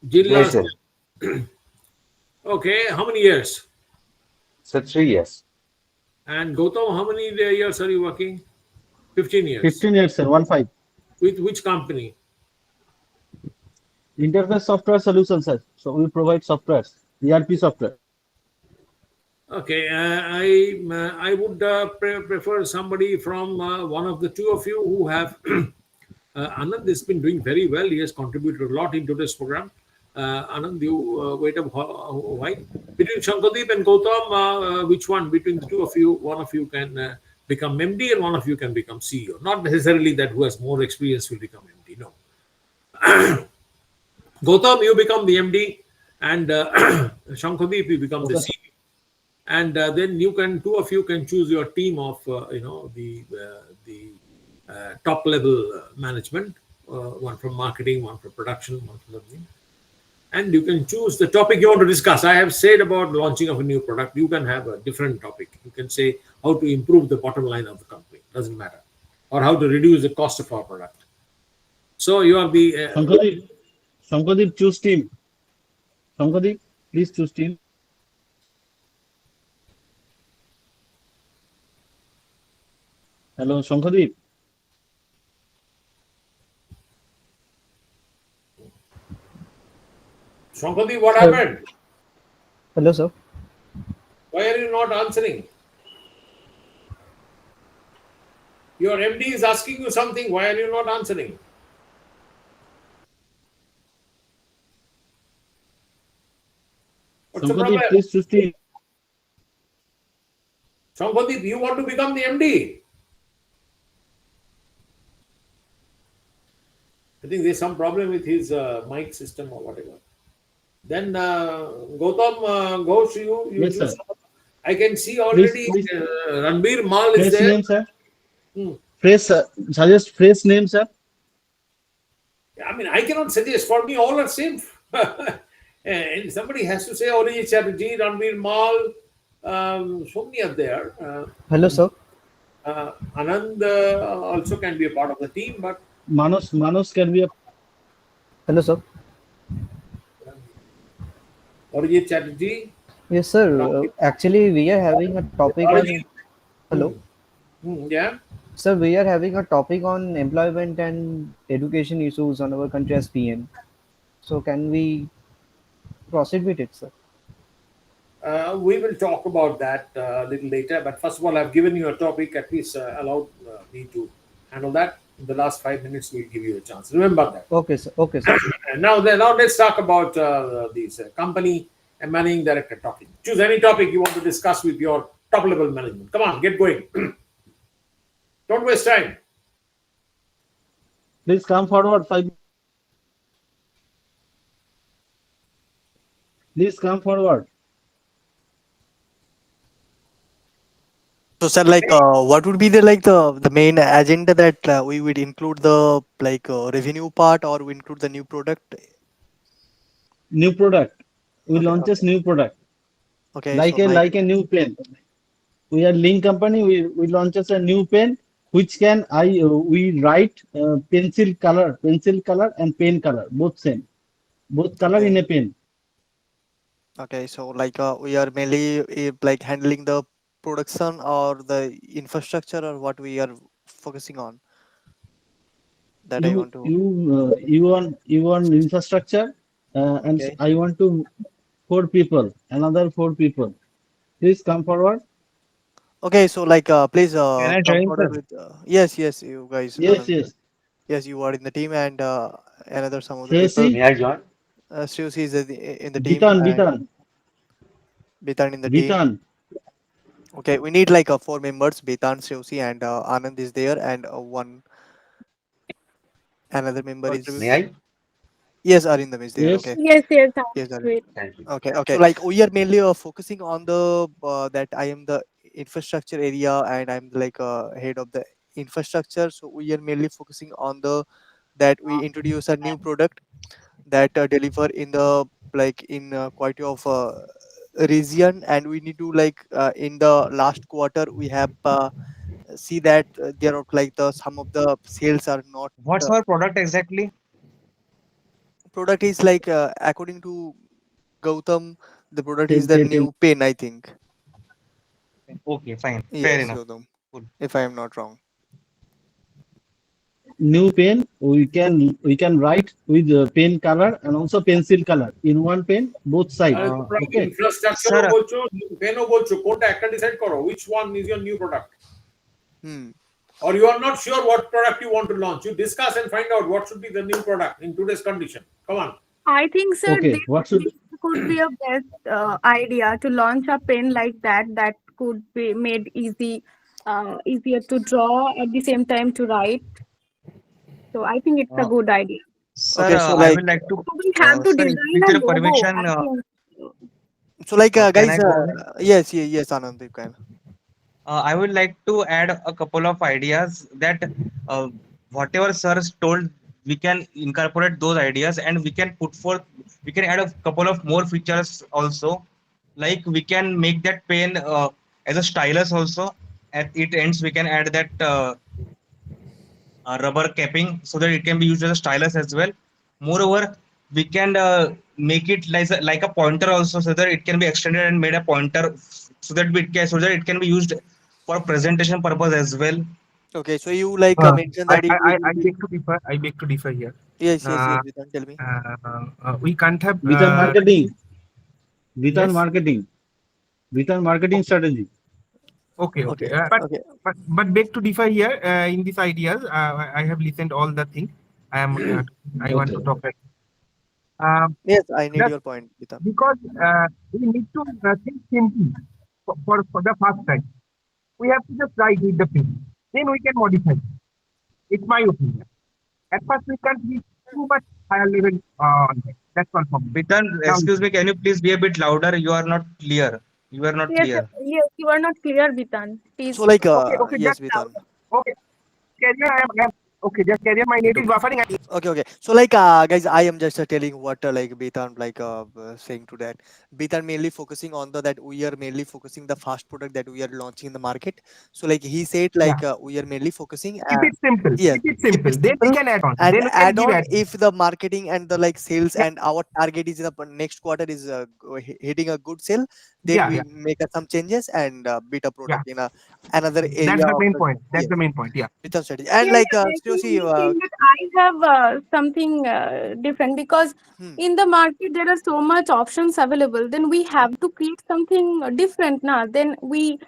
Jindal. Yes, Okay, how many years? sir, 3 years. And Gautam, how many years are you working? 15 years. 15 years, sir. 1-5. With which company? Interface software solutions, sir. So we provide softwares, ERP software. Okay, I would prefer somebody from one of the two of you who have. Anand has been doing very well. He has contributed a lot into this program. Anand, you wait a while. Between Shankadeep and Gautam, which one between the two of you? One of you can become MD and one of you can become CEO. Not necessarily that who has more experience will become MD. No. Gautam, you become the MD, and Shankadeep, you become the CEO. And then two of you can choose your team of the top level management, one from marketing, one from production, one from something, and you can choose the topic you want to discuss. I have said about launching of a new product. You can have a different topic. You can say how to improve the bottom line of the company, doesn't matter, or how to reduce the cost of our product. So you have the Shankadeep, choose team. Shankadeep, please choose team. Hello, Shankadeep. Shankadeep, what happened? Hello, sir. Why are you not answering? Your MD is asking you something. Why are you not answering? What's the problem? Shankadeep, please choose team. Shankadeep, you want to become the MD? I think there's some problem with his mic system or whatever. Then Gautam Ghosh, you Yes, choose. sir. I can see already Please. Ranbir Mal is Fresh there. name, sir. Hmm. Fresh, suggest fresh name, sir. I mean, I cannot suggest. For me, all are same. And somebody has to say Oriji Chatterjee, Ranbir Mal, so many are there. Hello, sir. Anand also can be a part of the team, but Manos can be a. Hello, sir. Oriji Chatterjee. Yes, sir. Actually, we are having a topic on. Hello. Yeah. Sir, we are having a topic on employment and education issues on our country as PM. So, can we proceed with it, sir? We will talk about that a little later. But first of all, I've given you a topic. At least allow me to handle that. In the last 5 minutes, we'll give you a chance. Remember that. Okay, sir. Okay, sir. And now let's talk about these company and managing director talking. Choose any topic you want to discuss with your top level management. Come on, get going. Don't waste time. Please come forward. Please come forward. So, sir, what would be the main agenda that we would include the revenue part, or we include the new product? New product. We Okay, launches new product okay. So like like a new pen. We are link company. We launches a new pen which can we write pencil color and pen color both same, both color in okay, a pen. okay. So like we are mainly like handling the production or the infrastructure or what we are focusing on. That I want to. You want infrastructure, and Okay. I want to four people, another four people. Please come forward. Okay, so like please Can I come join, forward sir? with yes, yes, you guys, Yes, Anand. yes. Yes, you are in the team and another some of the people. Shreyasi, May I join? Sriusi is in the team Bitan, and Bitan, Bitan in the team. Bitan. Okay, we need like four members. Bitan, Sriusi, and Anand is there, and one another member May is I? yes, Arindam is there. Yes. Okay, Yes, yes, yes, sounds Arindam. great. Thank you. Okay, okay. So like we are mainly focusing on the that I am the infrastructure area and I'm like head of the infrastructure. So we are mainly focusing on the that we introduce a new product that deliver in the like in quite of region, and we need to like in the last quarter we have see that there are like the some of the sales are not What's our product exactly? product is like according to Gautam, the product is the Tell. new pen, I think. Okay, fine. Fair Yes, enough. Gautam, Cool. if I am not wrong. New pen we can write with pen color and also pencil color in one pen both side. আরে Uh, তোমরা Okay. ইনফ্রাস্ট্রাকচারও sir, বলছো পেনও বলছো কোনটা একটা decide করো which one is your new product Hmm. or you are not sure what product you want to launch you discuss and find out what should be the new product in today's condition come on I think, sir, Okay. this could be a best idea to launch a pen like that that could be made easier to draw at the same time to write. So I think it's a uh, good idea. sir, Okay, so I like will like to, So we have to sir, design with a your logo. permission, I think can guys, I go ahead? yes, yes, yes, Anand, you can. I would like to add a couple of ideas that uh, whatever sirs told, we can incorporate those ideas and we can put forth, we can add a couple of more features also. Like we can make that pen as a stylus also. At it ends, we can add that rubber capping so that it can be used as a stylus as well. Moreover, we can make it like a pointer also so that it can be extended and made a pointer so that it can be used for presentation purpose as well. Okay, so you like Uh, mentioned that you I will be. beg to differ. I beg to differ here. Yes, yes, yes, Uh, Vidhan, tell me. we can't have. Bitan marketing. Bitan Yes. marketing. Bitan marketing strategy. Okay. Okay. Okay, okay. But beg to differ here in these ideas. I have listened all the things. I am. I want to Okay. talk. Um, Yes, I need that your point, Vidhan. because we need to think simply for the first time. We have to just write with the pen. Then we can modify. It's my opinion. At first, we can't be too much higher level on that. That's all for me. Bitan, Now, excuse me, can you please be a bit louder? You are not clear. You are not yes, clear. yes, you are not clear, Bitan. So Please. like okay, yes, just Vidhan. okay. Carrier, okay, just carrier. My net is buffering. Okay, okay. So like guys, I am just telling what like Betan like saying to that. Betan mainly focusing on the that we are mainly focusing the fast product that we are launching in the market. So like he said Yeah. like we are mainly focusing Keep it simple. yes, Keep it keep simple. it Then we simple can add on. and Then we can add give on add. if the marketing and the like sales Yeah. and our target is in the next quarter is hitting a good sale, then Yeah. we Yeah. make some changes and beat a Yeah. product in another That's area the of main the point. That's yes, the main point. Yeah. Betan strategy. And Yeah, like yeah, I think seriously that I have something different because hmm. in the market there are so much options available. Then we have to create something different now. Then we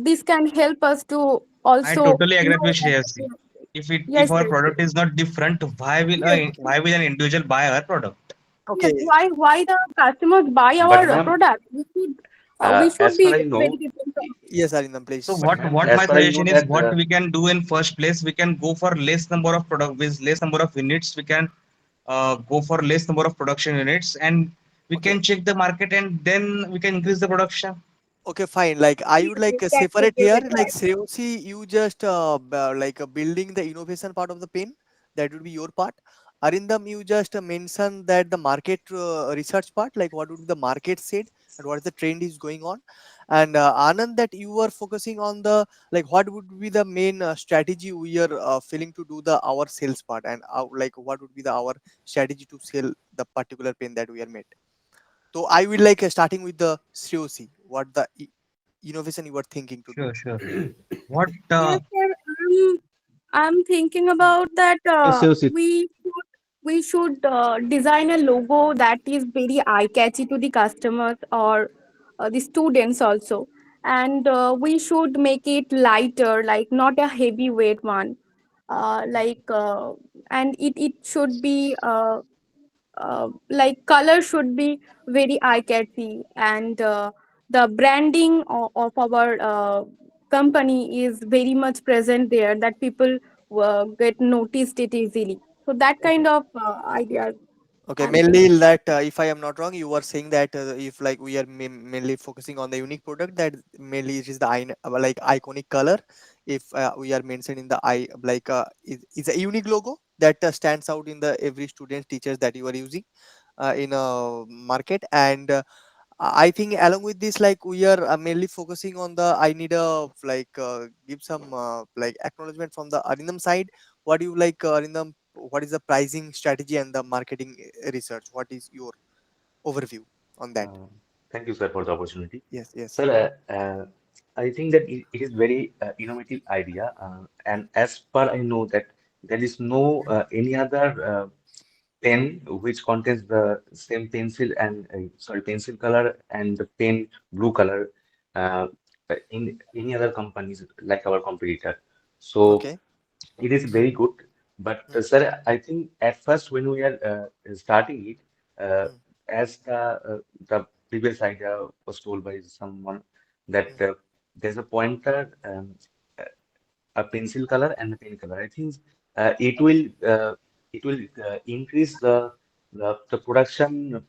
this can help us to I also totally agree with know that Shreyasi. If yes, our yes, product is not different, yes, yes, why will an individual buy our product? yes. Okay. Why the customers buy But our ma'am, product? We should as far be as I very know, different. Yes, Arindam, So please. but ma'am, what as my far as I know suggestion is that what we can do in first place, we can go for less number of product with less number of units. We can go for less number of production units and we Okay. can check the market and then we can increase the production. Okay, fine. Like I Yes, would like yes, that separate could be a here. better Like idea. Sreyosi, you just like building the innovation part of the pin. That would be your part. Arindam, you just mentioned that the market research part, like what would be the market said and what is the trend is going on. And Anand, that you were focusing on the like what would be the main strategy we are feeling to do the our sales part, and like what would be the our strategy to sell the particular pen that we are made. So I will like starting with the COC, what the innovation you were thinking to do. Sure, sure. What? Yes, sir. I'm thinking about that. Yes, yes, yes. We should design a logo that is very eye catchy to the customers or the students also, and we should make it lighter, like not a heavyweight one. Like and it should be like color should be very eye catchy, and the branding of our company is very much present there, that people get noticed it easily. So that kind of ideas Okay, I'm mainly thinking. that if I am not wrong, you were saying that if like we are mainly focusing on the unique product, that mainly it is the like iconic color. If we are mentioning the like is a unique logo that stands out in the every student teachers that you are using in a market. And I think along with this, like we are mainly focusing on the. I need a like give some like acknowledgement from the Arindam side. What do you like, Arindam? What is the pricing strategy and the marketing research? What is your overview on that? Uh, Thank you, sir, for the opportunity. Yes, yes. Sir, I think that it is very innovative idea, and as per I know that there is no any other pen which contains the same pencil and sorry pencil color and the pen blue color uh, in any other companies like our competitor. So Okay. it is very good. But sir, I think at first when we are starting it, as the previous idea was told by someone that there's a pointer, a pencil color and a pen color. I think uh, it will uh, it will increase the production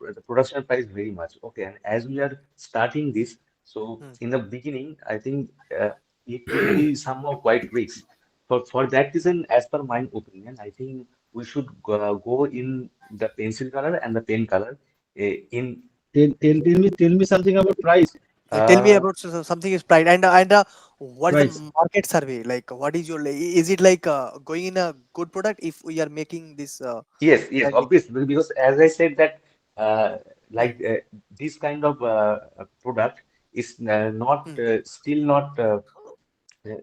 price very much. Okay, and as we are starting this, so in the beginning, I think it will be somehow quite risks. For that reason, as per my opinion, I think we should go in the pencil color and the pen color. In Tell me something about price. Tell me uh, about something is pride and what is the Price. market survey like? What is your is it like going in a good product if we are making this Yes, yes, branding? obviously, because as I said that Hmm. like this kind of product is not Hmm. still not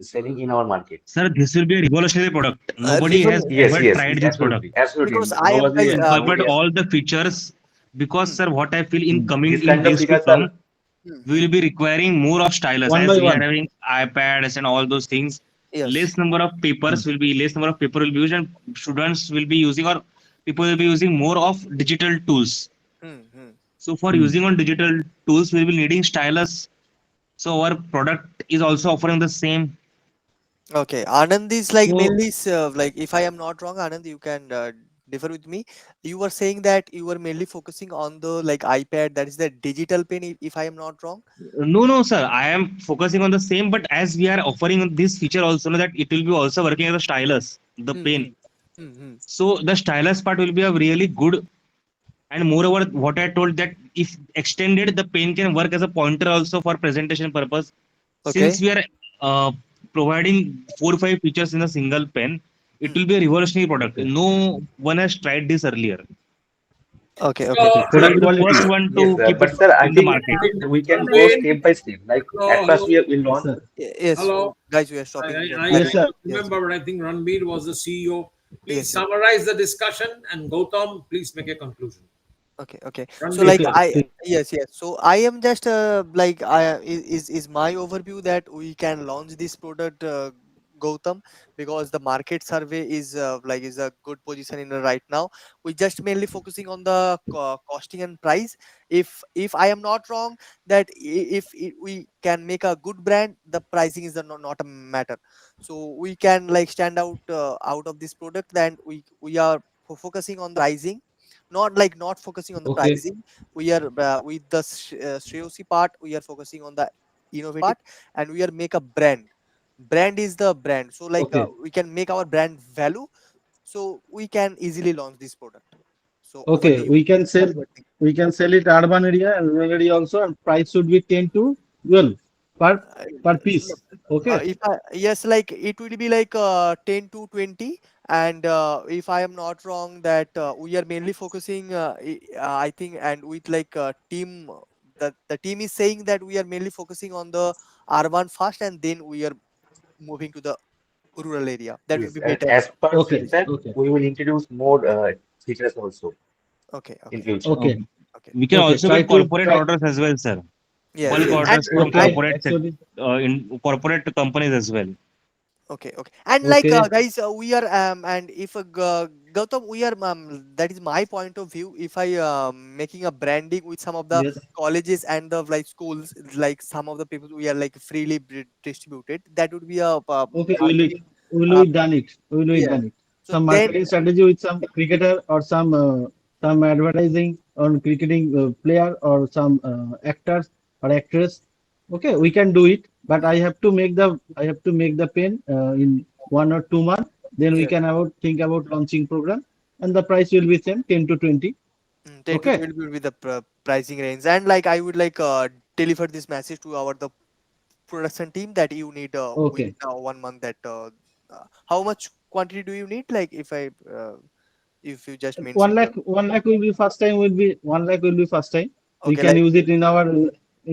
selling in our market. Sir, this will be a revolutionary product. Nobody has Revolution Yes, ever yes, tried this product. absolutely, absolutely. because I am Nobody, guys To incorporate nobody has. all the features, because hmm, sir, what I feel in coming This in kind of days to figures come, are. hmm, we hmm. will be requiring more of stylus, One as by we are one. having iPads and all those things. Yes. Less number of Hmm. papers will be less number of paper will be used, and students will be using, or people will be using more of digital tools. Hmm, hmm. So for Hmm. using on digital tools, we will be needing stylus. So our product is also offering the same. Okay, Anand is like So mainly like if I am not wrong, Anand, you can differ with me. You were saying that you were mainly focusing on the like iPad, that is the digital pen. If I am not wrong. No, no, sir. I am focusing on the same, but as we are offering this feature also, that it will be also working as a stylus, the Hmm, hmm, pen. hmm, hmm. So the stylus part will be a really good, and moreover, what I told that if extended, the pen can work as a pointer also for presentation purpose. Since Okay. we are uh, providing 4 or 5 features in a single pen, it Hmm. will be a revolutionary product. okay, No one has tried this earlier. Okay. Okay. okay. So, So we'll Product be the quality. first one Yes, to keep it but sir, I in the think market. we can go Ranveer, step by step. Like hello, at first hello, we Yes, launch. sir. Yes, hello. guys, we are I, stopping I, that. Yes, I sir. Yes. remember, I think Ranveer was the CEO. Please Yes. Yes. summarize the discussion, and Gautam, please make a conclusion. Okay, okay. So Ranveer, like Okay, I okay. yes, yes. So I am just like is my overview that we can launch this product, Gautam, because the market survey is like is a good position in right now. We just mainly focusing on the costing and price. If I am not wrong, that if we can make a good brand, the pricing is the not a matter. So we can like stand out of this product. Then we are focusing on the pricing, not focusing on the Okay. pricing. We are with the Shreyosi part, we are focusing on the innovative part, and we are make a brand. Brand is the brand. So like Okay. we can make our brand value. so we can easily launch this product. So over to Okay, you. we can sell it urban area and rural area also, and price should be 10 to 12 per per piece. Look, Okay. if I, yes, like it will be like 10 to 20, and if I am not wrong, that we are mainly focusing, I think, and with like team, the team is saying that we are mainly focusing on the urban first, and then we are moving to the rural area. That will Yes, be and better. as per Okay. feedback, Okay. we will introduce more features also Okay, in okay, future. Okay. okay. We can Okay. also get corporate orders as well, sir. Yes, Bulk yes, Yes. and orders from Okay. corporate Actually. in corporate companies as well. okay, okay. And like Okay. guys, we are and if Gautam, we are that is my point of view. If I making a branding with some of the Yes. colleges and the like schools, like some of the people we are like freely distributed, that would be a Okay. marketing. Will Uh, we done it? Will we yeah. done it? So Some then, marketing strategy with some cricketer or some advertising on cricketing player or some actors or actress. Okay, we can do it, but I have to make the pen in 1 or 2 months. Then we yes, can think about launching program, and the price will be same 10 to 20. 10 to Okay. 12 will be the pricing range. And like I would like deliver this message to our the production team that you need within Okay. 1 month, that how much quantity do you need, like if you just One mentioned lakh, 1 lakh will be first time. Will be 1 lakh will be first time. We okay, can like use it in our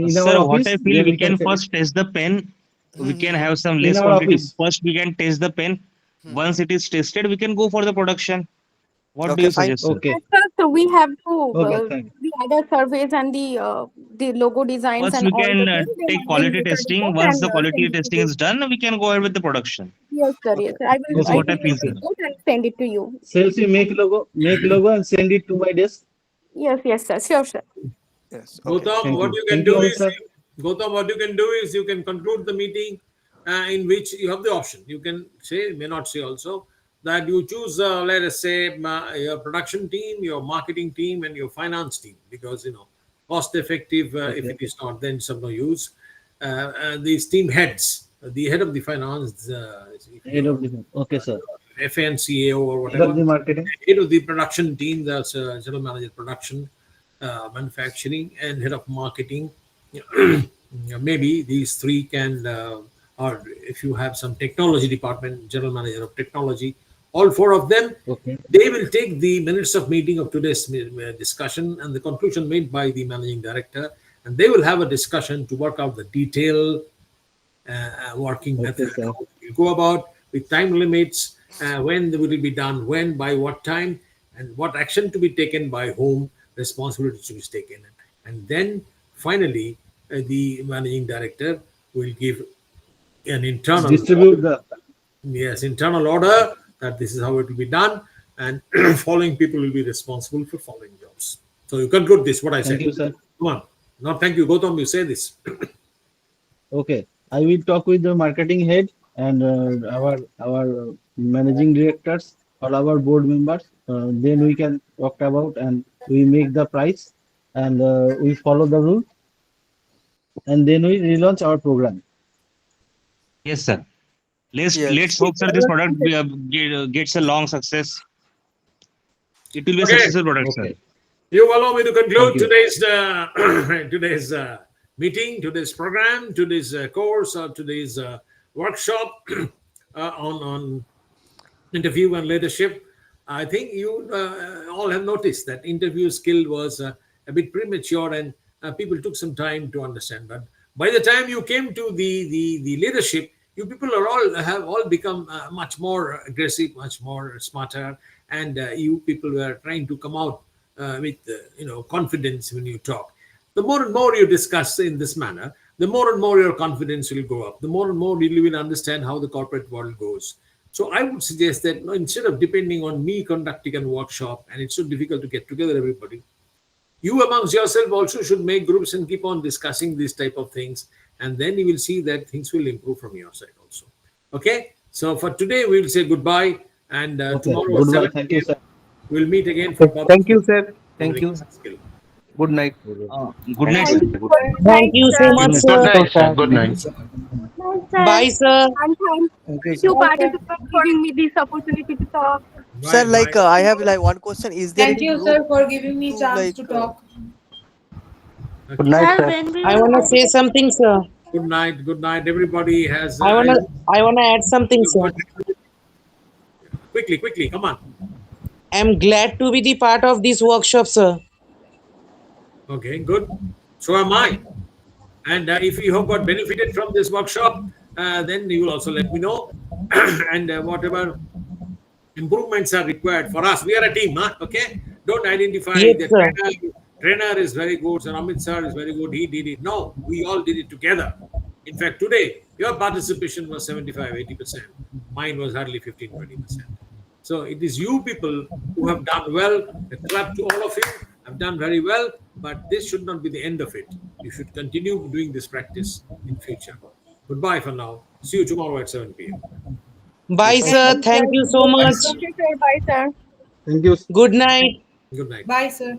Sir, what office. I feel Then we we can can sell it first test the pen. We can have some in less our quantity. office. First, we can test the pen. Once it is tested, we can go for the production. What do okay, you fine. suggest, sir? Okay. So we have to Okay. Thank. the other surveys and the logo designs First, and we all the can things. Then take I will quality make a testing. report Once and the quality send it to testing you. is done, we can go ahead with the production. Yes, sir. Yes, Okay, sir. That's I Okay. what I will feel, make a sir. report and send it to you. Sales, make logo and send it to my desk. Yes, yes, sir. Sure, sir. yes, okay. Gautam, Thank what you. you can Thank you, do Amit is, sir. Gautam, what you can do is you can conclude the meeting in which you have the option. You can say, may not say also, that you choose, let us say, your production team, your marketing team, and your finance team, because, cost effective, if Okay. it is not, then it's of no use. These team heads, the head of the finance, Head of the okay, sir. FNCAO or Head of whatever, the marketing. head of the production team, that's general manager production, manufacturing, and head of marketing. Maybe these three can, or if you have some technology department, general manager of technology, all four of them, Okay. they will take the minutes of meeting of today's discussion and the conclusion made by the managing director, and they will have a discussion to work out the detail working Okay, method, sir. how we go about with time limits, when will it be done, when, by what time, and what action to be taken by whom, responsibility to be taken. And then finally, the managing director will give an internal Distribute the. yes, internal order that this is how it will be done, and following people will be responsible for following jobs. So you conclude this, what I Thank said. you, sir. Come on. Not thank you, Gautam, you say this. Okay. I will talk with the marketing head and our managing directors or our board members. Then we can talk about and we make the price and we follow the rule and then we relaunch our program. Yes, sir. Let's Yes, hope, sir, this product gets a long success. It will be a Okay. successful product, sir. Okay. You allow me to Thank conclude you. today's today's meeting, today's program, today's course, or today's workshop on interview and leadership. I think you all have noticed that interview skill was a bit premature, and people took some time to understand. But by the time you came to the leadership, you people are all have all become much more aggressive, much more smarter, and you people were trying to come out with confidence when you talk. The more and more you discuss in this manner, the more and more your confidence will go up. The more and more you will understand how the corporate world goes. So I would suggest that instead of depending on me conducting a workshop, and it's so difficult to get together everybody, you amongst yourself also should make groups and keep on discussing these type of things, and then you will see that things will improve from your side also. Okay, so for today we'll say goodbye, and Okay. tomorrow at Goodbye. 7 Thank you, p.m. sir. we'll meet again for Okay. public Thank you, sir. Thank you. communication skill. Good night. Good Thank night, you, sir. Thank sir. you. Good Good Thank night, you so sir. much, Good night. Good sir. night, sir. Good night. Night, sir. Bye, sir. And thanks Thank you, to sir. participants for giving me this opportunity to talk. Sir, like I have like one question. Is there Thank any you, group sir, for giving me to chance like? to talk. Good night, Sir, sir. when we I will wanna say something, sir. Good night. Good night. Everybody has. I wanna add something, sir. Quickly, quickly. Come on. I'm glad to be the part of this workshop, sir. Okay, good. So am I. And if you have got benefited from this workshop, then you will also let me know. And whatever improvements are required for us, we are a team, huh? Okay? Don't identify Yes, the sir. trainer is very good, Sir Amit sir is very good, he did it. No, we all did it together. In fact, today, your participation was 75-80%. Mine was hardly 15-20%. So it is you people who have done well. A clap to all of you. Have done very well, but this should not be the end of it. You should continue doing this practice in future. Goodbye for now. See you tomorrow at 7 p.m. Bye, Thank sir. you. Thank you so Bye. much. Okay, sir. Bye, sir. Thank you. Good night. Good night. Bye, sir.